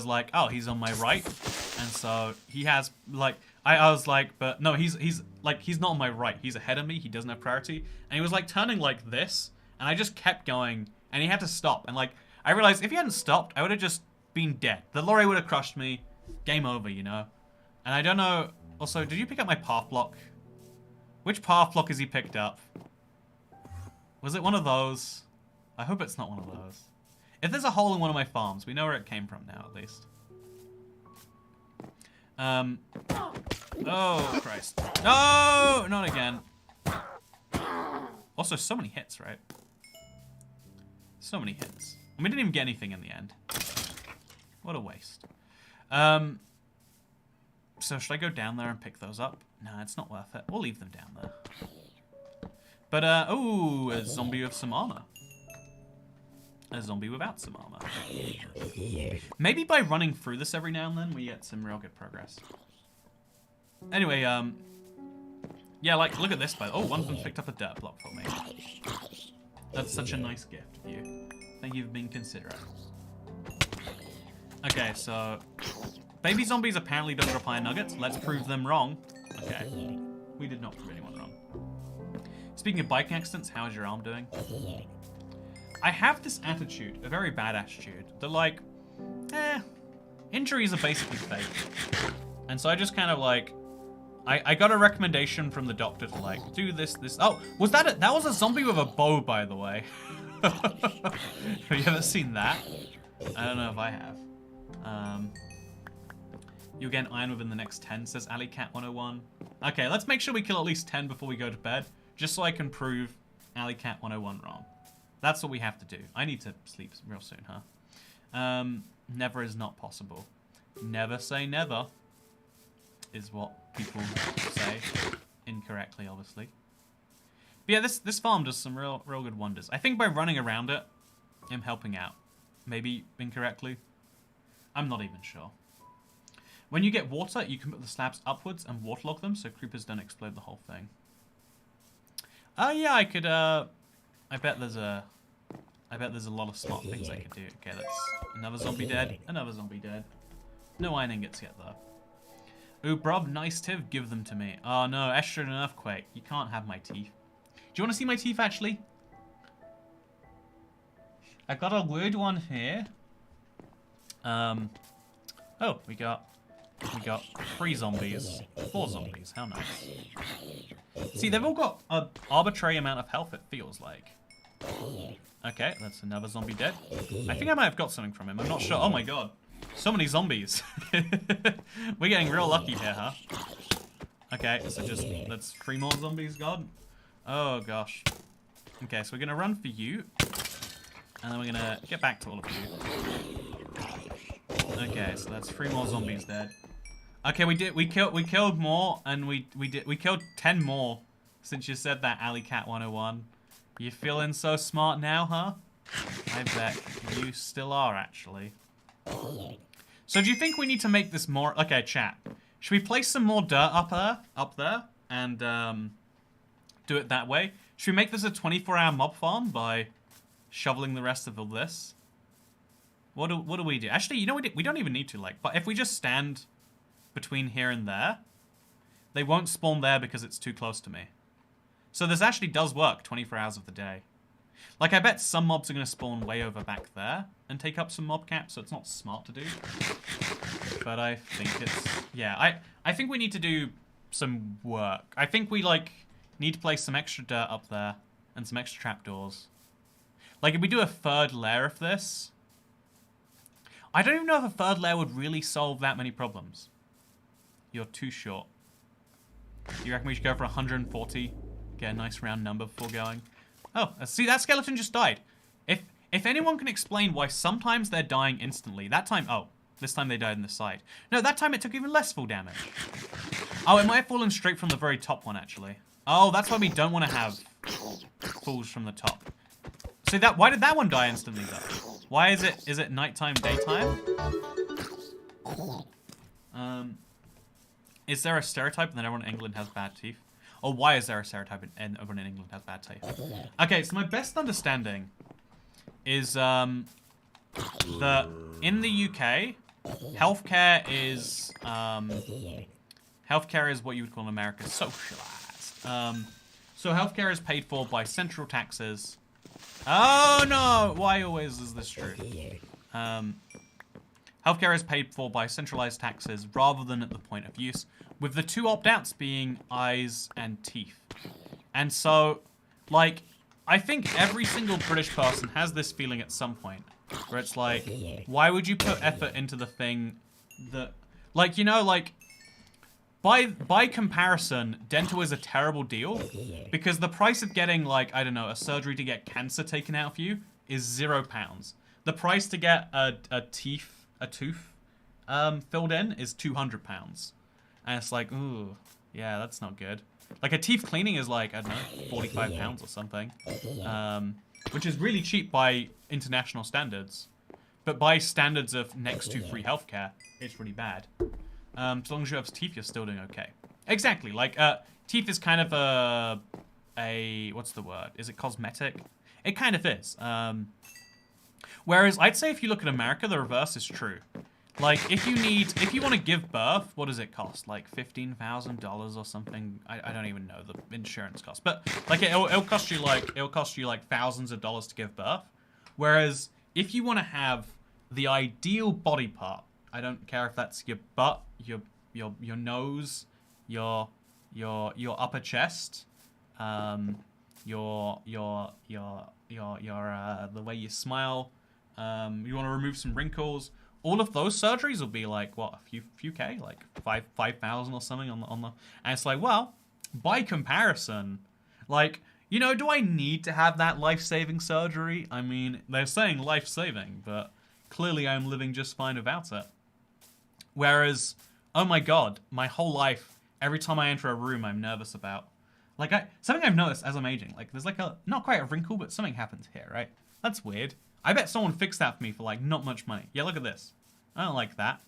S1: like, oh, he's on my right. And so he has, like, I was like, but no, he's not on my right. He's ahead of me. He doesn't have priority. And he was, like, turning like this. And I just kept going, and he had to stop. And, like, I realized if he hadn't stopped, I would have just been dead. The lorry would have crushed me. Game over, you know? And I don't know... Also, did you pick up my path block? Which path block has he picked up? Was it one of those? I hope it's not one of those. If there's a hole in one of my farms, we know where it came from now, at least. Oh, Christ. No, not again. Also, so many hits, right? So many hits. And we didn't even get anything in the end. What a waste. So should I go down there and pick those up? Nah, it's not worth it. We'll leave them down there. But, ooh, a zombie with some armor. A zombie without some armor. Maybe by running through this every now and then, we get some real good progress. Anyway, yeah, like, look at this. Oh, one of them picked up a dirt block for me. That's such a nice gift of you. Thank you for being considerate. Okay, so... baby zombies apparently don't drop iron nuggets. Let's prove them wrong. Okay. We did not prove anyone wrong. Speaking of biking accidents, how's your arm doing? I have this attitude, a very bad attitude, that like, injuries are basically fake. And so I just kind of like, I got a recommendation from the doctor to like, do this. Oh, was that that was a zombie with a bow, by the way. Have you ever seen that? I don't know if I have. You'll get iron within the next 10, says AlleyCat101. Okay, let's make sure we kill at least 10 before we go to bed, just so I can prove AlleyCat101 wrong. That's what we have to do. I need to sleep real soon, huh? Never is not possible. Never say never is what people say. Incorrectly, obviously. But yeah, this farm does some real good wonders. I think by running around it, I'm helping out. Maybe incorrectly. I'm not even sure. When you get water, you can put the slabs upwards and waterlog them so creepers don't explode the whole thing. Oh yeah, I could, I bet there's a lot of smart things I could do. Okay, that's another zombie dead, another zombie dead. No iron ingots yet, though. Ooh, Brob, nice tiv, give them to me. Oh no, Esther and an earthquake. You can't have my teeth. Do you want to see my teeth, actually? I got a weird one here. Oh, we got 3 zombies, 4 zombies. How nice. See, they've all got an arbitrary amount of health, it feels like. Okay, that's another zombie dead. I think I might have got something from him. I'm not sure. Oh my god. So many zombies. We're getting real lucky here, huh? Okay, so that's 3 more zombies, god. Oh gosh. Okay, so we're gonna run for you. And then we're gonna get back to all of you. Okay, so that's 3 more zombies dead. Okay, we killed more, and we killed 10 more since you said that, AlleyCat101. You feeling so smart now, huh? I bet you still are, actually. So do you think we need to make this more... Okay, chat. Should we place some more dirt up there, and do it that way? Should we make this a 24-hour mob farm by shoveling the rest of all this? What do we do? Actually, you know, we don't even need to, like... But if we just stand between here and there, they won't spawn there because it's too close to me. So this actually does work 24 hours of the day. Like, I bet some mobs are going to spawn way over back there and take up some mob caps, so it's not smart to do. But I think it's... Yeah, I think we need to do some work. I think we, like, need to place some extra dirt up there and some extra trapdoors. Like, if we do a 3rd layer of this... I don't even know if a 3rd layer would really solve that many problems. You're too short. You reckon we should go for 140? Get a nice round number before going. Oh, see, that skeleton just died. If anyone can explain why sometimes they're dying instantly, that time... Oh, this time they died in the side. No, that time it took even less full damage. Oh, it might have fallen straight from the very top one, actually. Oh, that's why we don't want to have falls from the top. See, why did that one die instantly, though? Why is it nighttime, daytime? Is there a stereotype that everyone in England has bad teeth? Or why is there a stereotype everyone in England has bad teeth? Okay, so my best understanding is that in the UK, healthcare is what you would call in America socialized. So healthcare is paid for by central taxes. Oh no! Why always is this true? Healthcare is paid for by centralized taxes rather than at the point of use, with the 2 opt-outs being eyes and teeth. And so, like, I think every single British person has this feeling at some point, where it's like, why would you put effort into the thing that, like, you know, like, by comparison, dental is a terrible deal because the price of getting, like, I don't know, a surgery to get cancer taken out of you is £0. The price to get a tooth filled in is £200. And it's like, ooh, yeah, that's not good. Like, a teeth cleaning is like, I don't know, £45 or something. Which is really cheap by international standards. But by standards of next to free healthcare, it's really bad. As long as you have teeth, you're still doing okay. Exactly, like, teeth is kind of what's the word? Is it cosmetic? It kind of is. Whereas I'd say if you look at America, the reverse is true. Like, if you want to give birth, what does it cost? Like $15,000 or something? I don't even know the insurance cost. But, like, it'll cost you like thousands of dollars to give birth. Whereas, if you want to have the ideal body part, I don't care if that's your butt, your nose, your upper chest, the way you smile, you want to remove some wrinkles. All of those surgeries will be like, what, a few K, like 5,000 or something on the, and it's like, well, by comparison, like, you know, do I need to have that life-saving surgery? I mean, they're saying life-saving, but clearly I'm living just fine without it. Whereas, oh my god, my whole life, every time I enter a room, I'm nervous about. Like, something I've noticed as I'm aging, like, there's like not quite a wrinkle, but something happens here, right? That's weird. I bet someone fixed that for me for, like, not much money. Yeah, look at this. I don't like that.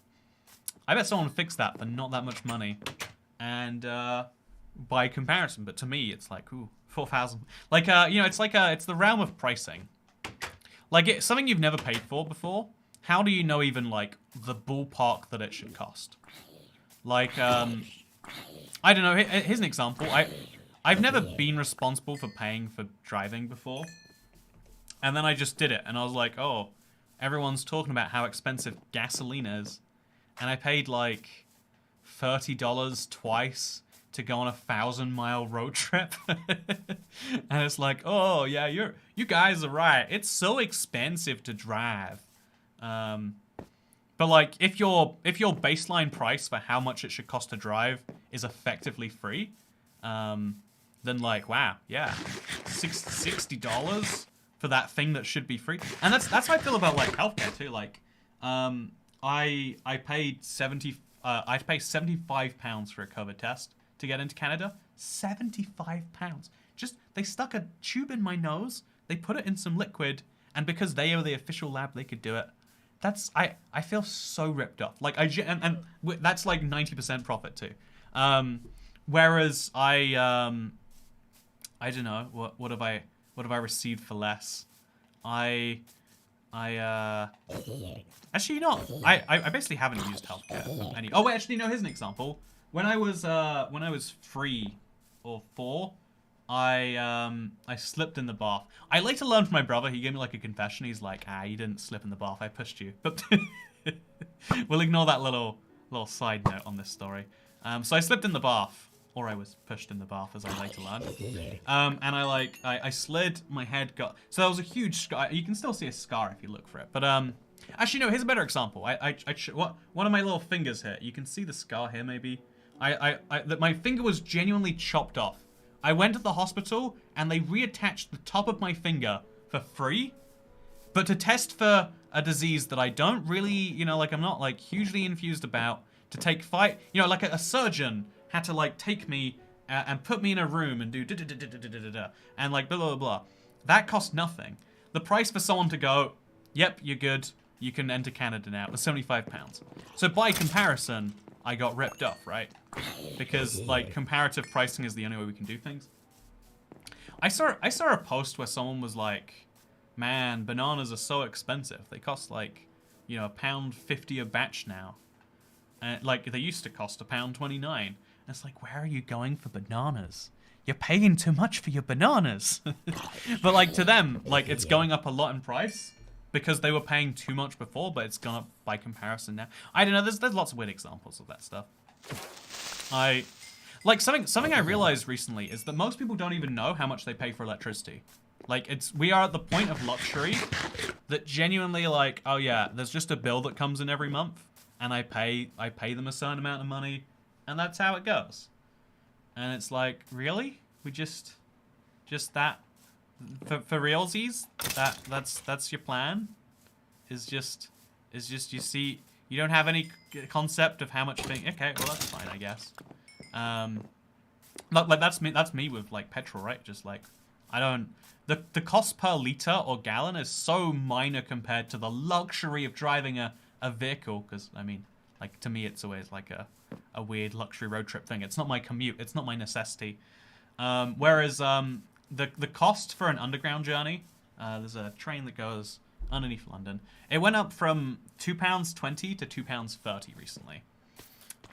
S1: I bet someone fixed that for not that much money. And, by comparison, but to me, it's like, ooh, 4,000. Like, you know, it's like, it's the realm of pricing. Like, it's something you've never paid for before. How do you know even, like, the ballpark that it should cost? Like, I don't know, here's an example. I've never been responsible for paying for driving before. And then I just did it, and I was like, oh, everyone's talking about how expensive gasoline is. And I paid, like, $30 twice to go on a 1,000-mile road trip. And it's like, oh, yeah, you guys are right. It's so expensive to drive. But like, if your baseline price for how much it should cost to drive is effectively free, then like, wow, yeah, $60 for that thing that should be free. And that's how I feel about like healthcare too. Like, I paid I'd pay £75 for a COVID test to get into Canada. £75. Just, they stuck a tube in my nose, they put it in some liquid, and because they are the official lab, they could do it. That's, I feel so ripped off. Like, and that's like 90% profit too. Whereas I don't know, what have I received for less? Actually, you know, I basically haven't used healthcare. Oh wait, actually no, here's an example. When I was 3 or 4, I slipped in the bath. I later learned from my brother, he gave me like a confession. He's like, you didn't slip in the bath, I pushed you. But we'll ignore that little side note on this story. So I slipped in the bath, or I was pushed in the bath, as I later learned. And I slid, my head got, so there was a huge scar. You can still see a scar if you look for it. But actually no, here's a better example. One of my little fingers here, you can see the scar here maybe. My finger was genuinely chopped off. I went to the hospital and they reattached the top of my finger for free, but to test for a disease that I don't really, you know, like I'm not like hugely infused about, to take you know, like a surgeon had to like take me and put me in a room and do and like blah, blah, blah. That cost nothing. The price for someone to go, yep, you're good, you can enter Canada now, was £75. So by comparison, I got ripped off, right? Because like comparative pricing is the only way we can do things. I saw a post where someone was like, man, bananas are so expensive. They cost like, you know, £1.50 a batch now. And like they used to cost £1.29. And it's like, where are you going for bananas? You're paying too much for your bananas. But like to them, like it's going up a lot in price because they were paying too much before, but it's gone up by comparison now. I don't know, there's lots of weird examples of that stuff. Like something I realized recently is that most people don't even know how much they pay for electricity. Like we are at the point of luxury that genuinely like, oh yeah, there's just a bill that comes in every month and I pay them a certain amount of money and that's how it goes. And it's like, really? We just that for realsies? That's your plan? Is just you see, you don't have any concept of how much thing. Okay, well that's fine, I guess. Like that's me with like petrol, right? Just like I don't. The cost per liter or gallon is so minor compared to the luxury of driving a vehicle. Because I mean, like to me, it's always like a weird luxury road trip thing. It's not my commute. It's not my necessity. Whereas the cost for an underground journey, there's a train that goes underneath London. It went up from £2.20 to £2.30 recently.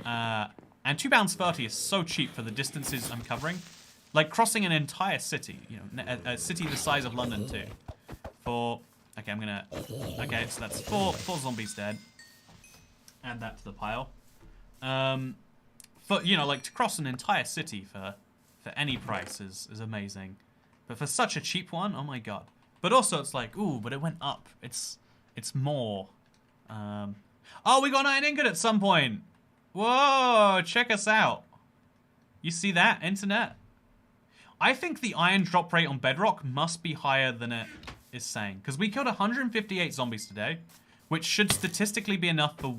S1: And £2.30 is so cheap for the distances I'm covering. Like crossing an entire city, you know, a city the size of London too. Okay, so that's four zombies dead. Add that to the pile. For, you know, like to cross an entire city for any price is amazing. But for such a cheap one, oh my god. But also it's like, ooh, but it went up. It's more. Oh, we got an iron ingot at some point. Whoa, check us out. You see that, internet? I think the iron drop rate on bedrock must be higher than it is saying. Because we killed 158 zombies today, which should statistically be enough for 1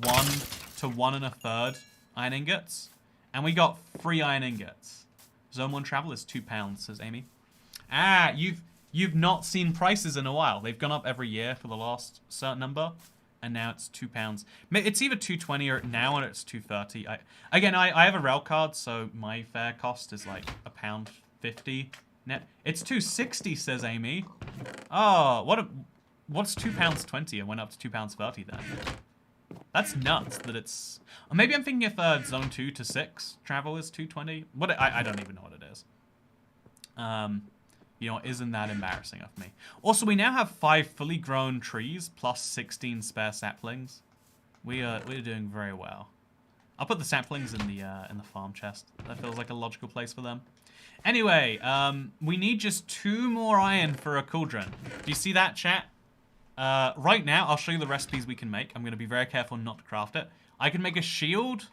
S1: to 1 1/3 iron ingots. And we got 3 iron ingots. Zone 1 travel is £2, says Amy. Ah, you've not seen prices in a while. They've gone up every year for the last certain number. And now it's £2. It's either $2.20 or now and it's $2.30. I have a rail card, so my fare cost is like £1.50 net. It's $2.60, says Amy. Oh, what's £2.20 and went up to £2.30 then? That's nuts that it's. Or maybe I'm thinking if zone 2 to 6 travel is $2.20. I don't even know what it is. You know, isn't that embarrassing of me? Also, we now have 5 fully grown trees plus 16 spare saplings. We're doing very well. I'll put the saplings in the farm chest. That feels like a logical place for them. Anyway, we need just 2 more iron for a cauldron. Do you see that, chat? Right now, I'll show you the recipes we can make. I'm going to be very careful not to craft it. I can make a shield.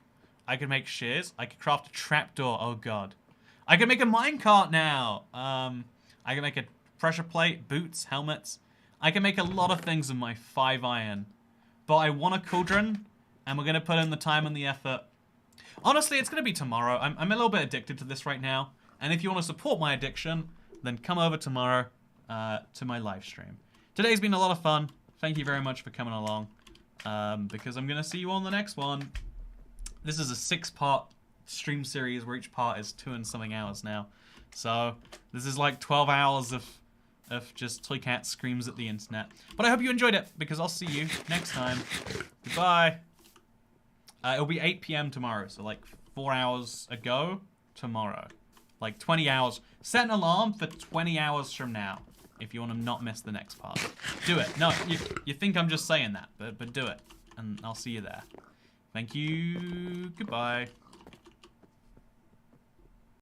S1: I can make shears. I can craft a trapdoor. Oh god. I can make a minecart now. I can make a pressure plate, boots, helmets. I can make a lot of things with my 5 iron. But I want a cauldron, and we're going to put in the time and the effort. Honestly, it's going to be tomorrow. I'm a little bit addicted to this right now. And if you want to support my addiction, then come over tomorrow to my live stream. Today's been a lot of fun. Thank you very much for coming along. Because I'm going to see you on the next one. This is a 6-part stream series where each part is 2 and something hours now. So this is like 12 hours of just Toy Cat screams at the internet. But I hope you enjoyed it, because I'll see you next time. Goodbye. It'll be 8 p.m. tomorrow, so like 4 hours ago tomorrow. Like 20 hours. Set an alarm for 20 hours from now if you want to not miss the next part. Do it. No, you think I'm just saying that, but do it. And I'll see you there. Thank you. Goodbye.